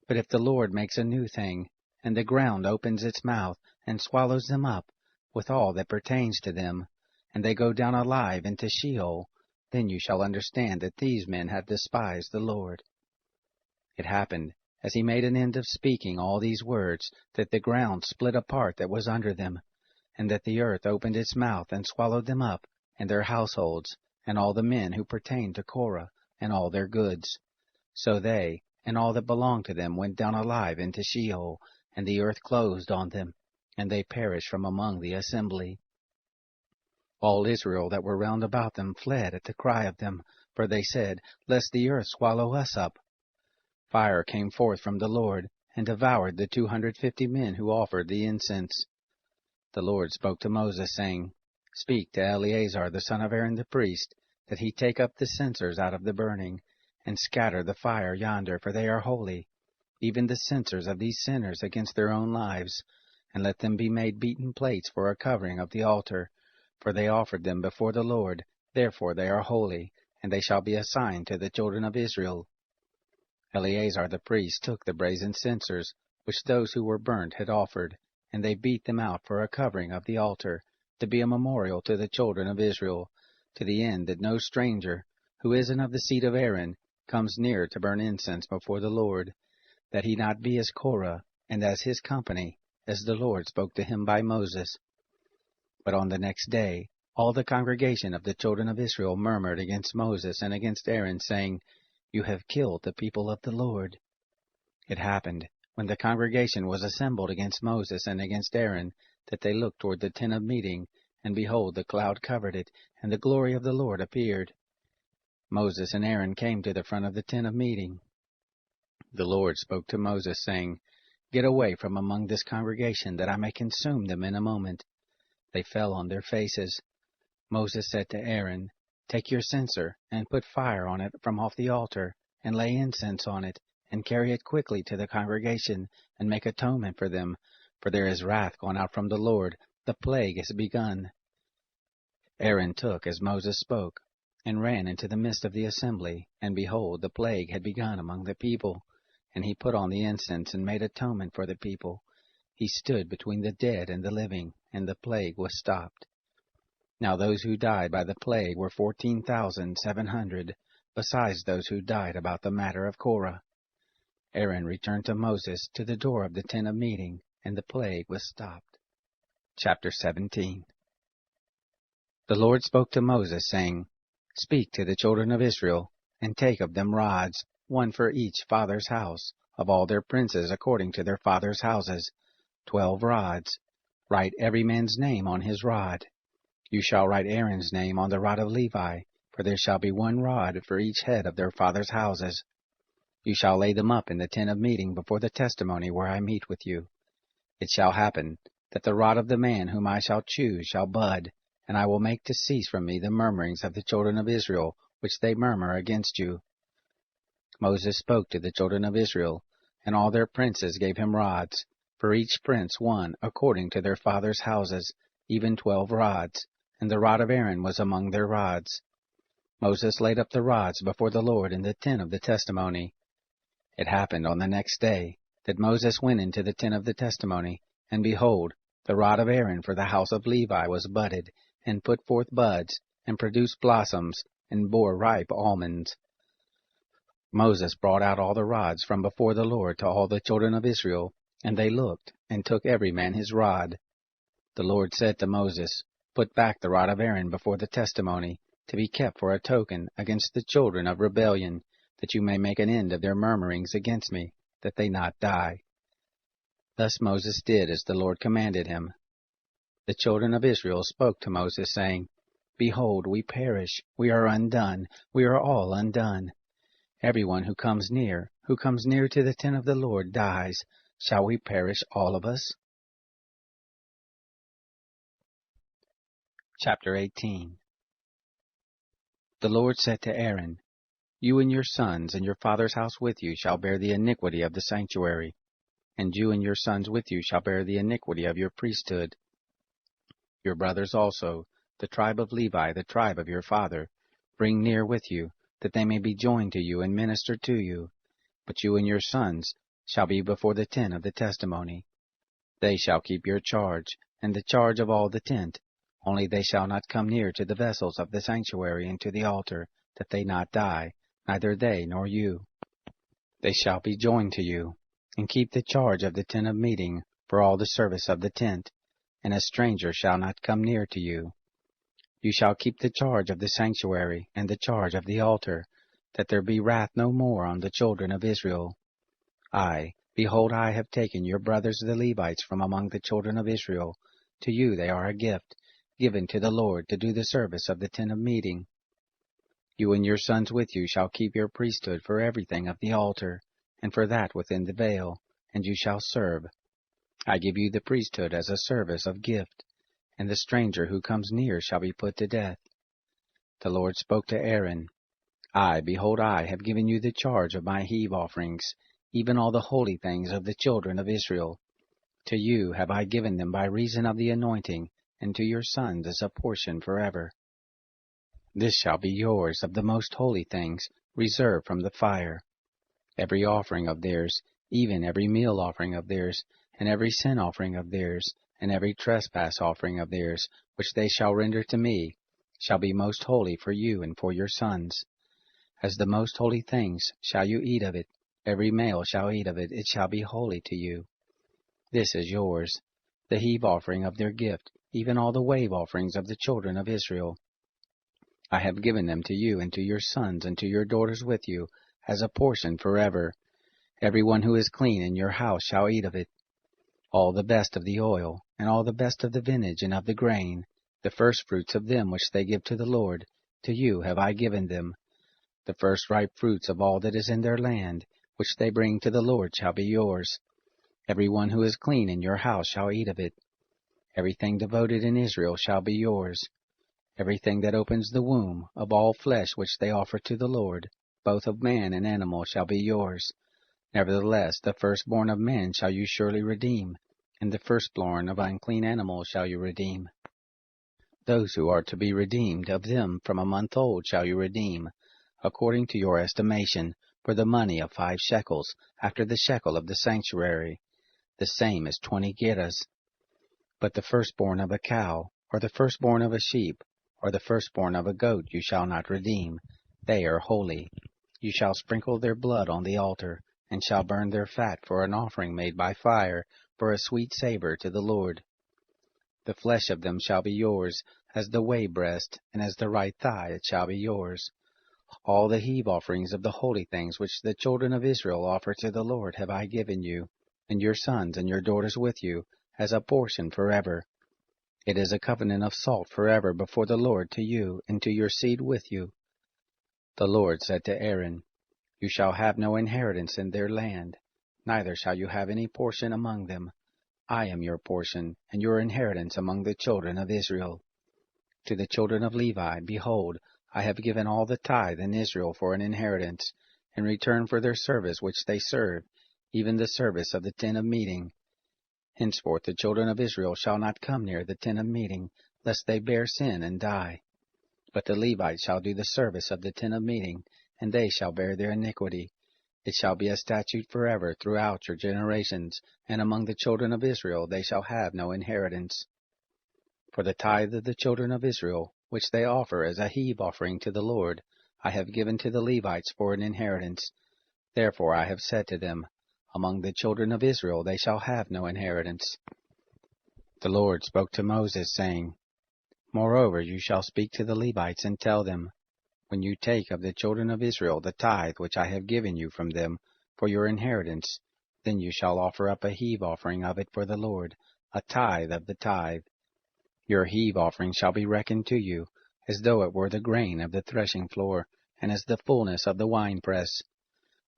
But if the Lord makes a new thing, and the ground opens its mouth, and swallows them up, with all that pertains to them, and they go down alive into Sheol, then you shall understand that these men have despised the Lord. It happened, as he made an end of speaking all these words, that the ground split apart that was under them, and that the earth opened its mouth and swallowed them up, and their households, and all the men who pertained to Korah, and all their goods. So they, and all that belonged to them, went down alive into Sheol, and the earth closed on them, and they perished from among the assembly. All Israel that were round about them fled at the cry of them, for they said, Lest the earth swallow us up. Fire came forth from the Lord, and devoured the 250 men who offered the incense. The Lord spoke to Moses, saying, Speak to Eleazar the son of Aaron the priest, that he take up the censers out of the burning, and scatter the fire yonder, for they are holy, even the censers of these sinners against their own lives, and let them be made beaten plates for a covering of the altar, for they offered them before the Lord, therefore they are holy, and they shall be a sign to the children of Israel. Eleazar the priest took the brazen censers, which those who were burnt had offered, and they beat them out for a covering of the altar, to be a memorial to the children of Israel, to the end that no stranger, who isn't of the seed of Aaron, comes near to burn incense before the Lord, that he not be as Korah, and as his company, as the Lord spoke to him by Moses. But on the next day, all the congregation of the children of Israel murmured against Moses and against Aaron, saying, You have killed the people of the Lord. It happened, when the congregation was assembled against Moses and against Aaron, that they looked toward the tent of meeting, and behold, the cloud covered it, and the glory of the Lord appeared. Moses and Aaron came to the front of the tent of meeting. The Lord spoke to Moses, saying, Get away from among this congregation, that I may consume them in a moment. They fell on their faces. Moses said to Aaron, Take your censer, and put fire on it from off the altar, and lay incense on it, and carry it quickly to the congregation, and make atonement for them, for there is wrath gone out from the Lord, the plague has begun. Aaron took as Moses spoke, and ran into the midst of the assembly, and behold, the plague had begun among the people. And he put on the incense, and made atonement for the people. He stood between the dead and the living, and the plague was stopped. Now those who died by the plague were 14,700, besides those who died about the matter of Korah. Aaron returned to Moses to the door of the tent of meeting, and the plague was stopped. Chapter 17. The Lord spoke to Moses, saying, Speak to the children of Israel, and take of them rods, one for each father's house, of all their princes according to their father's houses, 12 rods. Write every man's name on his rod. You shall write Aaron's name on the rod of Levi, for there shall be 1 rod for each head of their father's houses. You shall lay them up in the tent of meeting before the testimony where I meet with you. It shall happen that the rod of the man whom I shall choose shall bud, and I will make to cease from me the murmurings of the children of Israel, which they murmur against you. Moses spoke to the children of Israel, and all their princes gave him rods, for each prince 1 according to their father's houses, even 12 rods, and the rod of Aaron was among their rods. Moses laid up the rods before the Lord in the tent of the testimony. It happened on the next day, that Moses went into the tent of the testimony, and behold, the rod of Aaron for the house of Levi was budded, and put forth buds, and produced blossoms, and bore ripe almonds. Moses brought out all the rods from before the Lord to all the children of Israel, and they looked, and took every man his rod. The Lord said to Moses, Put back the rod of Aaron before the testimony, to be kept for a token against the children of rebellion, that you may make an end of their murmurings against me, that they not die. Thus Moses did as the Lord commanded him. The children of Israel spoke to Moses, saying, Behold, we perish, we are undone, we are all undone. Everyone who comes near to the tent of the Lord dies. Shall we perish all of us? Chapter 18. The Lord said to Aaron, You and your sons and your father's house with you shall bear the iniquity of the sanctuary, and you and your sons with you shall bear the iniquity of your priesthood. Your brothers also, the tribe of Levi, the tribe of your father, bring near with you, that they may be joined to you and minister to you. But you and your sons shall be before the tent of the testimony. They shall keep your charge, and the charge of all the tent. Only they shall not come near to the vessels of the sanctuary and to the altar, that they not die, neither they nor you. They shall be joined to you, and keep the charge of the tent of meeting for all the service of the tent, and a stranger shall not come near to you. You shall keep the charge of the sanctuary and the charge of the altar, that there be wrath no more on the children of Israel. Behold, I have taken your brothers the Levites from among the children of Israel. To you they are a gift, given to the Lord to do the service of the tent of meeting. You and your sons with you shall keep your priesthood for everything of the altar, and for that within the veil, and you shall serve. I give you the priesthood as a service of gift, and the stranger who comes near shall be put to death. The Lord spoke to Aaron, Behold, I have given you the charge of my heave offerings, even all the holy things of the children of Israel. To you have I given them by reason of the anointing, and to your sons as a portion forever. This shall be yours of the most holy things, reserved from the fire. Every offering of theirs, even every meal offering of theirs, and every sin offering of theirs, and every trespass offering of theirs, which they shall render to me, shall be most holy for you and for your sons. As the most holy things shall you eat of it, every male shall eat of it, it shall be holy to you. This is yours, the heave offering of their gift, even all the wave offerings of the children of Israel. I have given them to you and to your sons and to your daughters with you, as a portion forever. Every one who is clean in your house shall eat of it. All the best of the oil, and all the best of the vintage and of the grain, the firstfruits of them which they give to the Lord, to you have I given them. The first ripe fruits of all that is in their land, which they bring to the Lord, shall be yours. Every one who is clean in your house shall eat of it. Everything devoted in Israel shall be yours. Everything that opens the womb, of all flesh which they offer to the Lord, both of man and animal, shall be yours. Nevertheless, the firstborn of men shall you surely redeem, and the firstborn of unclean animals shall you redeem. Those who are to be redeemed of them from a month old shall you redeem, according to your estimation, for the money of 5 shekels, after the shekel of the sanctuary. The same is 20 gerahs. But the firstborn of a cow, or the firstborn of a sheep, or the firstborn of a goat you shall not redeem. They are holy. You shall sprinkle their blood on the altar, and shall burn their fat for an offering made by fire, for a sweet savor to the Lord. The flesh of them shall be yours, as the way breast, and as the right thigh it shall be yours. All the heave offerings of the holy things which the children of Israel offer to the Lord have I given you, and your sons and your daughters with you, as a portion forever. It is a covenant of salt forever before the Lord to you, and to your seed with you. The Lord said to Aaron, You shall have no inheritance in their land, neither shall you have any portion among them. I am your portion, and your inheritance among the children of Israel. To the children of Levi, behold, I have given all the tithe in Israel for an inheritance, in return for their service which they serve, even the service of the tent of meeting. Henceforth the children of Israel shall not come near the tent of meeting, lest they bear sin and die. But the Levites shall do the service of the tent of meeting, and they shall bear their iniquity. It shall be a statute forever throughout your generations, and among the children of Israel they shall have no inheritance. For the tithe of the children of Israel, which they offer as a heave offering to the Lord, I have given to the Levites for an inheritance. Therefore I have said to them, Among the children of Israel they shall have no inheritance. The Lord spoke to Moses, saying, Moreover you shall speak to the Levites, and tell them, When you take of the children of Israel the tithe which I have given you from them for your inheritance, then you shall offer up a heave offering of it for the Lord, a tithe of the tithe. Your heave offering shall be reckoned to you, as though it were the grain of the threshing floor, and as the fullness of the winepress.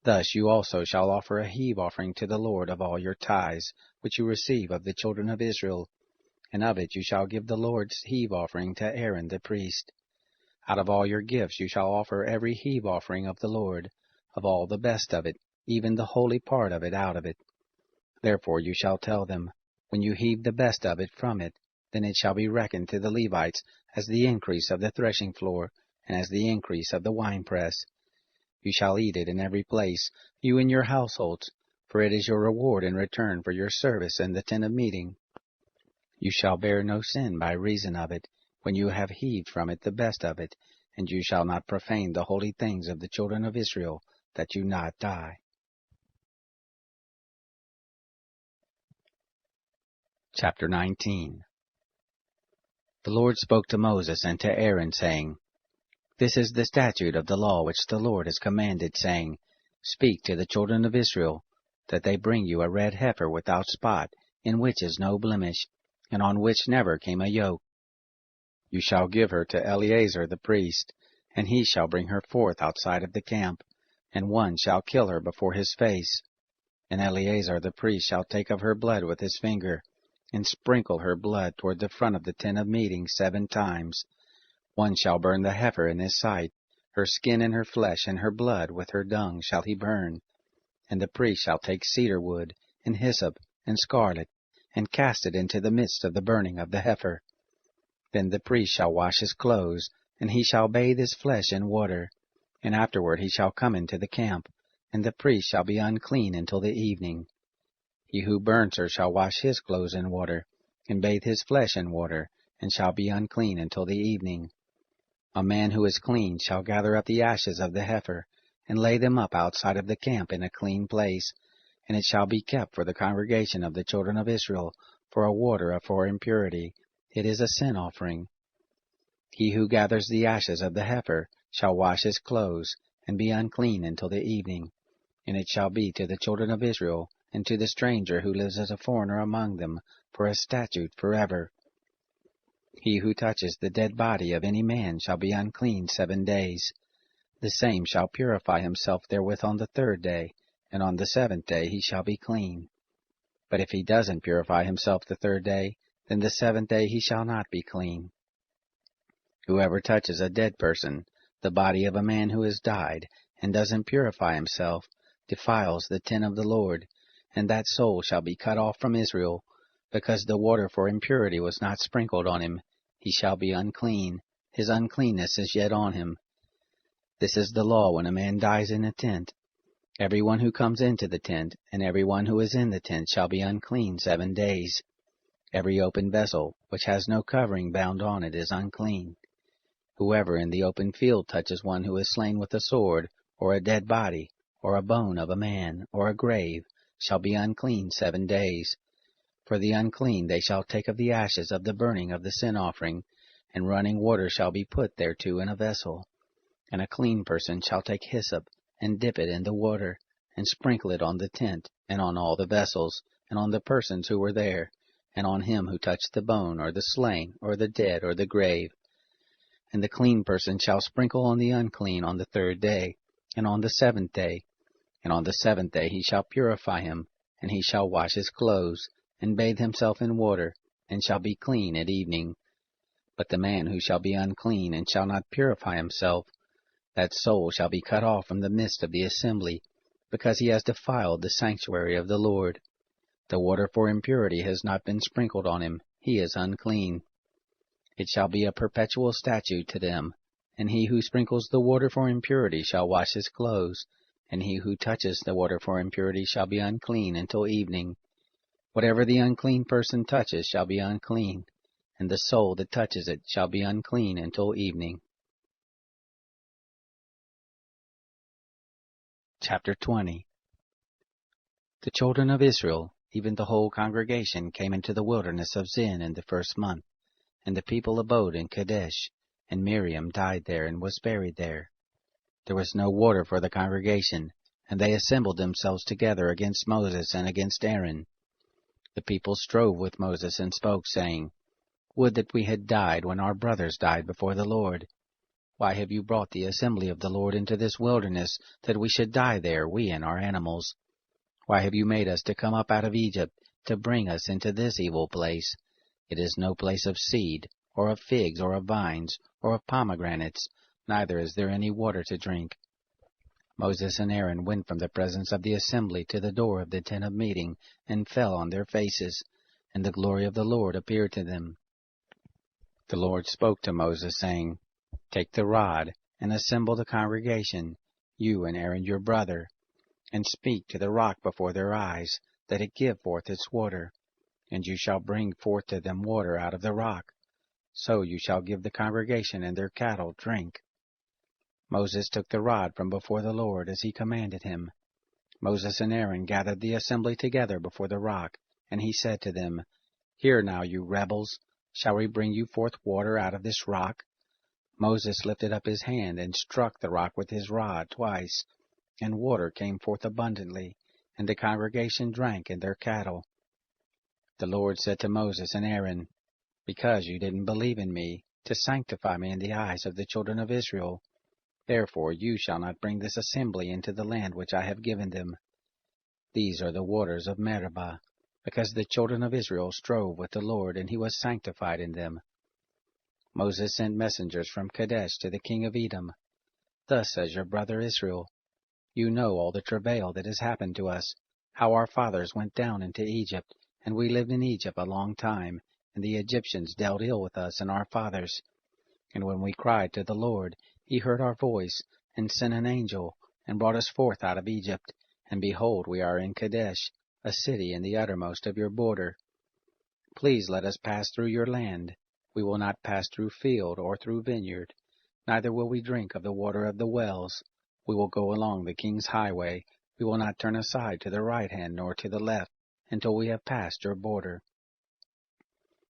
Thus you also shall offer a heave offering to the Lord of all your tithes, which you receive of the children of Israel, and of it you shall give the Lord's heave offering to Aaron the priest. Out of all your gifts you shall offer every heave offering of the Lord, of all the best of it, even the holy part of it out of it. Therefore you shall tell them, When you heave the best of it from it, then it shall be reckoned to the Levites as the increase of the threshing floor, and as the increase of the winepress. You shall eat it in every place, you and your households, for it is your reward in return for your service in the tent of meeting. You shall bear no sin by reason of it, when you have heaved from it the best of it, and you shall not profane the holy things of the children of Israel, that you not die. Chapter 19. The Lord spoke to Moses and to Aaron, saying, This is the statute of the law which the Lord has commanded, saying, Speak to the children of Israel, that they bring you a red heifer without spot, in which is no blemish, and on which never came a yoke. You shall give her to Eleazar the priest, and he shall bring her forth outside of the camp, and one shall kill her before his face. And Eleazar the priest shall take of her blood with his finger, and sprinkle her blood toward the front of the tent of meeting 7 times. One shall burn the heifer in his sight, her skin and her flesh and her blood with her dung shall he burn. And the priest shall take cedar wood, and hyssop, and scarlet, and cast it into the midst of the burning of the heifer. Then the priest shall wash his clothes, and he shall bathe his flesh in water, and afterward he shall come into the camp, and the priest shall be unclean until the evening. He who burns her shall wash his clothes in water, and bathe his flesh in water, and shall be unclean until the evening. A man who is clean shall gather up the ashes of the heifer, and lay them up outside of the camp in a clean place, and it shall be kept for the congregation of the children of Israel, for a water for impurity. It is a sin offering. He who gathers the ashes of the heifer shall wash his clothes, and be unclean until the evening. And it shall be to the children of Israel, and to the stranger who lives as a foreigner among them, for a statute forever. He who touches the dead body of any man shall be unclean 7 days. The same shall purify himself therewith on the 3rd day, and on the 7th day he shall be clean. But if he doesn't purify himself the 3rd day, then the 7th day he shall not be clean. Whoever touches a dead person, the body of a man who has died, and doesn't purify himself, defiles the tent of the Lord, and that soul shall be cut off from Israel, because the water for impurity was not sprinkled on him. He shall be unclean. His uncleanness is yet on him. This is the law when a man dies in a tent. Every one who comes into the tent, and every one who is in the tent shall be unclean 7 days. Every open vessel, which has no covering bound on it, is unclean. Whoever in the open field touches one who is slain with a sword, or a dead body, or a bone of a man, or a grave, shall be unclean 7 days. For the unclean they shall take of the ashes of the burning of the sin offering, and running water shall be put thereto in a vessel. And a clean person shall take hyssop, and dip it in the water, and sprinkle it on the tent, and on all the vessels, and on the persons who were there, and on him who touched the bone, or the slain, or the dead, or the grave. And the clean person shall sprinkle on the unclean on the 3rd day, and on the 7th day. And on the 7th day he shall purify him, and he shall wash his clothes, and bathe himself in water, and shall be clean at evening. But the man who shall be unclean, and shall not purify himself, that soul shall be cut off from the midst of the assembly, because he has defiled the sanctuary of the Lord. The water for impurity has not been sprinkled on him, he is unclean. It shall be a perpetual statute to them, and he who sprinkles the water for impurity shall wash his clothes, and he who touches the water for impurity shall be unclean until evening. Whatever the unclean person touches shall be unclean. and the soul that touches it shall be unclean until evening. Chapter 20. The children of Israel, even the whole congregation, came into the wilderness of Zin in the 1st month, and the people abode in Kadesh, and Miriam died there and was buried there. There was no water for the congregation, and they assembled themselves together against Moses and against Aaron. The people strove with Moses and spoke, saying, Would that we had died when our brothers died before the Lord. Why have you brought the assembly of the Lord into this wilderness, that we should die there, we and our animals? Why have you made us to come up out of Egypt, to bring us into this evil place? It is no place of seed, or of figs, or of vines, or of pomegranates, neither is there any water to drink. Moses and Aaron went from the presence of the assembly to the door of the tent of meeting, and fell on their faces, and the glory of the Lord appeared to them. The Lord spoke to Moses, saying, Take the rod, and assemble the congregation, you and Aaron your brother, and speak to the rock before their eyes, that it give forth its water, and you shall bring forth to them water out of the rock. So you shall give the congregation and their cattle drink. Moses took the rod from before the Lord, as he commanded him. Moses and Aaron gathered the assembly together before the rock, and he said to them, Hear now, you rebels, shall we bring you forth water out of this rock? Moses lifted up his hand and struck the rock with his rod twice, and water came forth abundantly, and the congregation drank and their cattle. The Lord said to Moses and Aaron, Because you didn't believe in me, to sanctify me in the eyes of the children of Israel, therefore you shall not bring this assembly into the land which I have given them. These are the waters of Meribah, because the children of Israel strove with the Lord, and he was sanctified in them. Moses sent messengers from Kadesh to the king of Edom. Thus says your brother Israel, You know all the travail that has happened to us, how our fathers went down into Egypt, and we lived in Egypt a long time, and the Egyptians dealt ill with us and our fathers. And when we cried to the Lord, he heard our voice, and sent an angel, and brought us forth out of Egypt. And behold, we are in Kadesh, a city in the uttermost of your border. Please let us pass through your land. We will not pass through field or through vineyard, neither will we drink of the water of the wells. We will go along the king's highway. We will not turn aside to the right hand nor to the left, until we have passed your border.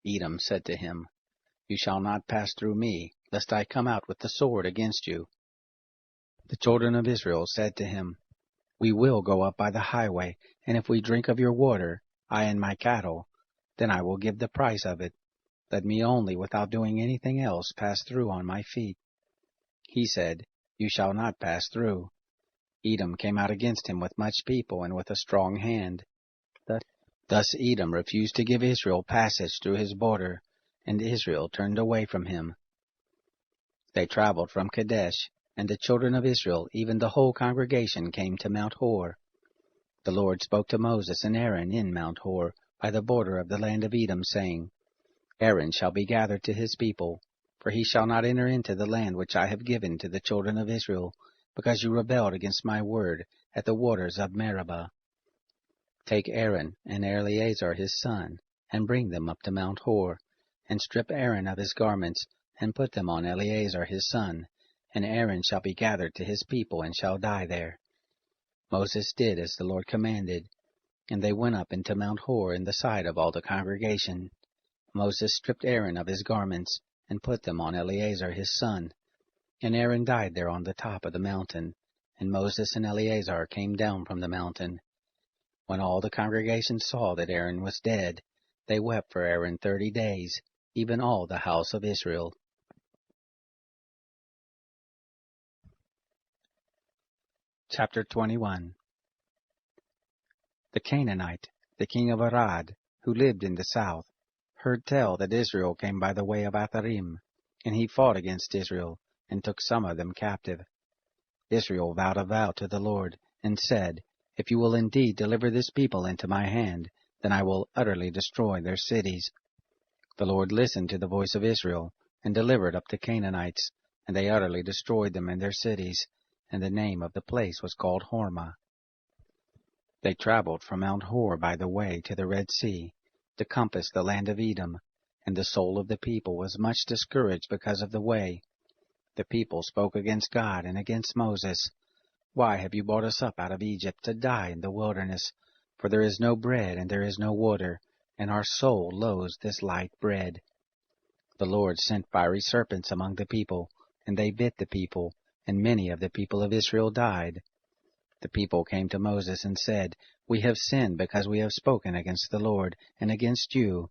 Edom said to him, You shall not pass through me, lest I come out with the sword against you. The children of Israel said to him, We will go up by the highway, and if we drink of your water, I and my cattle, then I will give the price of it. Let me only, without doing anything else, pass through on my feet. He said, You shall not pass through. Edom came out against him with much people and with a strong hand. Thus Edom refused to give Israel passage through his border, and Israel turned away from him. They traveled from Kadesh, and the children of Israel, even the whole congregation, came to Mount Hor. The Lord spoke to Moses and Aaron in Mount Hor, by the border of the land of Edom, saying, Aaron shall be gathered to his people, for he shall not enter into the land which I have given to the children of Israel, because you rebelled against my word at the waters of Meribah. Take Aaron and Eleazar his son, and bring them up to Mount Hor, and strip Aaron of his garments, and put them on Eleazar his son, and Aaron shall be gathered to his people, and shall die there. Moses did as the Lord commanded, and they went up into Mount Hor in the sight of all the congregation. Moses stripped Aaron of his garments, and put them on Eleazar his son, and Aaron died there on the top of the mountain, and Moses and Eleazar came down from the mountain. When all the congregation saw that Aaron was dead, they wept for Aaron 30 days, even all the house of Israel. Chapter 21. The Canaanite, the king of Arad, who lived in the south, heard tell that Israel came by the way of Atharim, and he fought against Israel, and took some of them captive. Israel vowed a vow to the Lord, and said, If you will indeed deliver this people into my hand, then I will utterly destroy their cities. The Lord listened to the voice of Israel, and delivered up the Canaanites, and they utterly destroyed them and their cities, and the name of the place was called Hormah. They traveled from Mount Hor by the way to the Red Sea, to compass the land of Edom, and the soul of the people was much discouraged because of the way. The people spoke against God and against Moses. Why have you brought us up out of Egypt to die in the wilderness? For there is no bread and there is no water, and our soul loathes this light bread. The Lord sent fiery serpents among the people, and they bit the people, and many of the people of Israel died. The people came to Moses and said, We have sinned because we have spoken against the Lord and against you.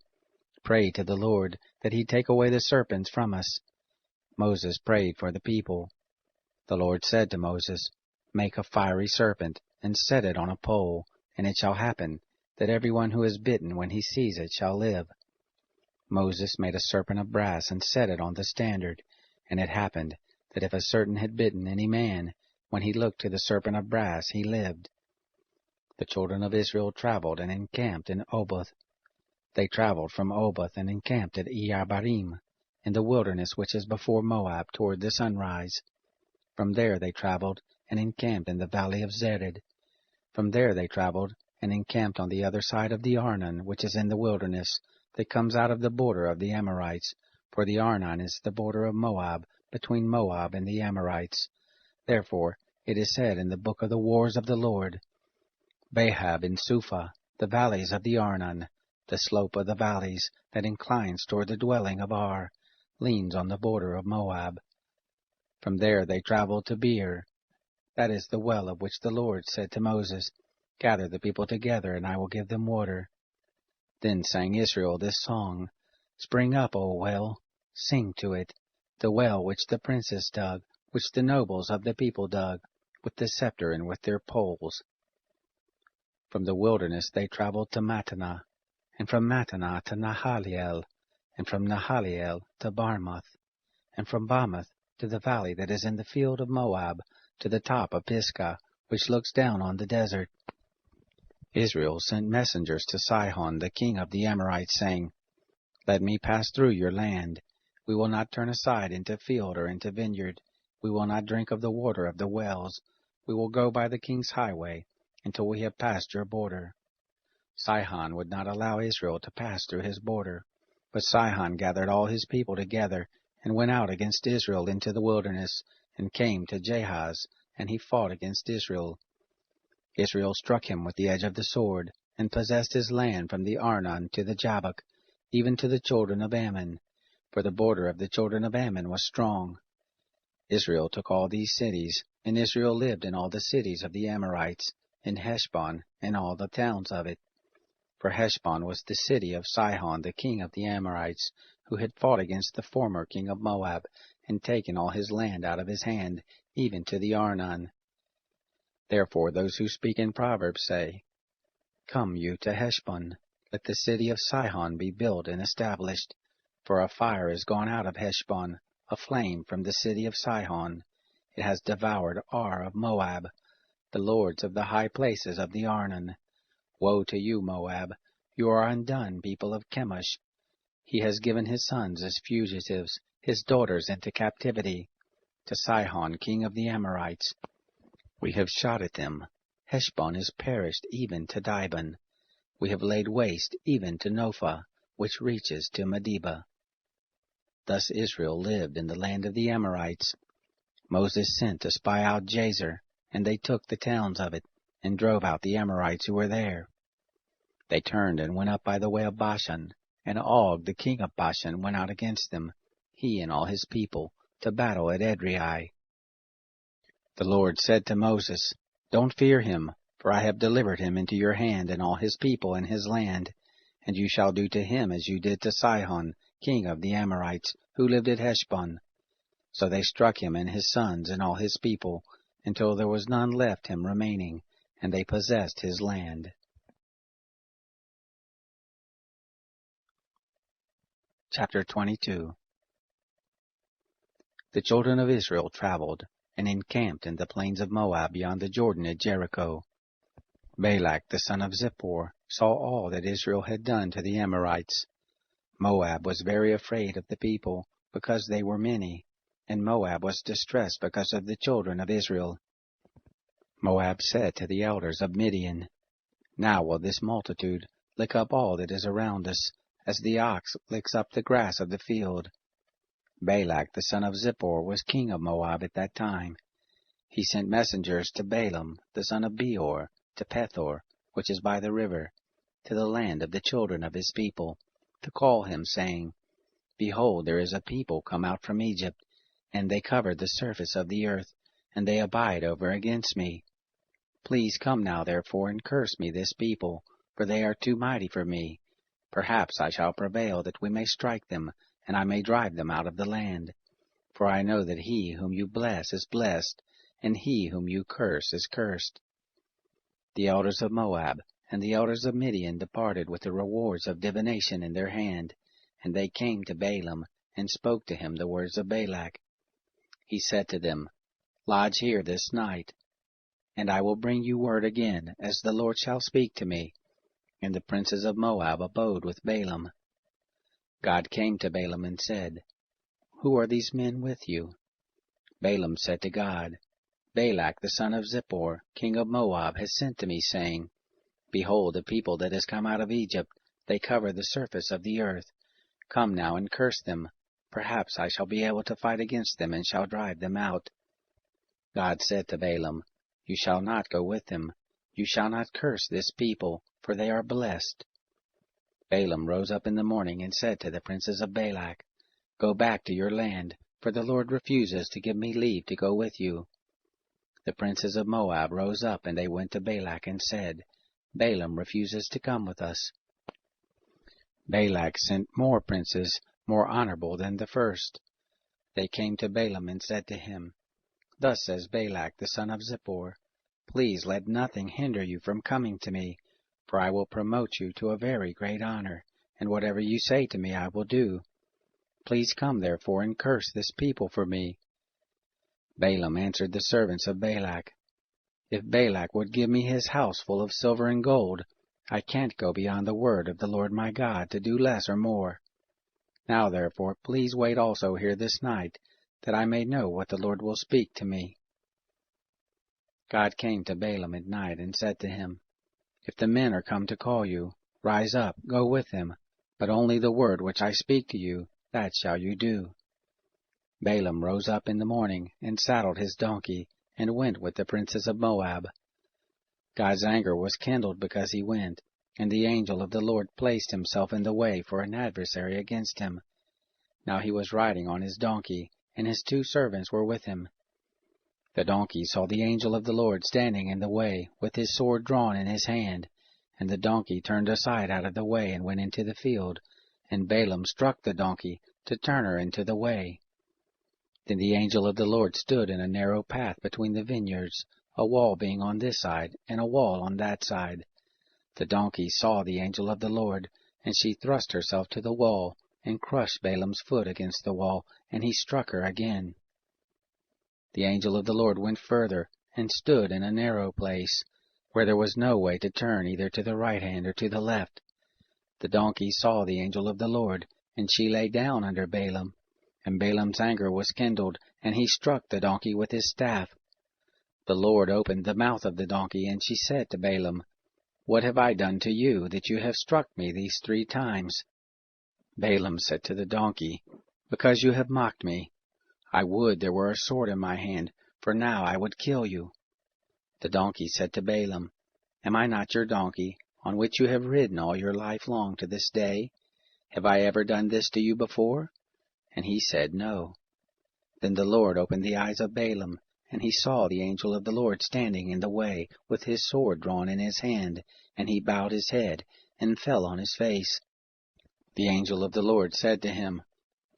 Pray to the Lord that he take away the serpents from us. Moses prayed for the people. The Lord said to Moses, Make a fiery serpent, and set it on a pole, and it shall happen that everyone who is bitten when he sees it shall live. Moses made a serpent of brass and set it on the standard, and it happened that if a serpent had bitten any man, when he looked to the serpent of brass, he lived. The children of Israel traveled and encamped in Oboth. They traveled from Oboth and encamped at Iye-abarim, in the wilderness which is before Moab toward the sunrise. From there they traveled and encamped in the valley of Zered. From there they traveled and encamped on the other side of the Arnon, which is in the wilderness, that comes out of the border of the Amorites, for the Arnon is the border of Moab, between Moab and the Amorites. Therefore it is said in the book of the wars of the Lord, Bahab and Suphah, the valleys of the Arnon, the slope of the valleys that inclines toward the dwelling of Ar, leans on the border of Moab. From there they traveled to Beer. That is the well of which the Lord said to Moses, Gather the people together, and I will give them water. Then sang Israel this song, Spring up, O well, sing to it, the well which the princes dug, which the nobles of the people dug, with the scepter and with their poles. From the wilderness they traveled to Mattanah, and from Mattanah to Nahaliel, and from Nahaliel to Barmoth, and from Barmoth to the valley that is in the field of Moab, to the top of Pisgah, which looks down on the desert. Israel sent messengers to Sihon, the king of the Amorites, saying, Let me pass through your land. We will not turn aside into field or into vineyard. We will not drink of the water of the wells. We will go by the king's highway until we have passed your border. Sihon would not allow Israel to pass through his border, but Sihon gathered all his people together and went out against Israel into the wilderness, and came to Jahaz, and he fought against Israel. Israel struck him with the edge of the sword, and possessed his land from the Arnon to the Jabbok, even to the children of Ammon, for the border of the children of Ammon was strong. Israel took all these cities, and Israel lived in all the cities of the Amorites, in Heshbon, and all the towns of it. For Heshbon was the city of Sihon the king of the Amorites, who had fought against the former king of Moab, and taken all his land out of his hand, even to the Arnon. Therefore those who speak in Proverbs say, Come you to Heshbon, let the city of Sihon be built and established. For a fire is gone out of Heshbon, a flame from the city of Sihon. It has devoured Ar of Moab, the lords of the high places of the Arnon. Woe to you, Moab! You are undone, people of Chemosh. He has given his sons as fugitives, his daughters into captivity. To Sihon, king of the Amorites, we have shot at them. Heshbon is perished even to Dibon. We have laid waste even to Nophah, which reaches to Medeba. Thus Israel lived in the land of the Amorites. Moses sent to spy out Jazer, and they took the towns of it, and drove out the Amorites who were there. They turned and went up by the way of Bashan, and Og the king of Bashan went out against them, he and all his people, to battle at Edrei. The Lord said to Moses, Don't fear him, for I have delivered him into your hand and all his people and his land, and you shall do to him as you did to Sihon, king of the Amorites, who lived at Heshbon. So they struck him and his sons and all his people, until there was none left him remaining, and they possessed his land. Chapter 22. The children of Israel traveled, and encamped in the plains of Moab beyond the Jordan at Jericho. Balak the son of Zippor saw all that Israel had done to the Amorites. Moab was very afraid of the people, because they were many, and Moab was distressed because of the children of Israel. Moab said to the elders of Midian, Now will this multitude lick up all that is around us, as the ox licks up the grass of the field. Balak the son of Zippor was king of Moab at that time. He sent messengers to Balaam the son of Beor, to Pethor, which is by the river, to the land of the children of his people, to call him, saying, Behold, there is a people come out from Egypt, and they cover the surface of the earth, and they abide over against me. Please come now therefore and curse me this people, for they are too mighty for me. Perhaps I shall prevail that we may strike them, and I may drive them out of the land. For I know that he whom you bless is blessed, and he whom you curse is cursed. The elders of Moab and the elders of Midian departed with the rewards of divination in their hand, and they came to Balaam, and spoke to him the words of Balak. He said to them, Lodge here this night, and I will bring you word again, as the Lord shall speak to me. And the princes of Moab abode with Balaam. God came to Balaam and said, Who are these men with you? Balaam said to God, Balak the son of Zippor, king of Moab, has sent to me, saying, Behold, the people that has come out of Egypt, they cover the surface of the earth. Come now and curse them. Perhaps I shall be able to fight against them, and shall drive them out. God said to Balaam, You shall not go with them. You shall not curse this people, for they are blessed. Balaam rose up in the morning and said to the princes of Balak, Go back to your land, for the Lord refuses to give me leave to go with you. The princes of Moab rose up, and they went to Balak and said, Balaam refuses to come with us. Balak sent more princes, more honorable than the first. They came to Balaam and said to him, Thus says Balak the son of Zippor, Please let nothing hinder you from coming to me, for I will promote you to a very great honor, and whatever you say to me I will do. Please come therefore and curse this people for me. Balaam answered the servants of Balak, If Balak would give me his house full of silver and gold, I can't go beyond the word of the Lord my God to do less or more. Now therefore please wait also here this night, that I may know what the Lord will speak to me. God came to Balaam at night and said to him, If the men are come to call you, rise up, go with them, but only the word which I speak to you, that shall you do. Balaam rose up in the morning, and saddled his donkey, and went with the princes of Moab. God's anger was kindled because he went, and the angel of the Lord placed himself in the way for an adversary against him. Now he was riding on his donkey, and his 2 servants were with him. The donkey saw the angel of the Lord standing in the way, with his sword drawn in his hand, and the donkey turned aside out of the way and went into the field, and Balaam struck the donkey to turn her into the way. Then the angel of the Lord stood in a narrow path between the vineyards, a wall being on this side, and a wall on that side. The donkey saw the angel of the Lord, and she thrust herself to the wall, and crushed Balaam's foot against the wall, and he struck her again. The angel of the Lord went further, and stood in a narrow place, where there was no way to turn either to the right hand or to the left. The donkey saw the angel of the Lord, and she lay down under Balaam. And Balaam's anger was kindled, and he struck the donkey with his staff. The Lord opened the mouth of the donkey, and she said to Balaam, What have I done to you, that you have struck me these 3 times? Balaam said to the donkey, Because you have mocked me. I would there were a sword in my hand, for now I would kill you. The donkey said to Balaam, Am I not your donkey, on which you have ridden all your life long to this day? Have I ever done this to you before? And he said, No. Then the Lord opened the eyes of Balaam, and he saw the angel of the Lord standing in the way, with his sword drawn in his hand, and he bowed his head, and fell on his face. The angel of the Lord said to him,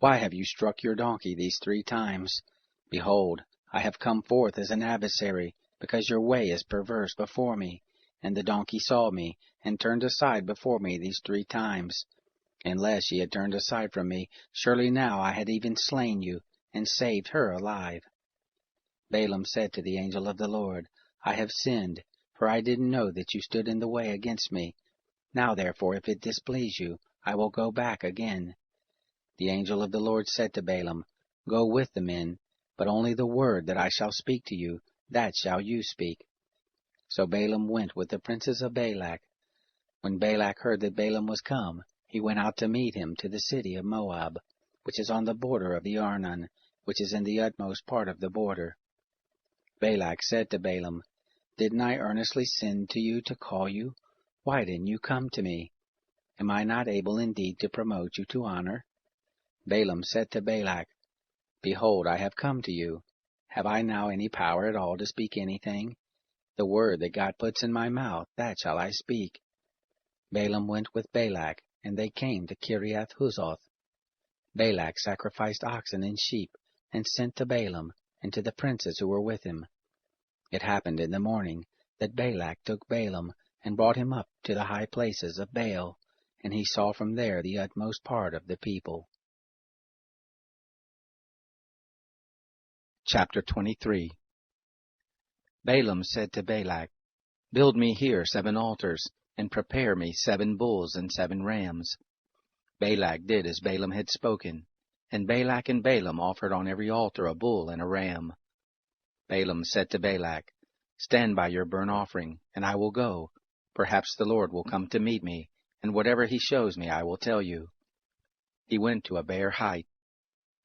Why have you struck your donkey these 3 times? Behold, I have come forth as an adversary, because your way is perverse before me. And the donkey saw me, and turned aside before me these 3 times. Unless ye had turned aside from me, surely now I had even slain you, and saved her alive. Balaam said to the angel of the Lord, I have sinned, for I didn't know that you stood in the way against me. Now therefore, if it displease you, I will go back again. The angel of the Lord said to Balaam, Go with the men, but only the word that I shall speak to you, that shall you speak. So Balaam went with the princes of Balak. When Balak heard that Balaam was come, he went out to meet him to the city of Moab, which is on the border of the Arnon, which is in the utmost part of the border. Balak said to Balaam, Didn't I earnestly send to you to call you? Why didn't you come to me? Am I not able indeed to promote you to honor? Balaam said to Balak, Behold, I have come to you. Have I now any power at all to speak anything? The word that God puts in my mouth, that shall I speak. Balaam went with Balak, and they came to Kiriath-Huzoth. Balak sacrificed oxen and sheep, and sent to Balaam, and to the princes who were with him. It happened in the morning that Balak took Balaam, and brought him up to the high places of Baal, and he saw from there the utmost part of the people. Chapter 23. Balaam said to Balak, Build me here 7 altars, and prepare me 7 bulls and 7 rams. Balak did as Balaam had spoken, and Balak and Balaam offered on every altar a bull and a ram. Balaam said to Balak, Stand by your burnt offering, and I will go. Perhaps the Lord will come to meet me, and whatever he shows me I will tell you. He went to a bare height.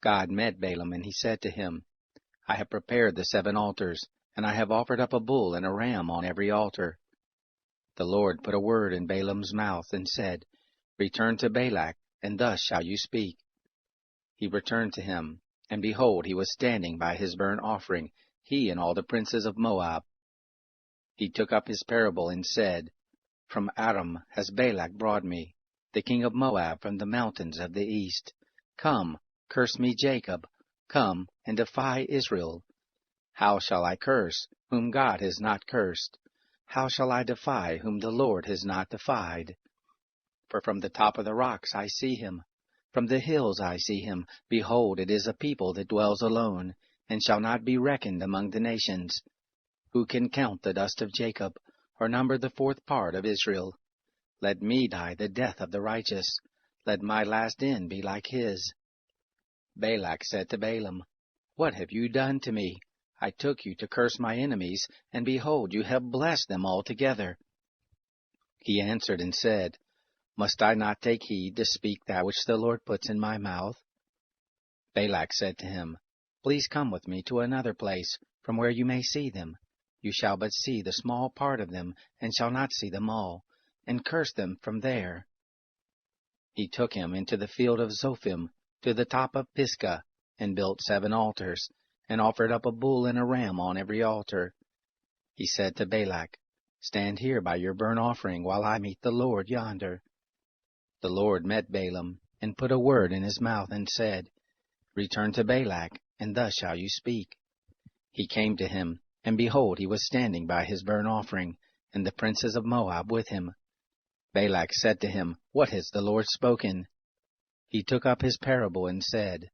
God met Balaam, and he said to him, I have prepared the 7 altars, and I have offered up a bull and a ram on every altar. The Lord put a word in Balaam's mouth, and said, Return to Balak, and thus shall you speak. He returned to him, and behold, he was standing by his burnt offering, he and all the princes of Moab. He took up his parable, and said, From Aram has Balak brought me, the king of Moab from the mountains of the east. Come, curse me Jacob, come, and defy Israel. How shall I curse, whom God has not cursed? How shall I defy, whom the Lord has not defied? For from the top of the rocks I see him, from the hills I see him. Behold, it is a people that dwells alone, and shall not be reckoned among the nations. Who can count the dust of Jacob, or number the 4th part of Israel? Let me die the death of the righteous. Let my last end be like his. Balak said to Balaam, What have you done to me? I took you to curse my enemies, and behold, you have blessed them altogether. He answered and said, Must I not take heed to speak that which the Lord puts in my mouth? Balak said to him, Please come with me to another place, from where you may see them. You shall but see the small part of them, and shall not see them all, and curse them from there. He took him into the field of Zophim, to the top of Pisgah, and built 7 altars, and offered up a bull and a ram on every altar. He said to Balak, Stand here by your burnt offering, while I meet the Lord yonder. The Lord met Balaam, and put a word in his mouth, and said, Return to Balak, and thus shall you speak. He came to him, and behold, he was standing by his burnt offering, and the princes of Moab with him. Balak said to him, What has the Lord spoken? He took up his parable, and said,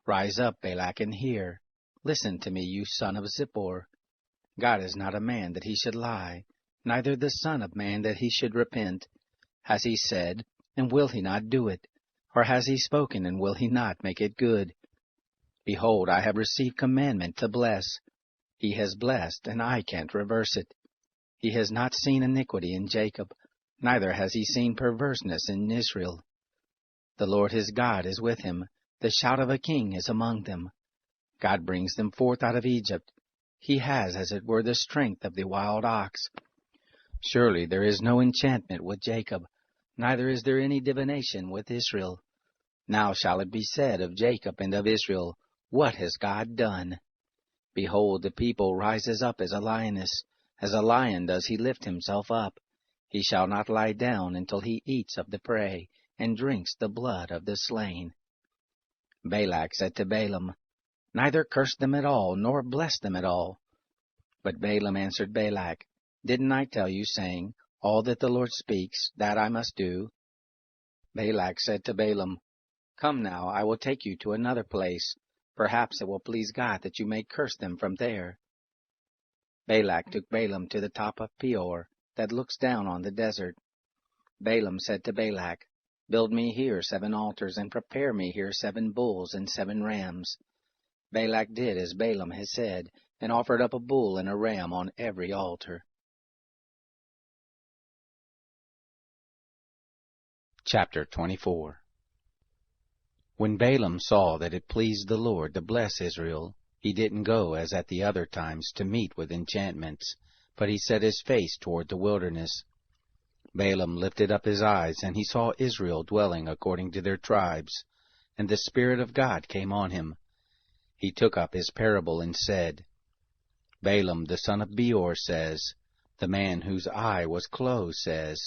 Rise up, Balak, and hear. Listen to me, you son of Zippor. God is not a man that he should lie, neither the son of man that he should repent. Has he said, and will he not do it? Or has he spoken, and will he not make it good? Behold, I have received commandment to bless. He has blessed, and I can't reverse it. He has not seen iniquity in Jacob, neither has he seen perverseness in Israel. The Lord his God is with him, the shout of a king is among them. God brings them forth out of Egypt. He has, as it were, the strength of the wild ox. Surely there is no enchantment with Jacob, neither is there any divination with Israel. Now shall it be said of Jacob and of Israel, What has God done? Behold, the people rises up as a lioness, as a lion does he lift himself up. He shall not lie down until he eats of the prey, and drinks the blood of the slain. Balak said to Balaam, Neither curse them at all, nor bless them at all. But Balaam answered Balak, Didn't I tell you, saying, All that the Lord speaks, that I must do? Balak said to Balaam, Come now, I will take you to another place. Perhaps it will please God that you may curse them from there. Balak took Balaam to the top of Peor, that looks down on the desert. Balaam said to Balak, Build me here 7 altars, and prepare me here 7 bulls and 7 rams. Balak did as Balaam had said, and offered up a bull and a ram on every altar. Chapter 24. When Balaam saw that it pleased the Lord to bless Israel, he didn't go as at the other times to meet with enchantments, but he set his face toward the wilderness. Balaam lifted up his eyes, and he saw Israel dwelling according to their tribes, and the Spirit of God came on him. He took up his parable and said, Balaam the son of Beor says, the man whose eye was closed says,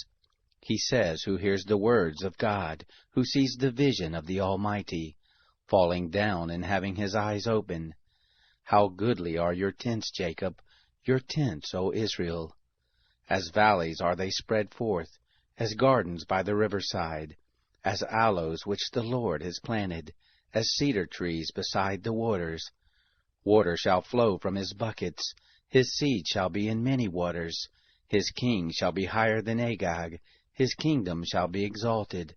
he says who hears the words of God, who sees the vision of the Almighty, falling down and having his eyes open. How goodly are your tents, Jacob, your tents, O Israel! As valleys are they spread forth, as gardens by the riverside, as aloes which the Lord has planted, as cedar trees beside the waters. Water shall flow from his buckets, his seed shall be in many waters, his king shall be higher than Agag, his kingdom shall be exalted.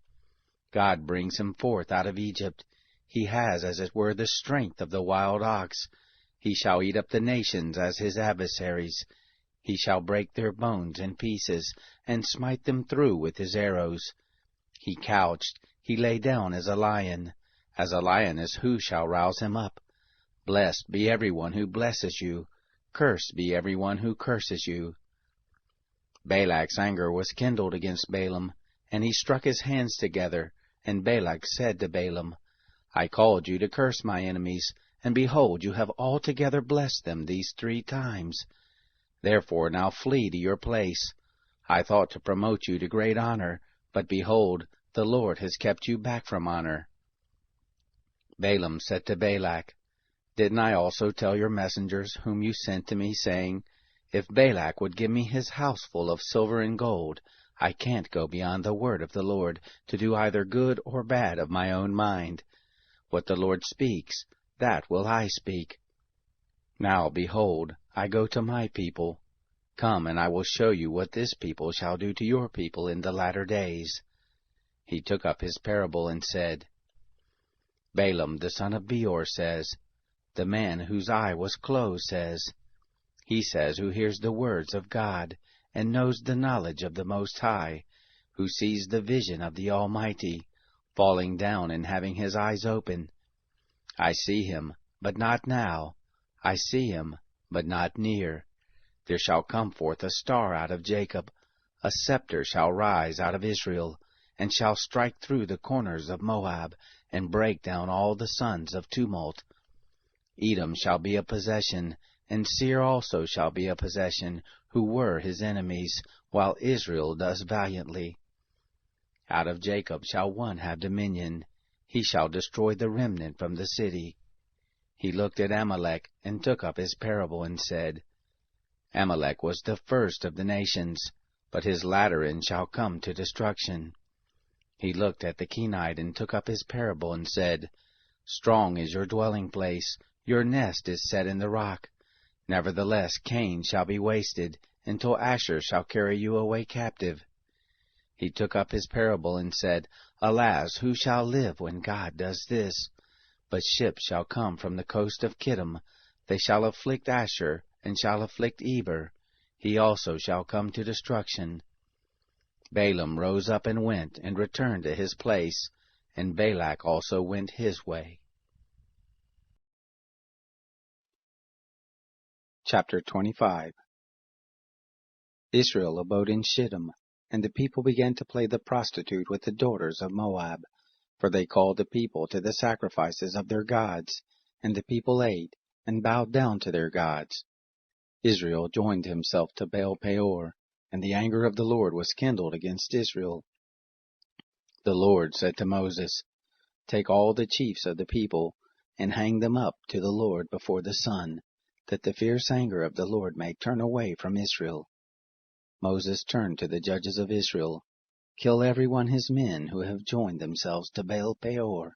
God brings him forth out of Egypt. He has, as it were, the strength of the wild ox. He shall eat up the nations as his adversaries. He shall break their bones in pieces, and smite them through with his arrows. He couched, he lay down as a lioness who shall rouse him up? Blessed be every one who blesses you, cursed be every one who curses you. Balak's anger was kindled against Balaam, and he struck his hands together, and Balak said to Balaam, I called you to curse my enemies, and behold, you have altogether blessed them these 3 times. Therefore now flee to your place. I thought to promote you to great honor, but behold, the Lord has kept you back from honor. Balaam said to Balak, Didn't I also tell your messengers whom you sent to me, saying, If Balak would give me his house full of silver and gold, I can't go beyond the word of the Lord to do either good or bad of my own mind. What the Lord speaks, that will I speak. Now, behold, I go to my people. Come, and I will show you what this people shall do to your people in the latter days. He took up his parable and said, Balaam the son of Beor says, the man whose eye was closed says, he says who hears the words of God, and knows the knowledge of the Most High, who sees the vision of the Almighty, falling down and having his eyes open. I see him, but not now. I see him, but not near. There shall come forth a star out of Jacob, a scepter shall rise out of Israel, and shall strike through the corners of Moab, and break down all the sons of tumult. Edom shall be a possession, and Seir also shall be a possession, who were his enemies, while Israel does valiantly. Out of Jacob shall one have dominion. He shall destroy the remnant from the city. He looked at Amalek, and took up his parable, and said, Amalek was the first of the nations, but his latter end shall come to destruction. He looked at the Kenite, and took up his parable, and said, Strong is your dwelling place, your nest is set in the rock. Nevertheless Cain shall be wasted, until Asher shall carry you away captive. He took up his parable, and said, Alas, who shall live when God does this? But ships shall come from the coast of Kittim. They shall afflict Asher, and shall afflict Eber. He also shall come to destruction. Balaam rose up and went, and returned to his place, and Balak also went his way. Chapter 25. Israel abode in Shittim, and the people began to play the prostitute with the daughters of Moab, for they called the people to the sacrifices of their gods, and the people ate, and bowed down to their gods. Israel joined himself to Baal Peor, and the anger of the Lord was kindled against Israel. The Lord said to Moses, Take all the chiefs of the people, and hang them up to the Lord before the sun, that the fierce anger of the Lord may turn away from Israel. Moses turned to the judges of Israel, Kill every one his men who have joined themselves to Baal Peor.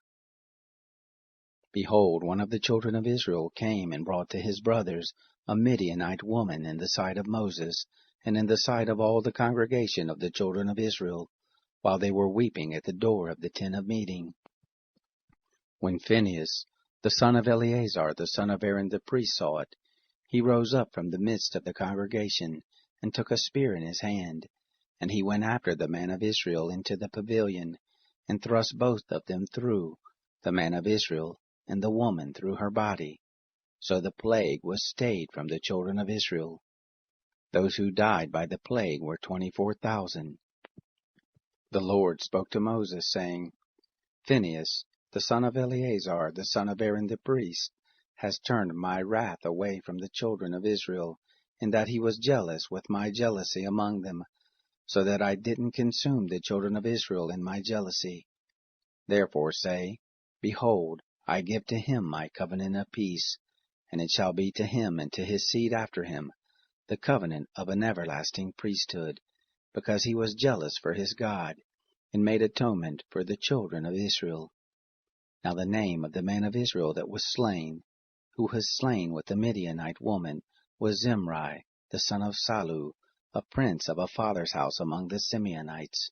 Behold, one of the children of Israel came and brought to his brothers a Midianite woman in the sight of Moses, and in the sight of all the congregation of the children of Israel, while they were weeping at the door of the tent of meeting. When Phinehas, the son of Eleazar, the son of Aaron the priest, saw it, he rose up from the midst of the congregation, and took a spear in his hand, And he went after the man of Israel into the pavilion, and thrust both of them through, the man of Israel and the woman through her body. So the plague was stayed from the children of Israel. Those who died by the plague were 24,000. The Lord spoke to Moses, saying, Phinehas, the son of Eleazar, the son of Aaron the priest, has turned my wrath away from the children of Israel, in that he was jealous with my jealousy among them, so that I didn't consume the children of Israel in my jealousy. Therefore say, Behold, I give to him my covenant of peace, and it shall be to him and to his seed after him, the covenant of an everlasting priesthood, because he was jealous for his God, and made atonement for the children of Israel. Now the name of the man of Israel that was slain, who was slain with the Midianite woman, was Zimri, the son of Salu, a prince of a father's house among the Simeonites.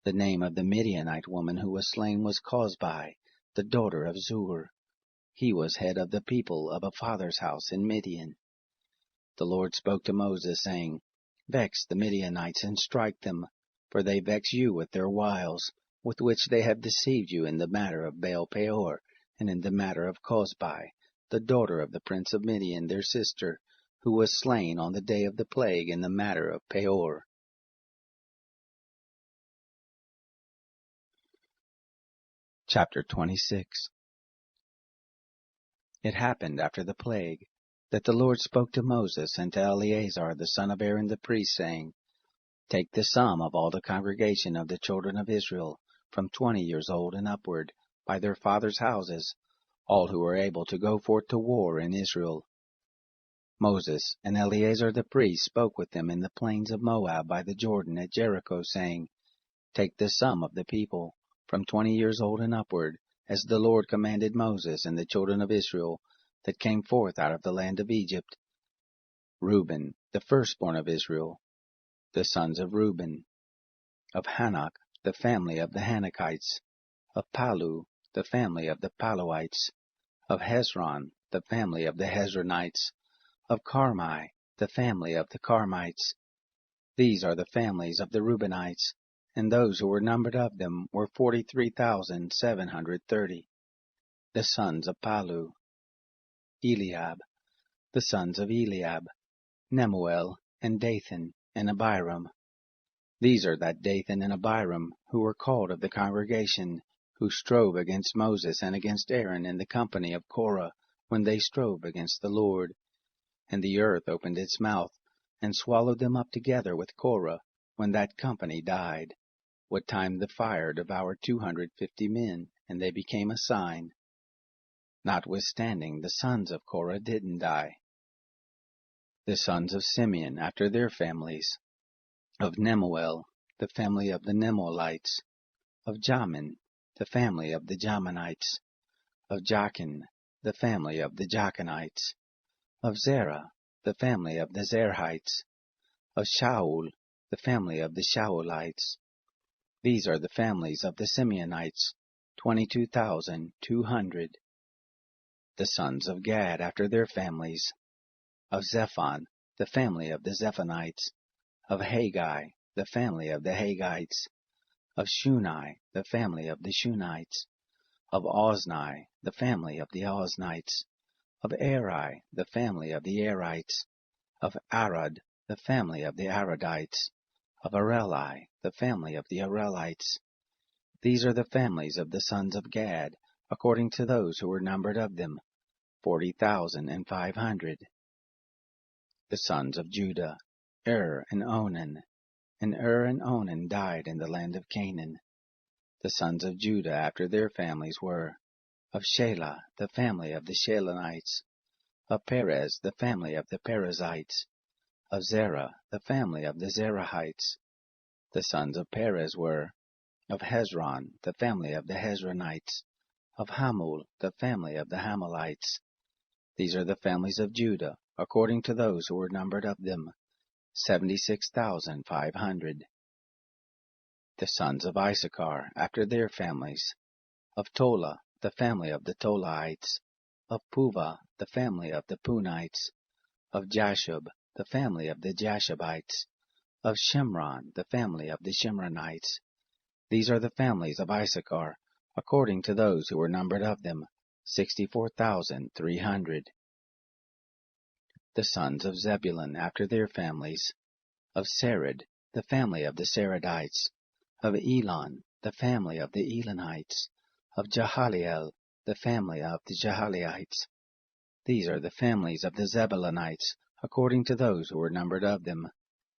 The name of the Midianite woman who was slain was Cozbi, the daughter of Zur. He was head of the people of a father's house in Midian. The Lord spoke to Moses, saying, Vex the Midianites and strike them, for they vex you with their wiles, with which they have deceived you in the matter of Baal Peor, and in the matter of Cozbi, the daughter of the prince of Midian, their sister, who was slain on the day of the plague in the matter of Peor. Chapter 26. It happened after the plague, that the Lord spoke to Moses and to Eleazar the son of Aaron the priest, saying, Take the sum of all the congregation of the children of Israel, from 20 years old and upward, by their fathers' houses, all who are able to go forth to war in Israel. Moses and Eleazar the priest spoke with them in the plains of Moab by the Jordan at Jericho, saying, Take the sum of the people, from 20 years old and upward, as the Lord commanded Moses and the children of Israel that came forth out of the land of Egypt. Reuben, the firstborn of Israel, the sons of Reuben, of Hanok, the family of the Hanokites, of Palu, the family of the Paluites, of Hezron, the family of the Hezronites, of Carmi, the family of the Carmites. These are the families of the Reubenites, and those who were numbered of them were 43,730. The sons of Palu, Eliab, the sons of Eliab, Nemuel, and Dathan, and Abiram. These are that Dathan and Abiram, who were called of the congregation, who strove against Moses and against Aaron in the company of Korah, when they strove against the Lord. And the earth opened its mouth, and swallowed them up together with Korah, when that company died, what time the fire devoured 250 men, and they became a sign. Notwithstanding, the sons of Korah didn't die. The sons of Simeon after their families, of Nemuel, the family of the Nemuelites, of Jamin, the family of the Jaminites, of Jachin, the family of the Jachinites, of Zerah, the family of the Zerhites, of Shaul, the family of the Shaulites. These are the families of the Simeonites, 22,200. The sons of Gad after their families, of Zephon, the family of the Zephonites, of Haggai, the family of the Haggites, of Shuni, the family of the Shunites, of Ozni, the family of the Oznites, of Eri, the family of the Erites, of Arad, the family of the Aradites, of Areli, the family of the Arelites. These are the families of the sons of Gad, according to those who were numbered of them, 40,500. The sons of Judah, and Onan. And and Onan died in the land of Canaan. The sons of Judah after their families were, of Shelah, the family of the Shelonites, of Perez, the family of the Perizzites, of Zerah, the family of the Zerahites. The sons of Perez were, of Hezron, the family of the Hezronites, of Hamul, the family of the Hamulites. These are the families of Judah, according to those who were numbered of them, 76,500. The sons of Issachar, after their families, of Tola, the family of the Tolaites, of Puvah, the family of the Punites, of Jashub, the family of the Jashubites, Of Shimron, the family of the Shimronites. These are the families of Issachar, according to those who were numbered of them, 64,300. The sons of Zebulun after their families. Of Sered, the family of the Seredites. Of Elon, the family of the Elonites. Of Jahaliel, the family of the Jahalites. These are the families of the Zebulunites, according to those who were numbered of them,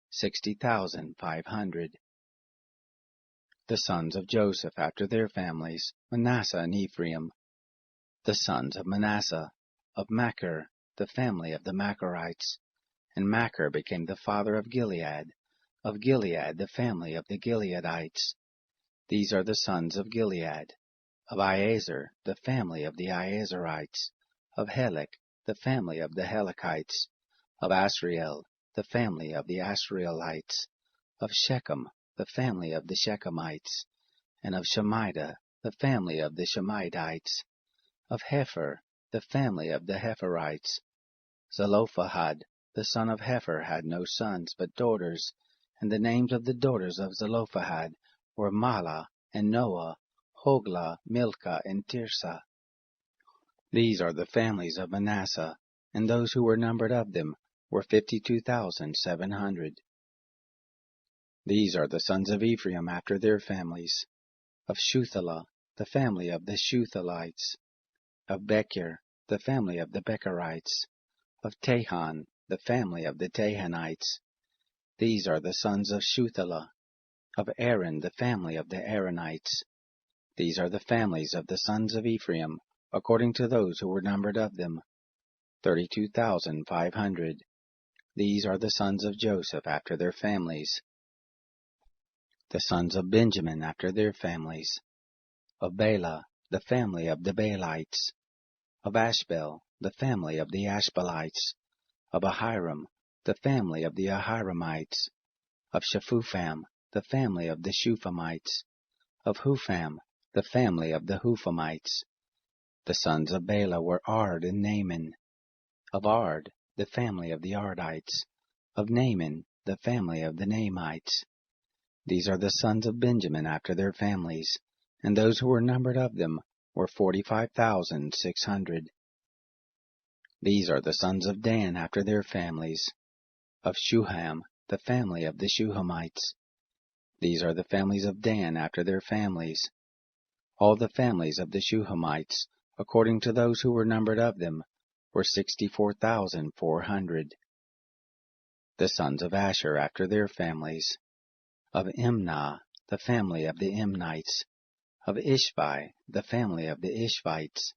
60,500. The sons of Joseph after their families, Manasseh and Ephraim. The sons of Manasseh, of Machir, the family of the Machirites. And Machir became the father of Gilead. Of Gilead, the family of the Gileadites. These are the sons of Gilead. Of Iezer, the family of the Iezerites. Of Helek, the family of the Helekites. Of Asriel, the family of the Asrielites. Of Shechem, the family of the Shechemites. And of Shemida, the family of the Shemidites. Of Hepher, the family of the Hepherites. Zelophehad, the son of Hepher, had no sons but daughters, and the names of the daughters of Zelophehad were Mahlah and Noah, Hoglah, Milcah, and Tirzah. These are the families of Manasseh, and those who were numbered of them were 52,700. These are the sons of Ephraim after their families. Of Shuthelah, the family of the Shuthelites. Of Bechir, the family of the Bechirites. Of Tahan, the family of the Tahanites. These are the sons of Shuthelah. Of Aaron, the family of the Aaronites. These are the families of the sons of Ephraim, according to those who were numbered of them, 32,500. These are the sons of Joseph after their families. The sons of Benjamin after their families. Of Bela, the family of the Baalites. Of Ashbel, the family of the Ashbelites. Of Ahiram, the family of the Ahiramites. Of Shephupham, the family of the Shuphamites. Of Hupham, the family of the Huphamites. The sons of Bela were Ard and Naaman. Of Ard, the family of the Ardites. Of Naaman, the family of the Naamites. These are the sons of Benjamin after their families, and those who were numbered of them were 45,600. These are the sons of Dan after their families. Of Shuham, the family of the Shuhamites. These are the families of Dan after their families. All the families of the Shuhamites, according to those who were numbered of them, were 64,400. The sons of Asher after their families. Of Imnah, the family of the Imnites. Of Ishvi, the family of the Ishvites.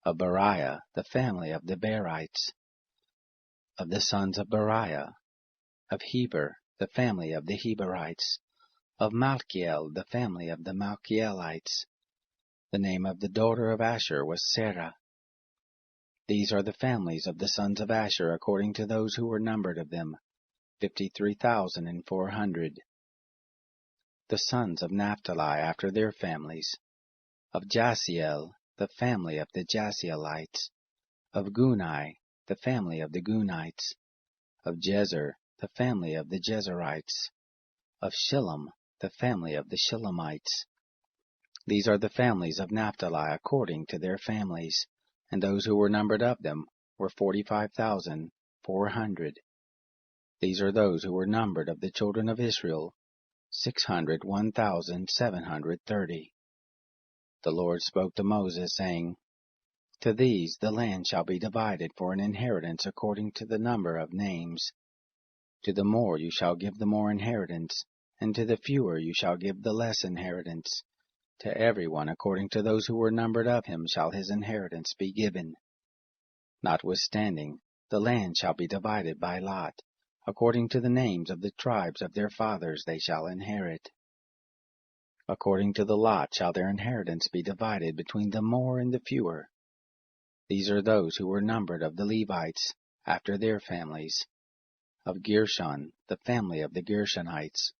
Of Beriah, the family of the Berites. Of the sons of Beriah. Of Heber, the family of the Heberites. Of Malchiel, the family of the Malchielites. The name of the daughter of Asher was Sarah. These are the families of the sons of Asher according to those who were numbered of them, 53,400. The sons of Naphtali after their families. Of Jasiel, the family of the Jasielites. Of Gunai, the family of the Gunites. Of Jezer, the family of the Jezerites. Of Shillem, the family of the Shillemites. These are the families of Naphtali according to their families, and those who were numbered of them were 45,400. These are those who were numbered of the children of Israel, 601,730. The Lord spoke to Moses, saying, To these the land shall be divided for an inheritance according to the number of names. To the more you shall give the more inheritance, and to the fewer you shall give the less inheritance. To everyone according to those who were numbered of him shall his inheritance be given. Notwithstanding, the land shall be divided by lot. According to the names of the tribes of their fathers they shall inherit. According to the lot shall their inheritance be divided between the more and the fewer. These are those who were numbered of the Levites, after their families. Of Gershon, the family of the Gershonites.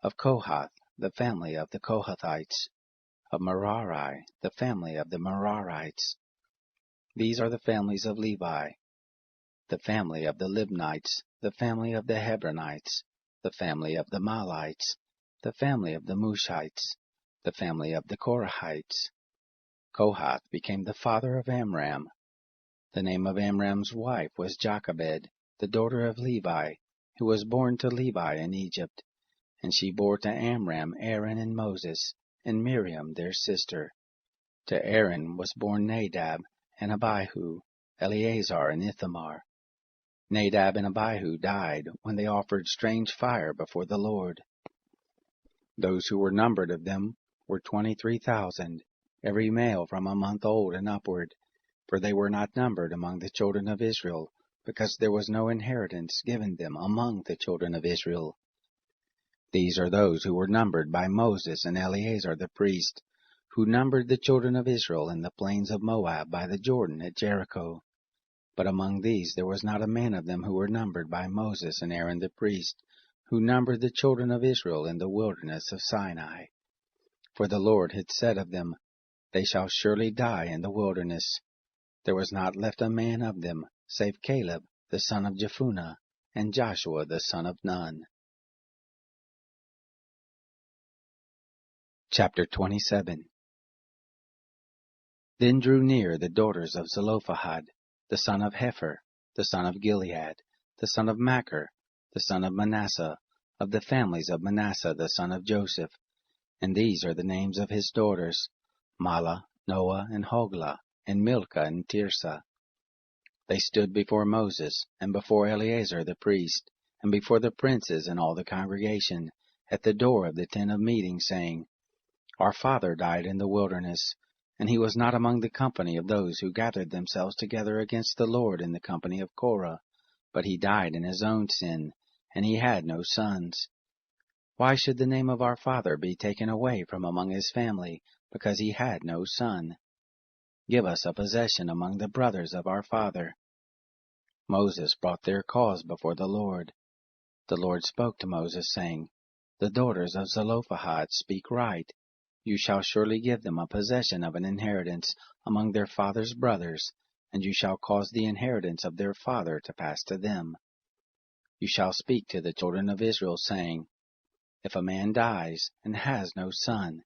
Of Kohath, the family of the Kohathites. Of Merari, the family of the Merarites. These are the families of Levi. The family of the Libnites, the family of the Hebronites. the family of the Mahlites, the family of the Mushites, the family of the Korahites. Kohath became the father of Amram. The name of Amram's wife was Jochebed, the daughter of Levi, who was born to Levi in Egypt. And she bore to Amram Aaron and Moses, and Miriam their sister. To Aaron was born Nadab, and Abihu, Eleazar and Ithamar. Nadab and Abihu died when they offered strange fire before the Lord. Those who were numbered of them were 23,000, every male from a month old and upward, for they were not numbered among the children of Israel, because there was no inheritance given them among the children of Israel. These are those who were numbered by Moses and Eleazar the priest, who numbered the children of Israel in the plains of Moab by the Jordan at Jericho. But among these there was not a man of them who were numbered by Moses and Aaron the priest, who numbered the children of Israel in the wilderness of Sinai. For the Lord had said of them, They shall surely die in the wilderness. There was not left a man of them, save Caleb the son of Jephunneh, and Joshua the son of Nun. Chapter 27. Then drew near the daughters of Zelophehad, the son of Hepher, the son of Gilead, the son of Machir, the son of Manasseh, of the families of Manasseh the son of Joseph. And these are the names of his daughters, Mahlah, Noah, and Hoglah, and Milcah, and Tirzah. They stood before Moses, and before Eleazar the priest, and before the princes and all the congregation, at the door of the tent of meeting, saying, Our father died in the wilderness, and he was not among the company of those who gathered themselves together against the Lord in the company of Korah, but he died in his own sin, and he had no sons. Why should the name of our father be taken away from among his family, because he had no son? Give us a possession among the brothers of our father. Moses brought their cause before the Lord. The Lord spoke to Moses, saying, The daughters of Zelophehad speak right. You shall surely give them a possession of an inheritance among their father's brothers, and you shall cause the inheritance of their father to pass to them. You shall speak to the children of Israel, saying, If a man dies and has no son,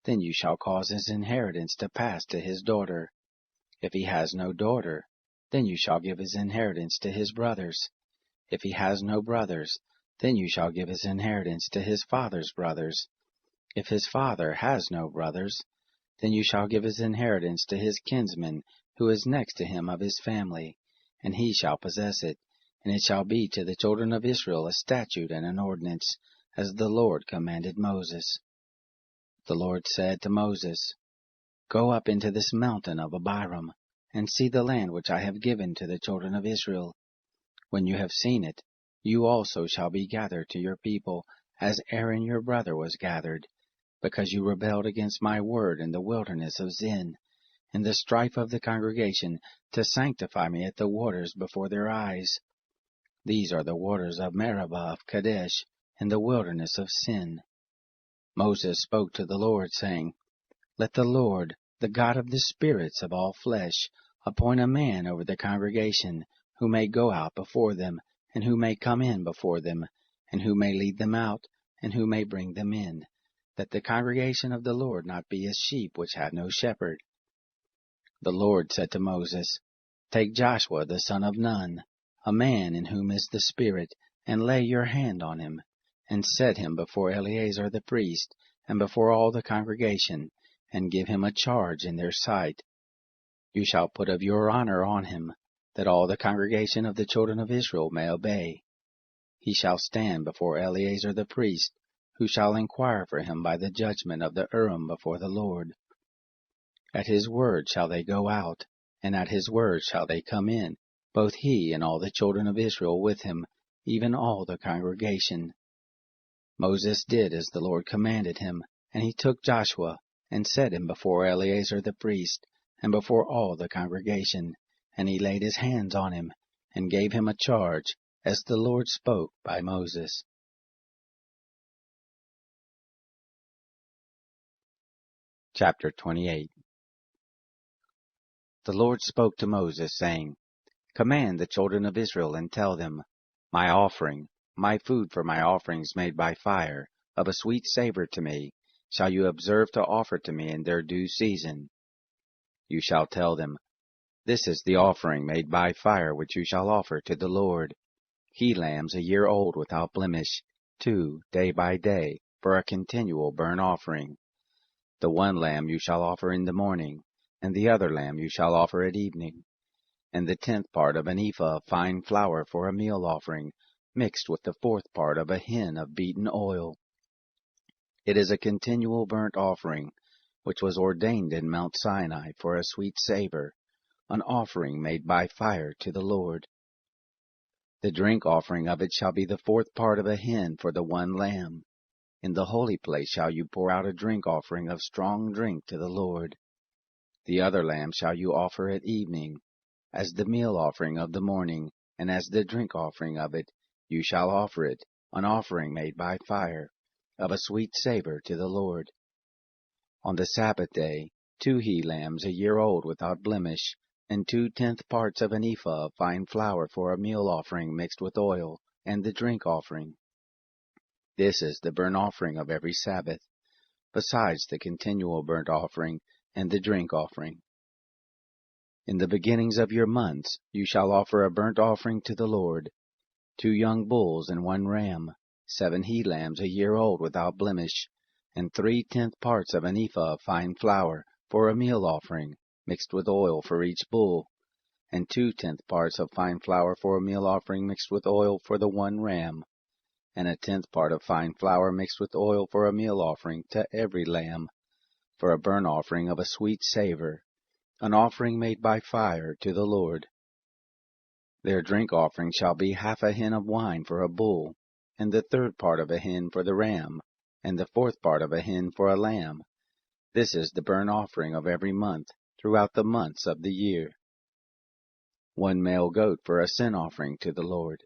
then you shall cause his inheritance to pass to his daughter. If he has no daughter, then you shall give his inheritance to his brothers. If he has no brothers, then you shall give his inheritance to his father's brothers. If his father has no brothers, then you shall give his inheritance to his kinsman, who is next to him of his family, and he shall possess it, and it shall be to the children of Israel a statute and an ordinance, as the Lord commanded Moses. The Lord said to Moses, Go up into this mountain of Abiram, and see the land which I have given to the children of Israel. When you have seen it, you also shall be gathered to your people, as Aaron your brother was gathered, because you rebelled against my word in the wilderness of Zin, in the strife of the congregation, to sanctify me at the waters before their eyes. These are the waters of Meribah of Kadesh, in the wilderness of Sin. Moses spoke to the Lord, saying, Let the Lord, the God of the spirits of all flesh, appoint a man over the congregation, who may go out before them, and who may come in before them, and who may lead them out, and who may bring them in, that the congregation of the Lord not be as sheep which have no shepherd. The Lord said to Moses, Take Joshua the son of Nun, a man in whom is the Spirit, and lay your hand on him, and set him before Eleazar the priest, and before all the congregation, and give him a charge in their sight. You shall put of your honor on him, that all the congregation of the children of Israel may obey. He shall stand before Eleazar the priest, who shall inquire for him by the judgment of the Urim before the Lord. At his word shall they go out, and at his word shall they come in, both he and all the children of Israel with him, even all the congregation. Moses did as the Lord commanded him, and he took Joshua, and set him before Eleazar the priest, and before all the congregation, and he laid his hands on him, and gave him a charge, as the Lord spoke by Moses. Chapter 28. The Lord spoke to Moses, saying, Command the children of Israel, and tell them, My offering, my food for my offerings made by fire, of a sweet savor to me, shall you observe to offer to me in their due season. You shall tell them, This is the offering made by fire which you shall offer to the Lord. He-lambs a year old without blemish, 2 day by day, for a continual burnt offering. The one lamb you shall offer in the morning, and the other lamb you shall offer at evening. And the 10th part of an ephah of fine flour for a meal offering, mixed with the 4th part of a hin of beaten oil. It is a continual burnt offering, which was ordained in Mount Sinai for a sweet savor, an offering made by fire to the Lord. The drink offering of it shall be the 4th part of a hin for the one lamb. In the holy place shall you pour out a drink offering of strong drink to the Lord. The other lamb shall you offer at evening, as the meal offering of the morning, and as the drink offering of it, you shall offer it, an offering made by fire, of a sweet savor to the Lord. On the Sabbath day, 2 he-lambs a year old without blemish, and 2/10 parts of an ephah of fine flour for a meal offering mixed with oil, and the drink offering. This is the burnt offering of every Sabbath, besides the continual burnt offering and the drink offering. In the beginnings of your months you shall offer a burnt offering to the Lord, 2 young bulls and 1 ram, 7 he-lambs a year old without blemish, and 3/10 parts of an ephah of fine flour for a meal offering, mixed with oil for each bull, and 2/10 parts of fine flour for a meal offering mixed with oil for the 1 ram, and a 10th part of fine flour mixed with oil for a meal offering to every lamb, for a burnt offering of a sweet savor, an offering made by fire to the Lord. Their drink offering shall be half a hin of wine for a bull, and the 3rd part of a hin for the ram, and the 4th part of a hin for a lamb. This is the burnt offering of every month, throughout the months of the year. 1 male goat for a sin offering to the Lord.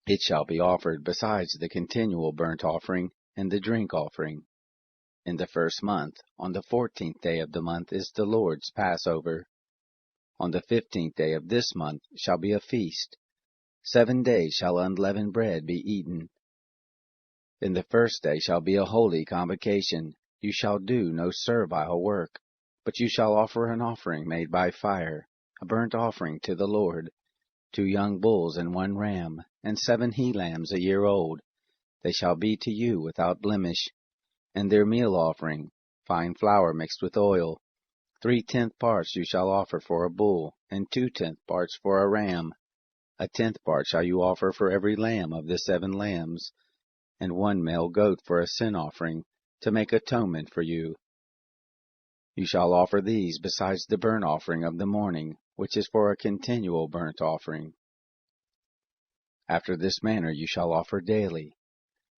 It shall be offered besides the continual burnt offering and the drink offering. In the 1st month, on the 14th day of the month, is the Lord's Passover. On the 15th day of this month shall be a feast. 7 days shall unleavened bread be eaten. In the 1st day shall be a holy convocation. You shall do no servile work, but you shall offer an offering made by fire, a burnt offering to the Lord, 2 young bulls and 1 ram, and 7 he-lambs a year old. They shall be to you without blemish. And their meal offering, fine flour mixed with oil, 3/10 parts you shall offer for a bull, and 2/10 parts for a ram. A 10th part shall you offer for every lamb of the 7 lambs, and 1 male goat for a sin offering, to make atonement for you. You shall offer these besides the burnt offering of the morning, which is for a continual burnt offering. After this manner you shall offer daily,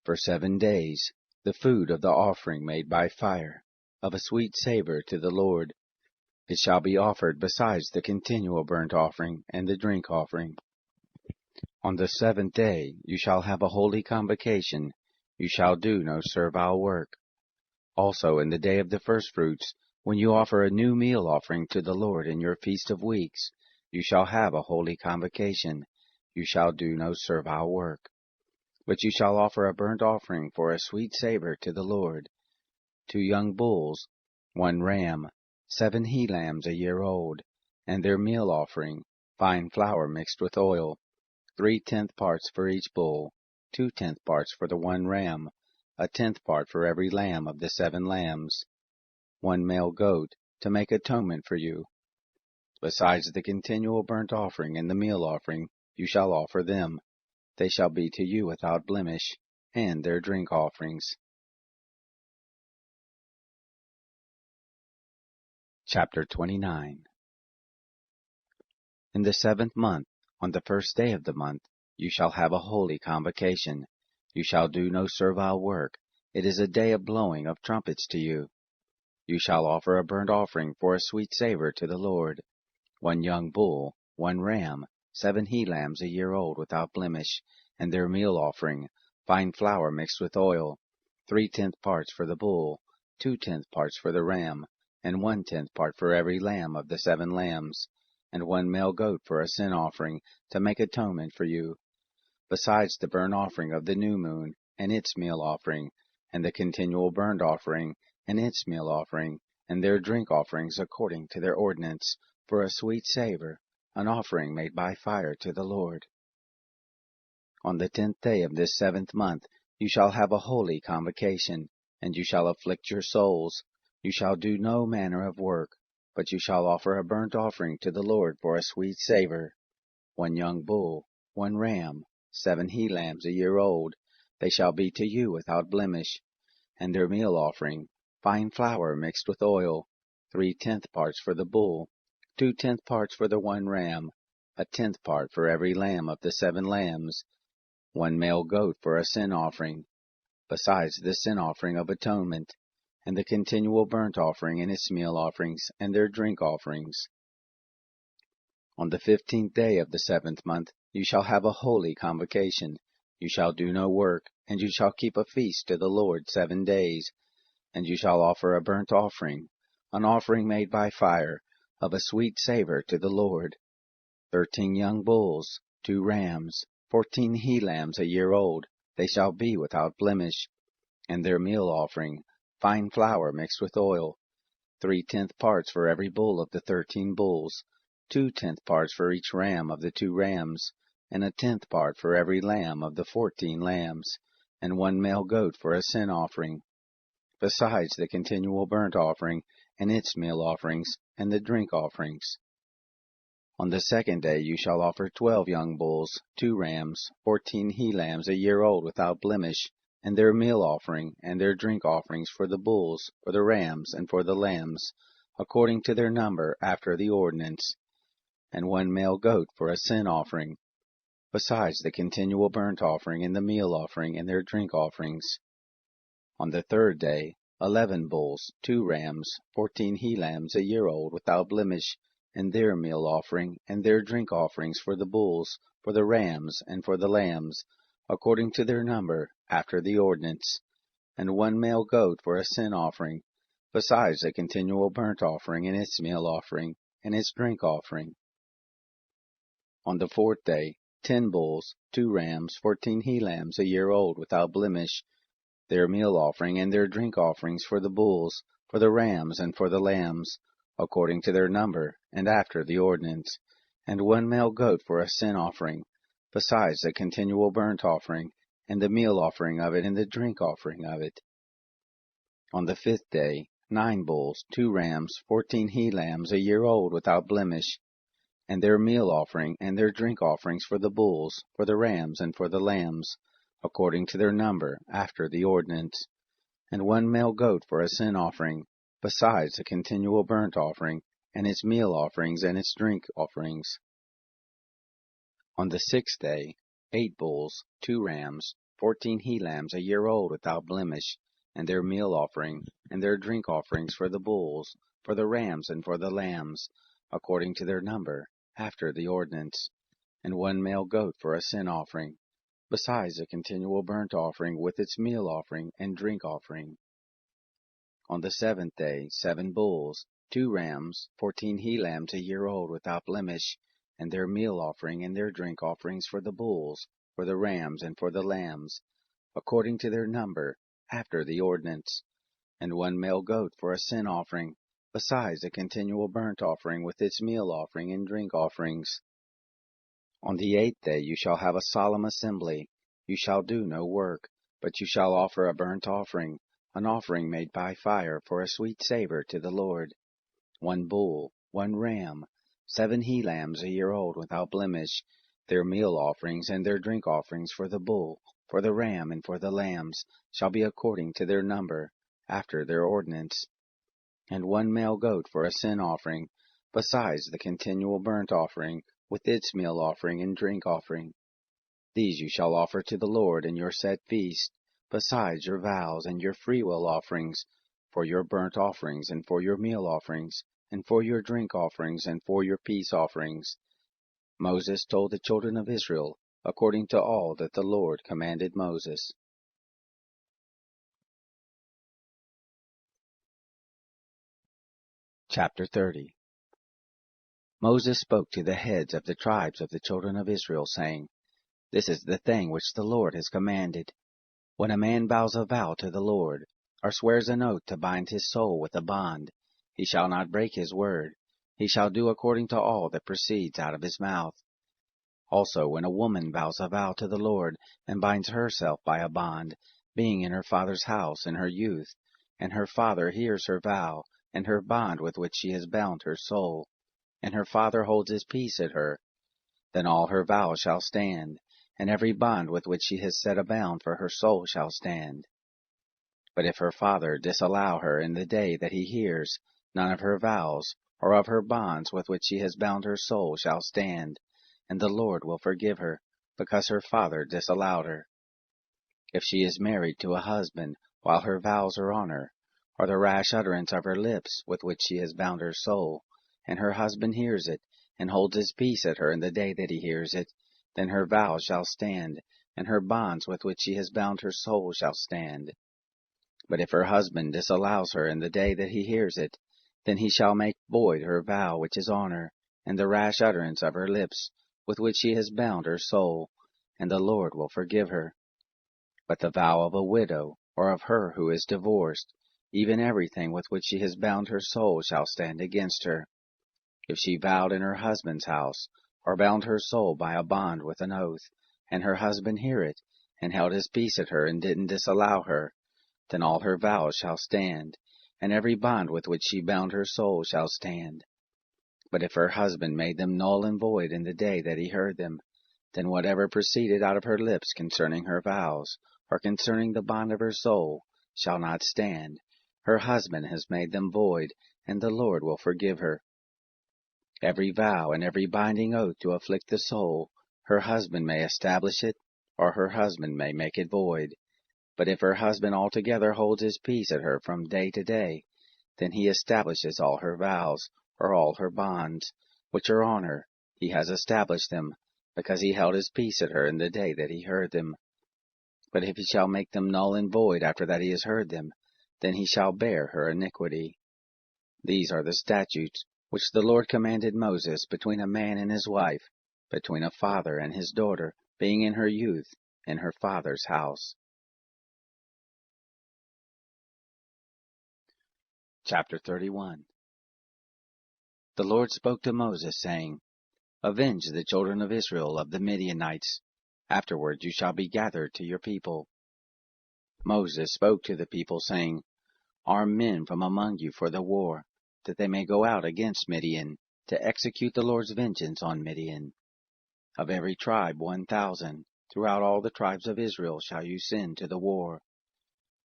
for 7 days, the food of the offering made by fire, of a sweet savor to the Lord. It shall be offered besides the continual burnt offering and the drink offering. On the 7th day you shall have a holy convocation. You shall do no servile work. Also in the day of the firstfruits, when you offer a new meal offering to the Lord in your feast of weeks, you shall have a holy convocation. You shall do no servile work. But you shall offer a burnt offering for a sweet savor to the Lord, 2 young bulls, 1 ram, 7 he-lambs a year old, and their meal offering, fine flour mixed with oil, 3/10 parts for each bull, 2/10 parts for the 1 ram, a 10th part for every lamb of the 7 lambs, 1 male goat, to make atonement for you. Besides the continual burnt offering and the meal offering, you shall offer them. They shall be to you without blemish, and their drink offerings. Chapter 29. In the 7th month, on the 1st day of the month, you shall have a holy convocation. You shall do no servile work. It is a day of blowing of trumpets to you. You shall offer a burnt offering for a sweet savor to the Lord, 1 young bull, 1 ram, 7 he-lambs a year old without blemish, and their meal offering, fine flour mixed with oil, 3/10 parts for the bull, 2/10 parts for the ram, and 1/10 part for every lamb of the 7 lambs, and 1 male goat for a sin offering, to make atonement for you. besides the burnt offering of the new moon, and its meal offering, and the continual burnt offering, and its meal offering, and their drink offerings according to their ordinance, for a sweet savor, an offering made by fire to the Lord. On the 10th day of this 7th month you shall have a holy convocation, and you shall afflict your souls. You shall do no manner of work, but you shall offer a burnt offering to the Lord for a sweet savor, 1 young bull, 1 ram, 7 he-lambs a year old. They shall be to you without blemish. And their meal offering, fine flour mixed with oil, 3/10 parts for the bull, 2/10 parts for the 1 ram, 1/10 part for every lamb of the 7 lambs, 1 male goat for a sin offering, besides the sin offering of atonement, and the continual burnt offering and its meal offerings, and their drink offerings. On the 15th day of the 7th month you shall have a holy convocation. You shall do no work, and you shall keep a feast to the Lord 7 days. And you shall offer a burnt offering, an offering made by fire, of a sweet savor to the Lord, 13 young bulls, 2 rams, 14 he-lambs a year old. They shall be without blemish. And their meal offering, fine flour mixed with oil, 3/10 parts for every bull of the 13 bulls, 2/10 parts for each ram of the 2 rams, and 1/10 part for every lamb of the 14 lambs, and 1 male goat for a sin offering, besides the continual burnt offering, and its meal offerings, and the drink offerings. On the 2nd day you shall offer 12 young bulls, 2 rams, 14 he-lambs a year old without blemish, and their meal offering, and their drink offerings for the bulls, for the rams, and for the lambs, according to their number after the ordinance, and 1 male goat for a sin offering, besides the continual burnt offering, and the meal offering, and their drink offerings. On the 3rd day, 11 bulls, 2 rams, 14 he-lambs a year old without blemish, and their meal offering, and their drink offerings for the bulls, for the rams, and for the lambs, according to their number, after the ordinance, and 1 male goat for a sin offering, besides the continual burnt offering, and its meal offering, and its drink offering. On the 4th day, 10 bulls, 2 rams, 14 he-lambs a year old without blemish, their meal offering, and their drink offerings for the bulls, for the rams, and for the lambs, according to their number, and after the ordinance, and 1 male goat for a sin offering, besides the continual burnt offering, and the meal offering of it, and the drink offering of it. On the 5th day, 9 bulls, 2 rams, 14 he-lambs a year old without blemish, and their meal offering, and their drink offerings for the bulls, for the rams, and for the lambs, according to their number, after the ordinance, and 1 male goat for a sin offering, besides the continual burnt offering, and its meal offerings, and its drink offerings. On the 6th day, 8 bulls, 2 rams, 14 he-lambs a year old without blemish, and their meal offering, and their drink offerings for the bulls, for the rams, and for the lambs, according to their number, after the ordinance, and 1 male goat for a sin offering, besides a continual burnt offering with its meal offering and drink offering. On the 7th day, 7 bulls, 2 rams, 14 he-lambs a year old without blemish, and their meal offering and their drink offerings for the bulls, for the rams, and for the lambs, according to their number, after the ordinance, and 1 male goat for a sin offering, besides a continual burnt offering with its meal offering and drink offerings. On the 8th day you shall have a solemn assembly. You shall do no work, but you shall offer a burnt offering, an offering made by fire for a sweet savor to the Lord, 1 bull, 1 ram, 7 he-lambs a year old without blemish, their meal offerings and their drink offerings for the bull, for the ram, and for the lambs, shall be according to their number, after their ordinance, and 1 male goat for a sin offering, besides the continual burnt offering, with its meal offering and drink offering. These you shall offer to the Lord in your set feast, besides your vows and your freewill offerings, for your burnt offerings, and for your meal offerings, and for your drink offerings, and for your peace offerings. Moses told the children of Israel, according to all that the Lord commanded Moses. Chapter 30. Moses spoke to the heads of the tribes of the children of Israel, saying, This is the thing which the Lord has commanded. When a man vows a vow to the Lord, or swears an oath to bind his soul with a bond, he shall not break his word. He shall do according to all that proceeds out of his mouth. Also, when a woman vows a vow to the Lord, and binds herself by a bond, being in her father's house in her youth, and her father hears her vow, and her bond with which she has bound her soul, and her father holds his peace at her, then all her vows shall stand, and every bond with which she has set a bound for her soul shall stand. But if her father disallow her in the day that he hears, none of her vows, or of her bonds with which she has bound her soul shall stand, and the Lord will forgive her, because her father disallowed her. If she is married to a husband while her vows are on her, or the rash utterance of her lips with which she has bound her soul, and her husband hears it, and holds his peace at her in the day that he hears it, then her vows shall stand, and her bonds with which she has bound her soul shall stand. But if her husband disallows her in the day that he hears it, then he shall make void her vow which is on her, and the rash utterance of her lips, with which she has bound her soul, and the Lord will forgive her. But the vow of a widow, or of her who is divorced, even everything with which she has bound her soul shall stand against her. If she vowed in her husband's house, or bound her soul by a bond with an oath, and her husband hear it, and held his peace at her, and didn't disallow her, then all her vows shall stand, and every bond with which she bound her soul shall stand. But if her husband made them null and void in the day that he heard them, then whatever proceeded out of her lips concerning her vows, or concerning the bond of her soul, shall not stand. Her husband has made them void, and the Lord will forgive her. Every vow and every binding oath to afflict the soul, her husband may establish it, or her husband may make it void. But if her husband altogether holds his peace at her from day to day, then he establishes all her vows, or all her bonds, which are on her. He has established them, because he held his peace at her in the day that he heard them. But if he shall make them null and void after that he has heard them, then he shall bear her iniquity. These are the statutes which the Lord commanded Moses between a man and his wife, between a father and his daughter, being in her youth, in her father's house. Chapter 31. The Lord spoke to Moses, saying, Avenge the children of Israel of the Midianites. Afterward you shall be gathered to your people. Moses spoke to the people, saying, Arm men from among you for the war, that they may go out against Midian, to execute the Lord's vengeance on Midian. Of every tribe 1,000, throughout all the tribes of Israel shall you send to the war.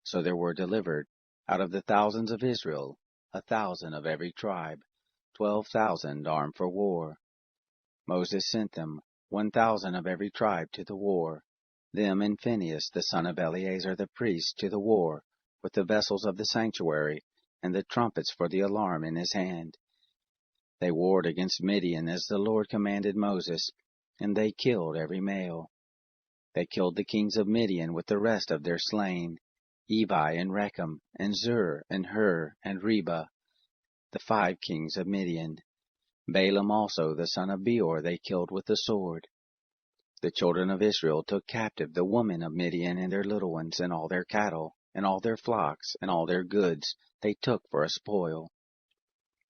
So there were delivered, out of the thousands of Israel, 1,000 of every tribe, 12,000 armed for war. Moses sent them, 1,000 of every tribe to the war, them and Phinehas the son of Eleazar the priest to the war, with the vessels of the sanctuary, and the trumpets for the alarm in his hand. They warred against Midian as the Lord commanded Moses, and they killed every male. They killed the kings of Midian with the rest of their slain, Evi and Rechem, and Zur, and Hur, and Reba, the 5 kings of Midian. Balaam also the son of Beor they killed with the sword. The children of Israel took captive the women of Midian and their little ones, and all their cattle, and all their flocks, and all their goods they took for a spoil.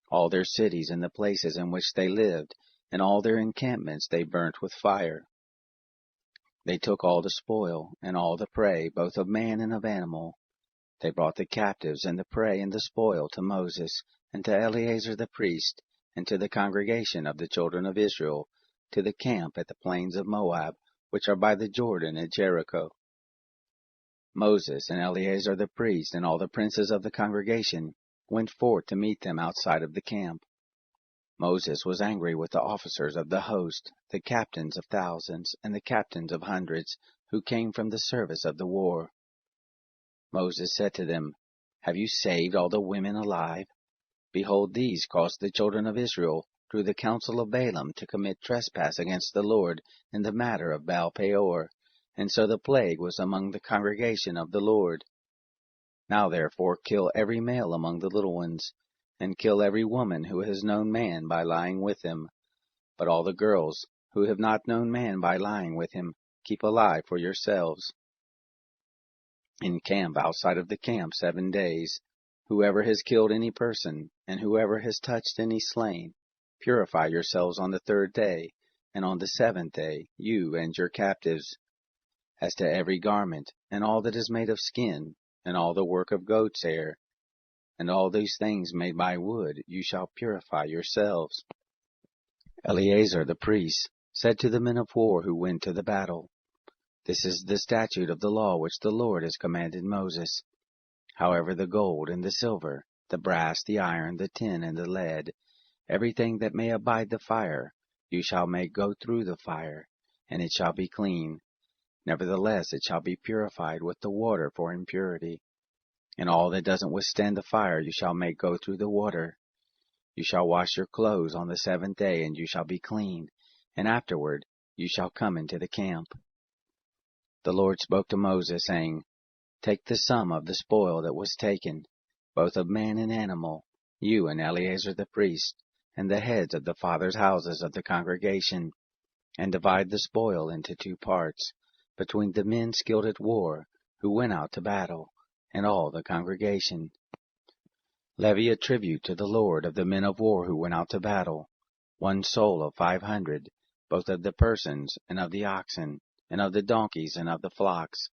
All their cities and the places in which they lived, and all their encampments they burnt with fire. They took all the spoil, and all the prey, both of man and of animal. They brought the captives and the prey and the spoil to Moses, and to Eleazar the priest, and to the congregation of the children of Israel, to the camp at the plains of Moab, which are by the Jordan at Jericho. Moses and Eleazar the priest and all the princes of the congregation went forth to meet them outside of the camp. Moses was angry with the officers of the host, the captains of thousands, and the captains of hundreds, who came from the service of the war. Moses said to them, Have you saved all the women alive? Behold, these caused the children of Israel, through the counsel of Balaam, to commit trespass against the Lord in the matter of Baal-peor, and so the plague was among the congregation of the Lord. Now therefore kill every male among the little ones, and kill every woman who has known man by lying with him. But all the girls who have not known man by lying with him, keep alive for yourselves. Encamp outside of the camp 7 days. Whoever has killed any person, and whoever has touched any slain, purify yourselves on the 3rd day, and on the 7th day, you and your captives. As to every garment, and all that is made of skin, and all the work of goat's hair, and all these things made by wood, you shall purify yourselves. Eleazar the priest said to the men of war who went to the battle, This is the statute of the law which the Lord has commanded Moses. However, the gold and the silver, the brass, the iron, the tin, and the lead, everything that may abide the fire, you shall make go through the fire, and it shall be clean. Nevertheless, it shall be purified with the water for impurity. And all that doesn't withstand the fire you shall make go through the water. You shall wash your clothes on the 7th day, and you shall be clean, and afterward you shall come into the camp. The Lord spoke to Moses, saying, Take the sum of the spoil that was taken, both of man and animal, you and Eleazar the priest, and the heads of the fathers' houses of the congregation, and divide the spoil into 2 parts, between the men skilled at war, who went out to battle, and all the congregation. Levy a tribute to the Lord of the men of war who went out to battle, 1 soul of 500, both of the persons, and of the oxen, and of the donkeys, and of the flocks.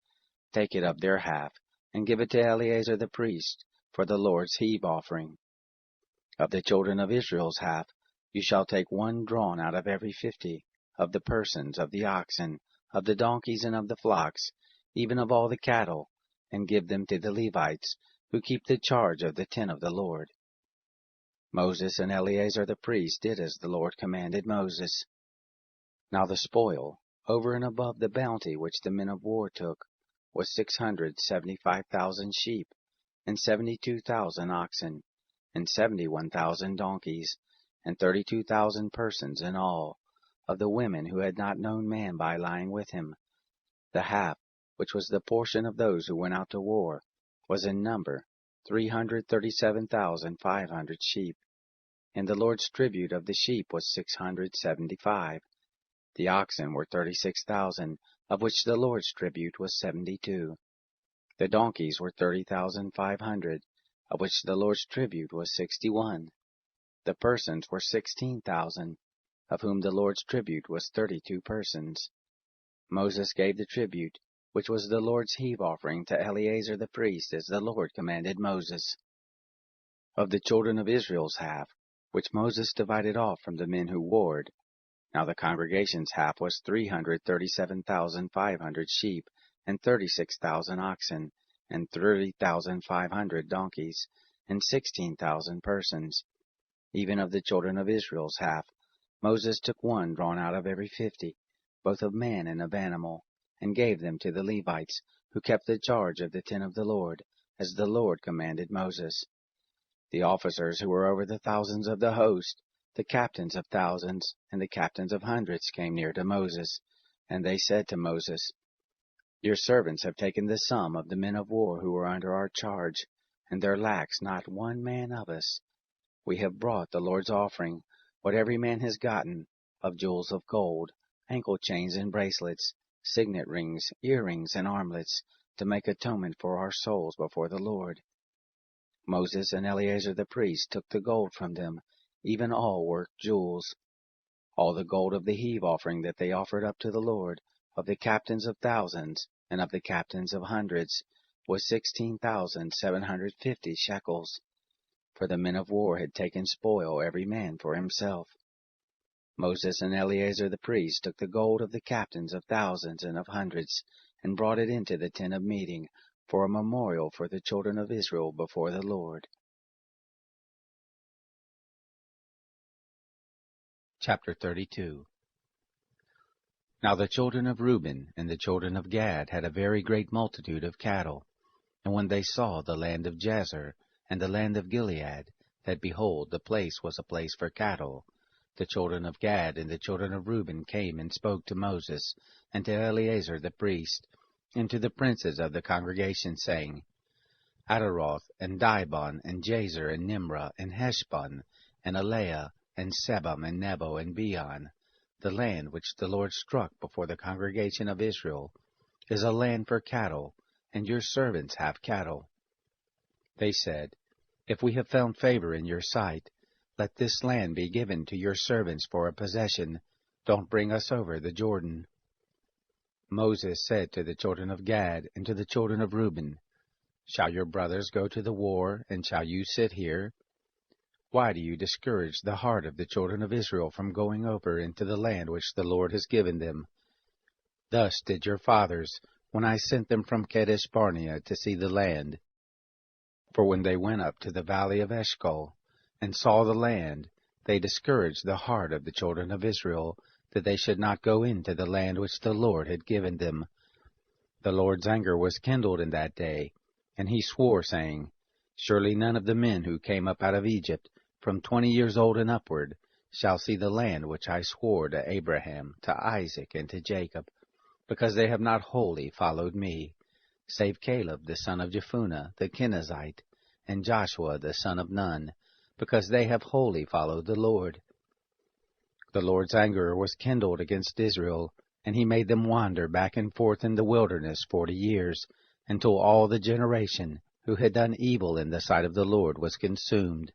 Take it of their half, and give it to Eleazar the priest, for the Lord's heave offering. Of the children of Israel's half, you shall take 1 drawn out of every 50, of the persons, of the oxen, of the donkeys, and of the flocks, even of all the cattle, and give them to the Levites, who keep the charge of the tent of the Lord. Moses and Eleazar the priest did as the Lord commanded Moses. Now the spoil, over and above the bounty which the men of war took, was 675,000 sheep, and 72,000 oxen, and 71,000 donkeys, and 32,000 persons in all, of the women who had not known man by lying with him. The half, which was the portion of those who went out to war, was in number 337,500 sheep, and the Lord's tribute of the sheep was 675. The oxen were 36,000, of which the Lord's tribute was 72. The donkeys were 30,500, of which the Lord's tribute was 61. The persons were 16,000, of whom the Lord's tribute was 32 persons. Moses gave the tribute, which was the Lord's heave offering, to Eleazar the priest, as the Lord commanded Moses. Of the children of Israel's half, which Moses divided off from the men who warred, now the congregation's half was 337,500 sheep, and 36,000 oxen, and 30,500 donkeys, and 16,000 persons. Even of the children of Israel's half, Moses took 1 drawn out of every 50, both of man and of animal, and gave them to the Levites, who kept the charge of the tent of the Lord, as the Lord commanded Moses. The officers who were over the thousands of the host, the captains of thousands, and the captains of hundreds came near to Moses, and they said to Moses, Your servants have taken the sum of the men of war who are under our charge, and there lacks not 1 man of us. We have brought the Lord's offering, what every man has gotten, of jewels of gold, ankle chains and bracelets, signet rings, earrings, and armlets, to make atonement for our souls before the Lord. Moses and Eleazar the priest took the gold from them, even all worked jewels. All the gold of the heave offering that they offered up to the Lord, of the captains of thousands, and of the captains of hundreds, was 16,750 shekels. For the men of war had taken spoil every man for himself. Moses and Eleazar the priest took the gold of the captains of thousands and of hundreds, and brought it into the tent of meeting, for a memorial for the children of Israel before the Lord. Chapter 32. Now the children of Reuben and the children of Gad had a very great multitude of cattle. And when they saw the land of Jazer and the land of Gilead, that behold, the place was a place for cattle, the children of Gad and the children of Reuben came and spoke to Moses, and to Eleazar the priest, and to the princes of the congregation, saying, Ataroth, and Dibon, and Jazer, and Nimrah, and Heshbon, and Eleah, and Sebam, and Nebo, and Beon, the land which the Lord struck before the congregation of Israel is a land for cattle, and your servants have cattle. They said, If we have found favor in your sight, let this land be given to your servants for a possession. Don't bring us over the Jordan. Moses said to the children of Gad and to the children of Reuben, Shall your brothers go to the war, and shall you sit here? Why do you discourage the heart of the children of Israel from going over into the land which the Lord has given them? Thus did your fathers, when I sent them from Kadesh Barnea to see the land. For when they went up to the valley of Eshcol, and saw the land, they discouraged the heart of the children of Israel, that they should not go into the land which the Lord had given them. The Lord's anger was kindled in that day, and he swore, saying, Surely none of the men who came up out of Egypt, from 20 years old and upward, shall see the land which I swore to Abraham, to Isaac, and to Jacob, because they have not wholly followed me, save Caleb the son of Jephunneh the Kenizzite, and Joshua the son of Nun, because they have wholly followed the Lord. The Lord's anger was kindled against Israel, and he made them wander back and forth in the wilderness 40 years, until all the generation who had done evil in the sight of the Lord was consumed.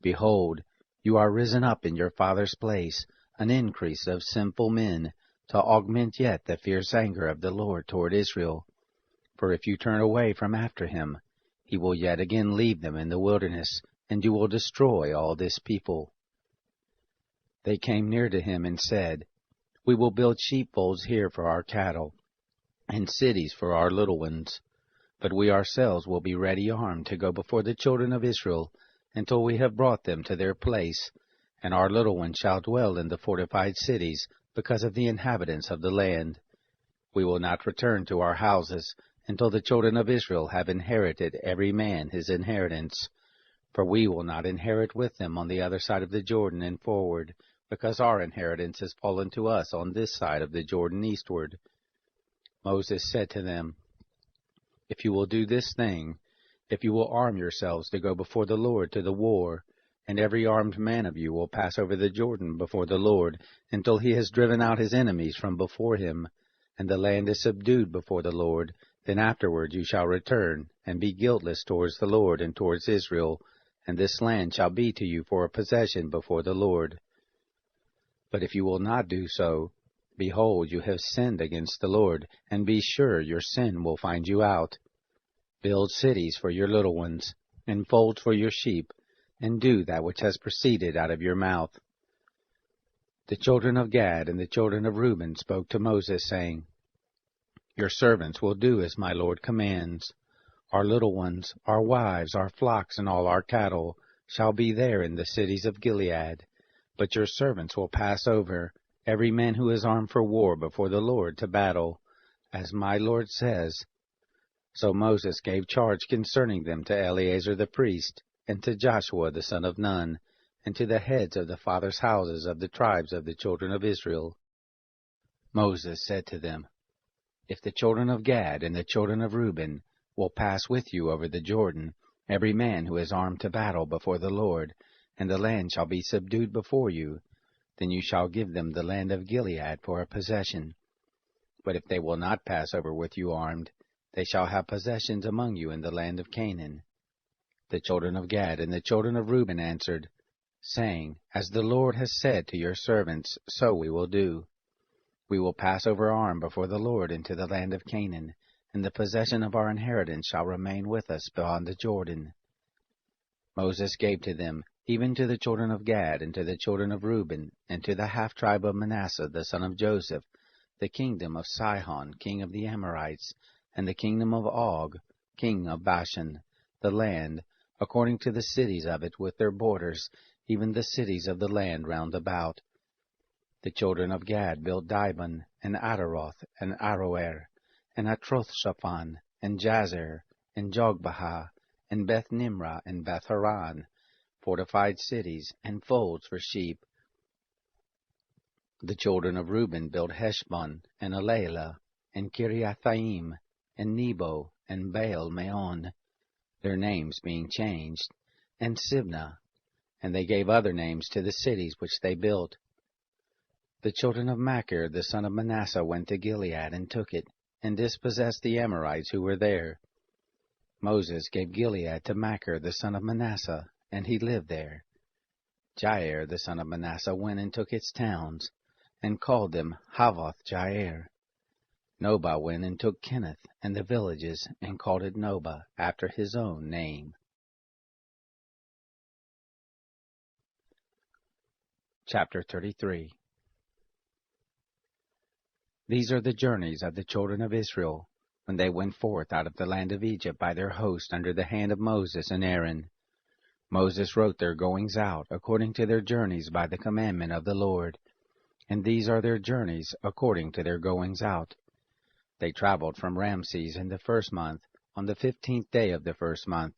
Behold, you are risen up in your father's place, an increase of sinful men, to augment yet the fierce anger of the Lord toward Israel. For if you turn away from after him, he will yet again leave them in the wilderness, and you will destroy all this people. They came near to him and said, We will build sheepfolds here for our cattle, and cities for our little ones. But we ourselves will be ready armed to go before the children of Israel, until we have brought them to their place, and our little ones shall dwell in the fortified cities, because of the inhabitants of the land. We will not return to our houses, until the children of Israel have inherited every man his inheritance. For we will not inherit with them on the other side of the Jordan and forward, because our inheritance has fallen to us on this side of the Jordan eastward. Moses said to them, If you will do this thing, if you will arm yourselves to go before the Lord to the war, and every armed man of you will pass over the Jordan before the Lord, until he has driven out his enemies from before him, and the land is subdued before the Lord, then afterward you shall return, and be guiltless towards the Lord and towards Israel, and this land shall be to you for a possession before the Lord. But if you will not do so, behold, you have sinned against the Lord, and be sure your sin will find you out. Build cities for your little ones, and folds for your sheep, and do that which has proceeded out of your mouth. The children of Gad and the children of Reuben spoke to Moses, saying, Your servants will do as my Lord commands. Our little ones, our wives, our flocks, and all our cattle shall be there in the cities of Gilead. But your servants will pass over, every man who is armed for war before the Lord to battle, as my Lord says. So Moses gave charge concerning them to Eleazar the priest, and to Joshua the son of Nun, and to the heads of the fathers' houses of the tribes of the children of Israel. Moses said to them, If the children of Gad and the children of Reuben will pass with you over the Jordan, every man who is armed to battle before the Lord, and the land shall be subdued before you, then you shall give them the land of Gilead for a possession. But if they will not pass over with you armed, they shall have possessions among you in the land of Canaan. The children of Gad and the children of Reuben answered, saying, As the Lord has said to your servants, so we will do. We will pass over armed before the Lord into the land of Canaan, and the possession of our inheritance shall remain with us beyond the Jordan. Moses gave to them, even to the children of Gad and to the children of Reuben, and to the half-tribe of Manasseh the son of Joseph, the kingdom of Sihon, king of the Amorites, and the kingdom of Og, king of Bashan, the land, according to the cities of it with their borders, even the cities of the land round about. The children of Gad built Dibon, and Ataroth, and Aroer, and Atrothshaphan, and Jazer, and Jogbehah, and Beth-Nimrah, and Beth-Haran, fortified cities, and folds for sheep. The children of Reuben built Heshbon, and Elelah, and Kiriathaim, and Nebo, and Baal-Meon, their names being changed, and Sibnah, and they gave other names to the cities which they built. The children of Machir the son of Manasseh went to Gilead and took it, and dispossessed the Amorites who were there. Moses gave Gilead to Machir the son of Manasseh, and he lived there. Jair the son of Manasseh went and took its towns, and called them Havoth-Jair. Nobah went and took Kenath and the villages, and called it Nobah, after his own name. Chapter 33. These are the journeys of the children of Israel, when they went forth out of the land of Egypt by their host under the hand of Moses and Aaron. Moses wrote their goings out according to their journeys by the commandment of the Lord. And these are their journeys according to their goings out. They traveled from Ramses in the 1st month, on the 15th day of the 1st month.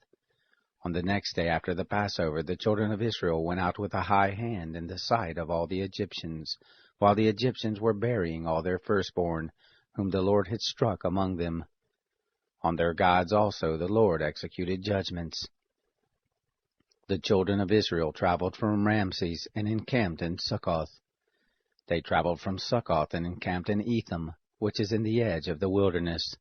On the next day after the Passover, the children of Israel went out with a high hand in the sight of all the Egyptians, while the Egyptians were burying all their firstborn, whom the Lord had struck among them. On their gods also the Lord executed judgments. The children of Israel traveled from Ramses and encamped in Succoth. They traveled from Succoth and encamped in Etham, which is in the edge of the wilderness.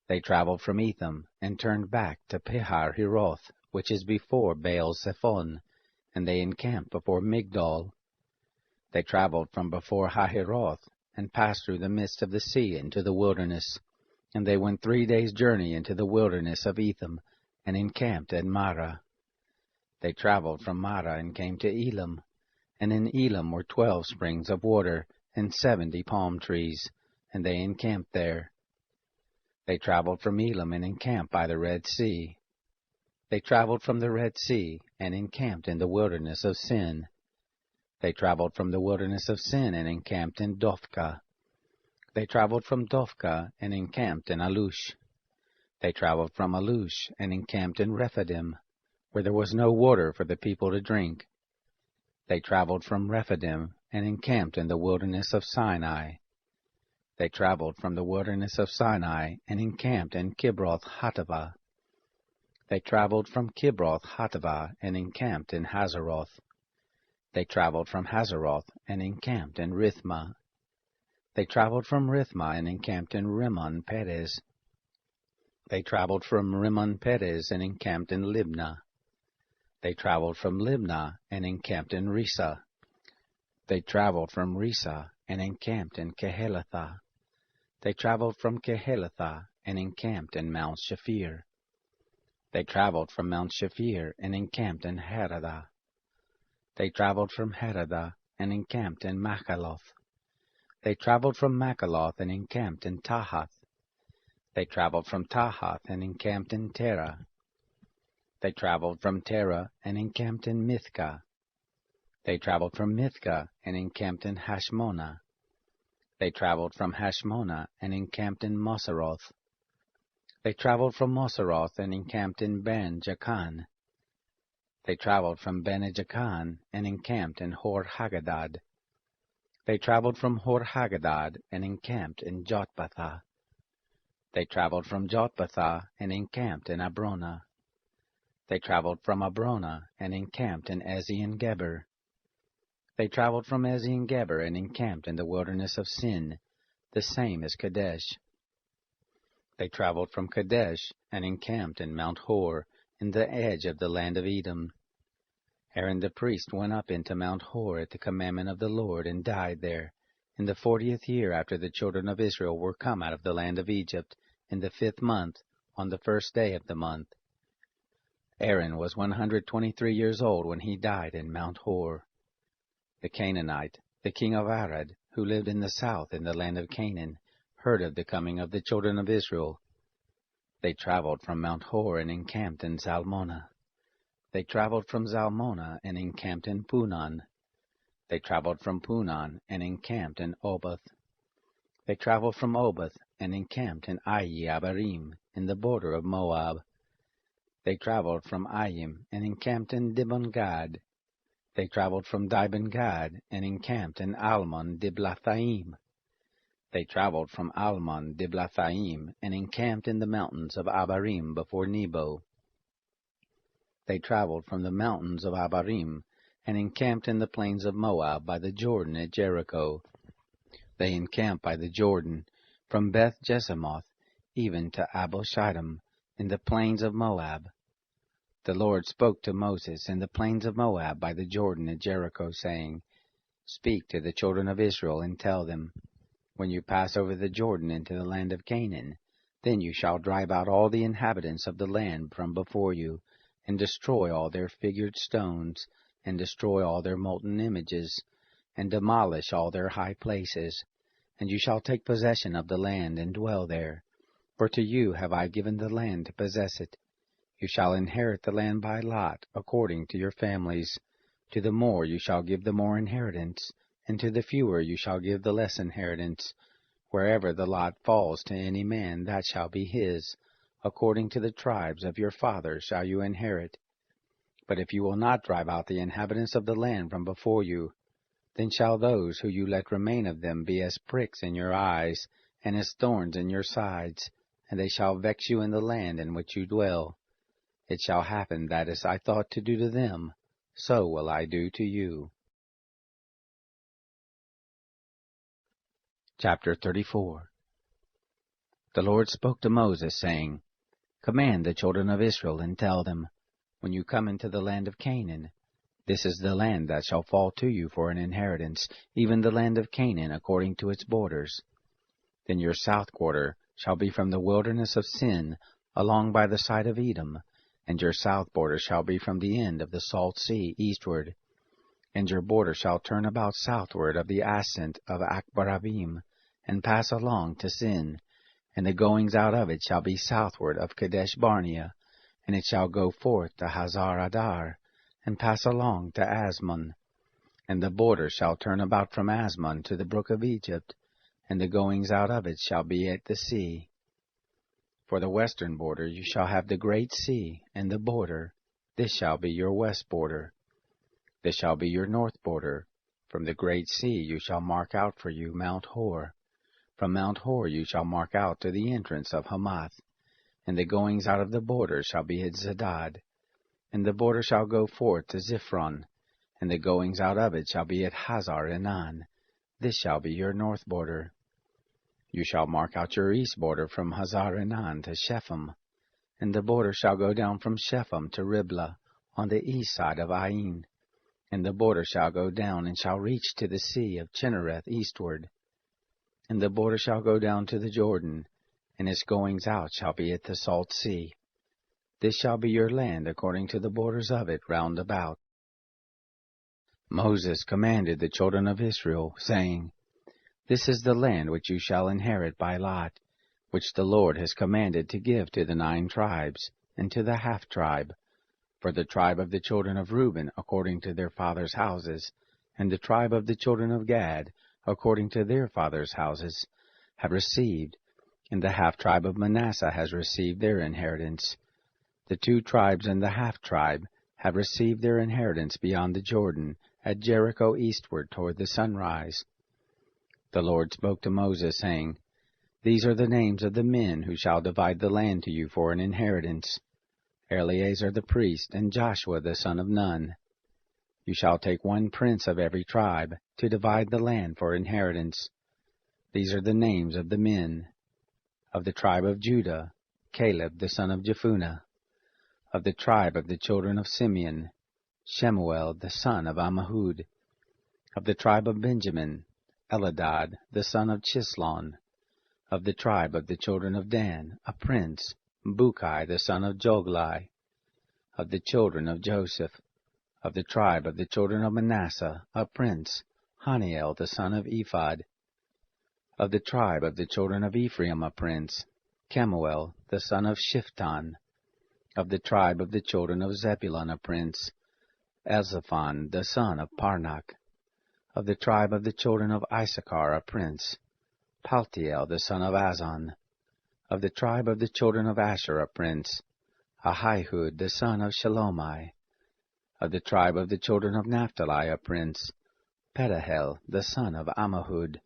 They traveled from Etham and turned back to Pihar-Hiroth, which is before Baal-Zephon, and they encamped before Migdol. They traveled from before Hahiroth and passed through the midst of the sea into the wilderness, and they went 3 days' journey into the wilderness of Etham, and encamped at Marah. They traveled from Marah and came to Elam, and in Elam were 12 springs of water and 70 palm trees, and they encamped there. They traveled from Elam and encamped by the Red Sea. They traveled from the Red Sea and encamped in the wilderness of Sin. They traveled from the wilderness of Sin and encamped in Dophkah. They traveled from Dophkah and encamped in Alush. They traveled from Alush and encamped in Rephidim, where there was no water for the people to drink. They traveled from Rephidim and encamped in the wilderness of Sinai. They traveled from the wilderness of Sinai and encamped in Kibroth-Hattaavah. They traveled from Kibroth-Hattaavah and encamped in Hazeroth. They traveled from Hazeroth and encamped in Rithmah. They traveled from Rithmah and encamped in Rimmon-Perez. They traveled from Rimmon-Perez and encamped in Libnah. They traveled from Libnah and encamped in Rissah. They traveled from Rissah and encamped in Kehelathah. They traveled from Kehelathah and encamped in Mount Shafir. They traveled from Mount Shafir and encamped in Haradah. They traveled from Haradah and encamped in Machaloth. They traveled from Machaloth and encamped in Tahath. They traveled from Tahath and encamped in Terah. They traveled from Terah and encamped in Mithkah. They traveled from Mithkah and encamped in Hashmonah. They traveled from Hashmonah and encamped in Moseroth. They traveled from Moseroth and encamped in Ben-Jaakan. They traveled from Ben-Jaakan and encamped in Hor-Hagadad. They traveled from Hor-Hagadad and encamped in Jotbathah. They traveled from Jotbathah and encamped in Abronah. They traveled from Abronah and encamped in Ezion-Geber. They traveled from Ezion-Geber and encamped in the wilderness of Sin, the same as Kadesh. They traveled from Kadesh and encamped in Mount Hor, in the edge of the land of Edom. Aaron the priest went up into Mount Hor at the commandment of the Lord, and died there, in the 40th year after the children of Israel were come out of the land of Egypt, in the 5th month, on the 1st day of the month. Aaron was 123 years old when he died in Mount Hor. The Canaanite, the king of Arad, who lived in the south in the land of Canaan, heard of the coming of the children of Israel. They traveled from Mount Hor and encamped in Zalmonah. They traveled from Zalmonah and encamped in Punon. They traveled from Punon and encamped in Oboth. They traveled from Oboth and encamped in Ayi-Abarim, in the border of Moab. They traveled from Ayim and encamped in Dibon-Gad. They traveled from Dibon-Gad and encamped in Almon-Diblathaim. They traveled from Almon-Diblathaim and encamped in the mountains of Abarim before Nebo. They traveled from the mountains of Abarim and encamped in the plains of Moab by the Jordan at Jericho. They encamped by the Jordan, from Beth Jesimoth even to Abel Shittim, in the plains of Moab. The Lord spoke to Moses in the plains of Moab by the Jordan at Jericho, saying, Speak to the children of Israel, and tell them, When you pass over the Jordan into the land of Canaan, then you shall drive out all the inhabitants of the land from before you, and destroy all their figured stones, and destroy all their molten images, and demolish all their high places. And you shall take possession of the land, and dwell there. For to you have I given the land to possess it. You shall inherit the land by lot, according to your families. To the more you shall give the more inheritance, and to the fewer you shall give the less inheritance. Wherever the lot falls to any man, that shall be his. According to the tribes of your fathers shall you inherit. But if you will not drive out the inhabitants of the land from before you, then shall those who you let remain of them be as pricks in your eyes, and as thorns in your sides, and they shall vex you in the land in which you dwell. It shall happen that as I thought to do to them, so will I do to you. Chapter 34. The Lord spoke to Moses, saying, Command the children of Israel, and tell them, When you come into the land of Canaan, this is the land that shall fall to you for an inheritance, even the land of Canaan according to its borders. Then your south quarter shall be from the wilderness of Sin, along by the side of Edom, and your south border shall be from the end of the salt sea eastward. And your border shall turn about southward of the ascent of Akbarabim, and pass along to Sin, and the goings out of it shall be southward of Kadesh Barnea, and it shall go forth to Hazar Adar, and pass along to Asmon. And the border shall turn about from Asmon to the brook of Egypt, and the goings out of it shall be at the sea. For the western border you shall have the great sea, and the border, this shall be your west border. This shall be your north border. From the great sea you shall mark out for you Mount Hor. From Mount Hor you shall mark out to the entrance of Hamath. And the goings out of the border shall be at Zedad. And the border shall go forth to Ziphron, and the goings out of it shall be at Hazar Enan. This shall be your north border. You shall mark out your east border from Hazar Enan to Shephem, and the border shall go down from Shephem to Riblah, on the east side of Ain. And the border shall go down and shall reach to the sea of Chinnereth eastward. And the border shall go down to the Jordan, and its goings out shall be at the salt sea. This shall be your land according to the borders of it round about. Moses commanded the children of Israel, saying, This is the land which you shall inherit by lot, which the Lord has commanded to give to the 9 tribes, and to the half-tribe, for the tribe of the children of Reuben according to their fathers' houses, and the tribe of the children of Gad according to their fathers' houses, have received, and the half-tribe of Manasseh has received their inheritance. The 2 tribes and the half-tribe have received their inheritance beyond the Jordan, at Jericho eastward toward the sunrise. The Lord spoke to Moses, saying, These are the names of the men who shall divide the land to you for an inheritance: Eleazar the priest, and Joshua the son of Nun. You shall take 1 prince of every tribe, to divide the land for inheritance. These are the names of the men: of the tribe of Judah, Caleb the son of Jephunneh; of the tribe of the children of Simeon, Shemuel the son of Ammihud; of the tribe of Benjamin, Eladad the son of Chislon; of the tribe of the children of Dan, a prince, Bukai the son of Joglai; of the children of Joseph; of the tribe of the children of Manasseh, a prince, Haniel the son of Ephod; of the tribe of the children of Ephraim, a prince, Kemuel the son of Shiftan; of the tribe of the children of Zebulun, a prince, Elzaphon the son of Parnak; of the tribe of the children of Issachar, a prince, Paltiel the son of Azan; of the tribe of the children of Asher, a prince, Ahihud the son of Shalomai; of the tribe of the children of Naphtali, a prince, Pedahel the son of Ammihud.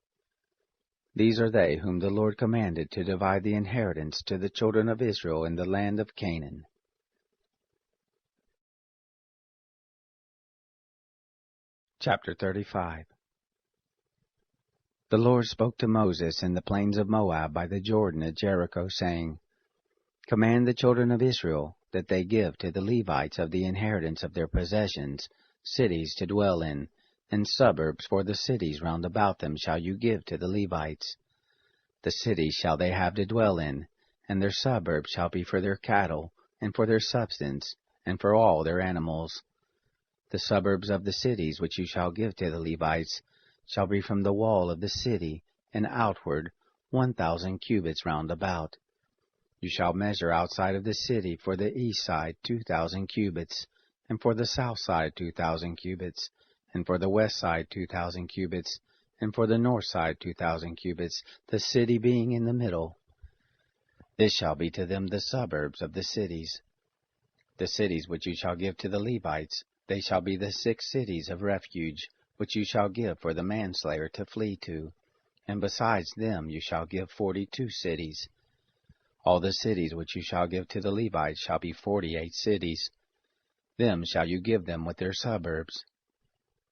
These are they whom the Lord commanded to divide the inheritance to the children of Israel in the land of Canaan. Chapter 35. The Lord spoke to Moses in the plains of Moab by the Jordan at Jericho, saying, Command the children of Israel that they give to the Levites of the inheritance of their possessions cities to dwell in, and suburbs for the cities round about them shall you give to the Levites. The cities shall they have to dwell in, and their suburbs shall be for their cattle, and for their substance, and for all their animals. The suburbs of the cities which you shall give to the Levites shall be from the wall of the city and outward 1,000 cubits round about. You shall measure outside of the city for the east side 2,000 cubits, and for the south side 2,000 cubits, and for the west side 2,000 cubits, and for the north side 2,000 cubits, the city being in the middle. This shall be to them the suburbs of the cities. The cities which you shall give to the Levites, they shall be the 6 cities of refuge, which you shall give for the manslayer to flee to, and besides them you shall give 42 cities. All the cities which you shall give to the Levites shall be 48 cities. Them shall you give them with their suburbs.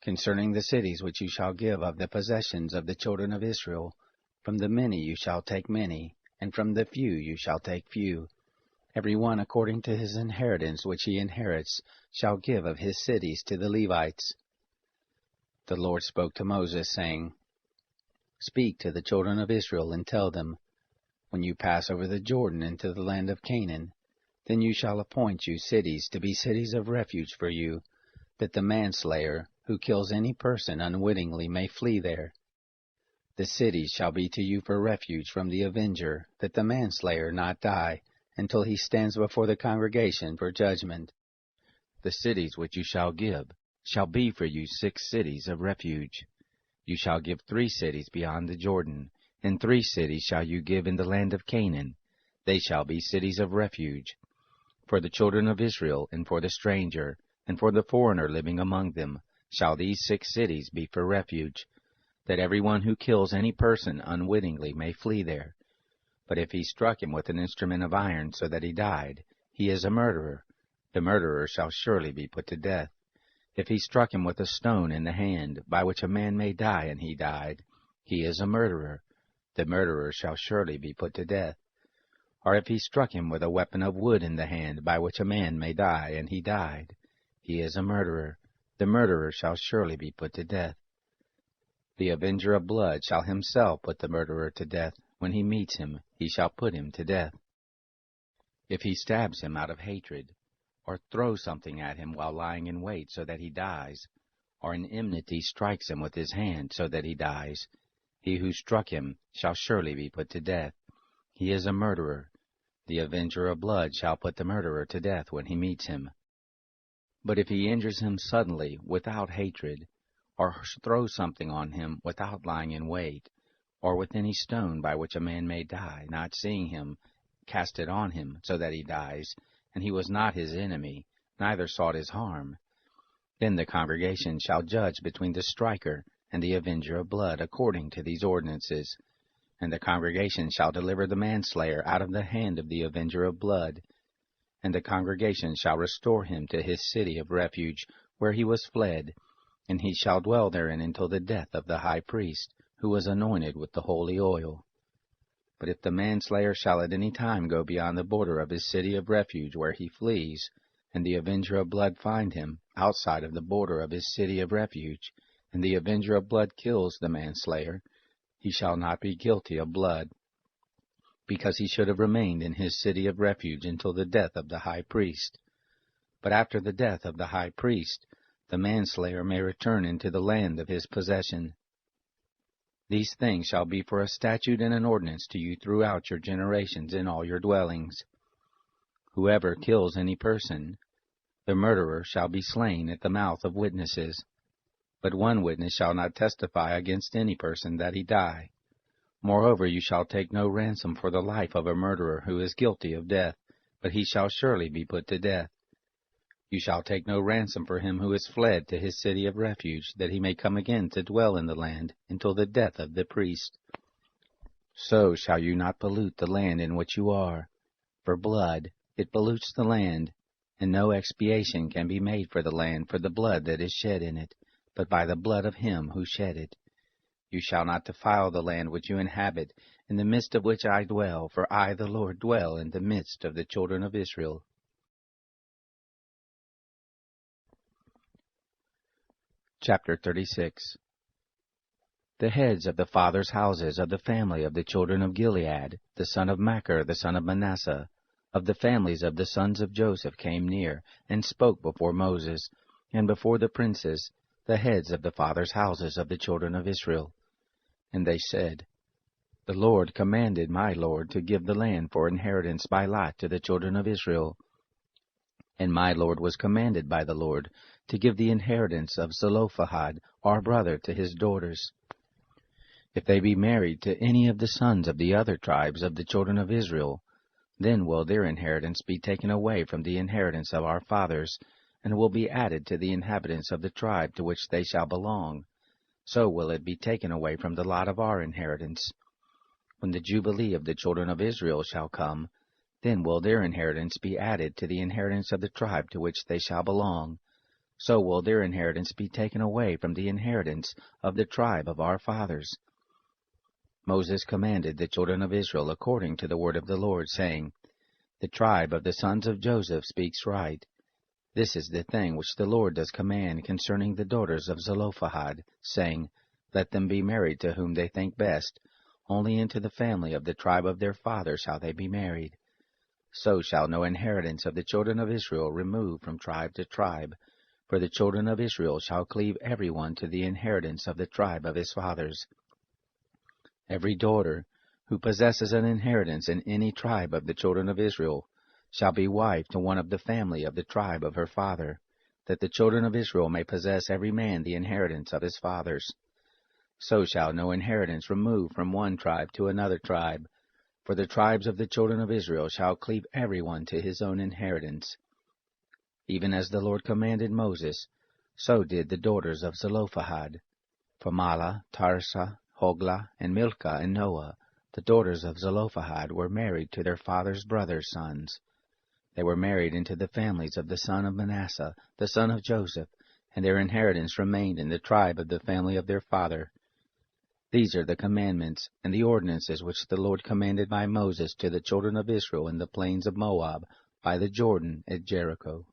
Concerning the cities which you shall give of the possessions of the children of Israel, from the many you shall take many, and from the few you shall take few. Every one according to his inheritance which he inherits shall give of his cities to the Levites. The Lord spoke to Moses, saying, Speak to the children of Israel, and tell them, When you pass over the Jordan into the land of Canaan, then you shall appoint you cities to be cities of refuge for you, that the manslayer who kills any person unwittingly may flee there. The cities shall be to you for refuge from the avenger, that the manslayer not die, until he stands before the congregation for judgment. The cities which you shall give shall be for you 6 cities of refuge. You shall give 3 cities beyond the Jordan, and 3 cities shall you give in the land of Canaan. They shall be cities of refuge. For the children of Israel, and for the stranger, and for the foreigner living among them, shall these 6 cities be for refuge, that every one who kills any person unwittingly may flee there. But if he struck him with an instrument of iron so that he died, he is a murderer. The murderer shall surely be put to death. If he struck him with a stone in the hand, by which a man may die, and he died, he is a murderer. The murderer shall surely be put to death. Or if he struck him with a weapon of wood in the hand, by which a man may die, and he died, he is a murderer. The murderer shall surely be put to death. The avenger of blood shall himself put the murderer to death. When he meets him, he shall put him to death. If he stabs him out of hatred, or throws something at him while lying in wait so that he dies, or in enmity strikes him with his hand so that he dies, he who struck him shall surely be put to death. He is a murderer. The avenger of blood shall put the murderer to death when he meets him. But if he injures him suddenly, without hatred, or throws something on him without lying in wait, or with any stone by which a man may die, not seeing him, cast it on him, so that he dies, and he was not his enemy, neither sought his harm, then the congregation shall judge between the striker and the avenger of blood according to these ordinances. And the congregation shall deliver the manslayer out of the hand of the avenger of blood. And the congregation shall restore him to his city of refuge, where he was fled, and he shall dwell therein until the death of the high priest, who was anointed with the holy oil. But if the manslayer shall at any time go beyond the border of his city of refuge where he flees, and the avenger of blood find him outside of the border of his city of refuge, and the avenger of blood kills the manslayer, he shall not be guilty of blood, because he should have remained in his city of refuge until the death of the high priest. But after the death of the high priest, the manslayer may return into the land of his possession. These things shall be for a statute and an ordinance to you throughout your generations in all your dwellings. Whoever kills any person, the murderer shall be slain at the mouth of witnesses. But one witness shall not testify against any person that he die. Moreover, you shall take no ransom for the life of a murderer who is guilty of death, but he shall surely be put to death. You shall take no ransom for him who is fled to his city of refuge, that he may come again to dwell in the land until the death of the priest. So shall you not pollute the land in which you are. For blood, it pollutes the land, and no expiation can be made for the land for the blood that is shed in it, but by the blood of him who shed it. You shall not defile the land which you inhabit, in the midst of which I dwell, for I, the Lord, dwell in the midst of the children of Israel. Chapter 36. The heads of the fathers' houses of the family of the children of Gilead, the son of Machir, the son of Manasseh, of the families of the sons of Joseph, came near, and spoke before Moses, and before the princes, the heads of the fathers' houses of the children of Israel. And they said, The Lord commanded my Lord to give the land for inheritance by lot to the children of Israel. And my Lord was commanded by the Lord to give the inheritance of Zelophehad, our brother, to his daughters. If they be married to any of the sons of the other tribes of the children of Israel, then will their inheritance be taken away from the inheritance of our fathers, and will be added to the inhabitants of the tribe to which they shall belong. So will it be taken away from the lot of our inheritance. When the Jubilee of the children of Israel shall come, then will their inheritance be added to the inheritance of the tribe to which they shall belong. So will their inheritance be taken away from the inheritance of the tribe of our fathers. Moses commanded the children of Israel according to the word of the Lord, saying, The tribe of the sons of Joseph speaks right. This is the thing which the Lord does command concerning the daughters of Zelophehad, saying, Let them be married to whom they think best, only into the family of the tribe of their father shall they be married. So shall no inheritance of the children of Israel remove from tribe to tribe, for the children of Israel shall cleave every one to the inheritance of the tribe of his fathers. Every daughter who possesses an inheritance in any tribe of the children of Israel shall be wife to one of the family of the tribe of her father, that the children of Israel may possess every man the inheritance of his fathers. So shall no inheritance remove from one tribe to another tribe, for the tribes of the children of Israel shall cleave every one to his own inheritance. Even as the Lord commanded Moses, so did the daughters of Zelophehad. For Mahlah, Tirzah, Hoglah, and Milcah, and Noah, the daughters of Zelophehad, were married to their father's brothers' sons. They were married into the families of the son of Manasseh, the son of Joseph, and their inheritance remained in the tribe of the family of their father. These are the commandments and the ordinances which the Lord commanded by Moses to the children of Israel in the plains of Moab, by the Jordan at Jericho.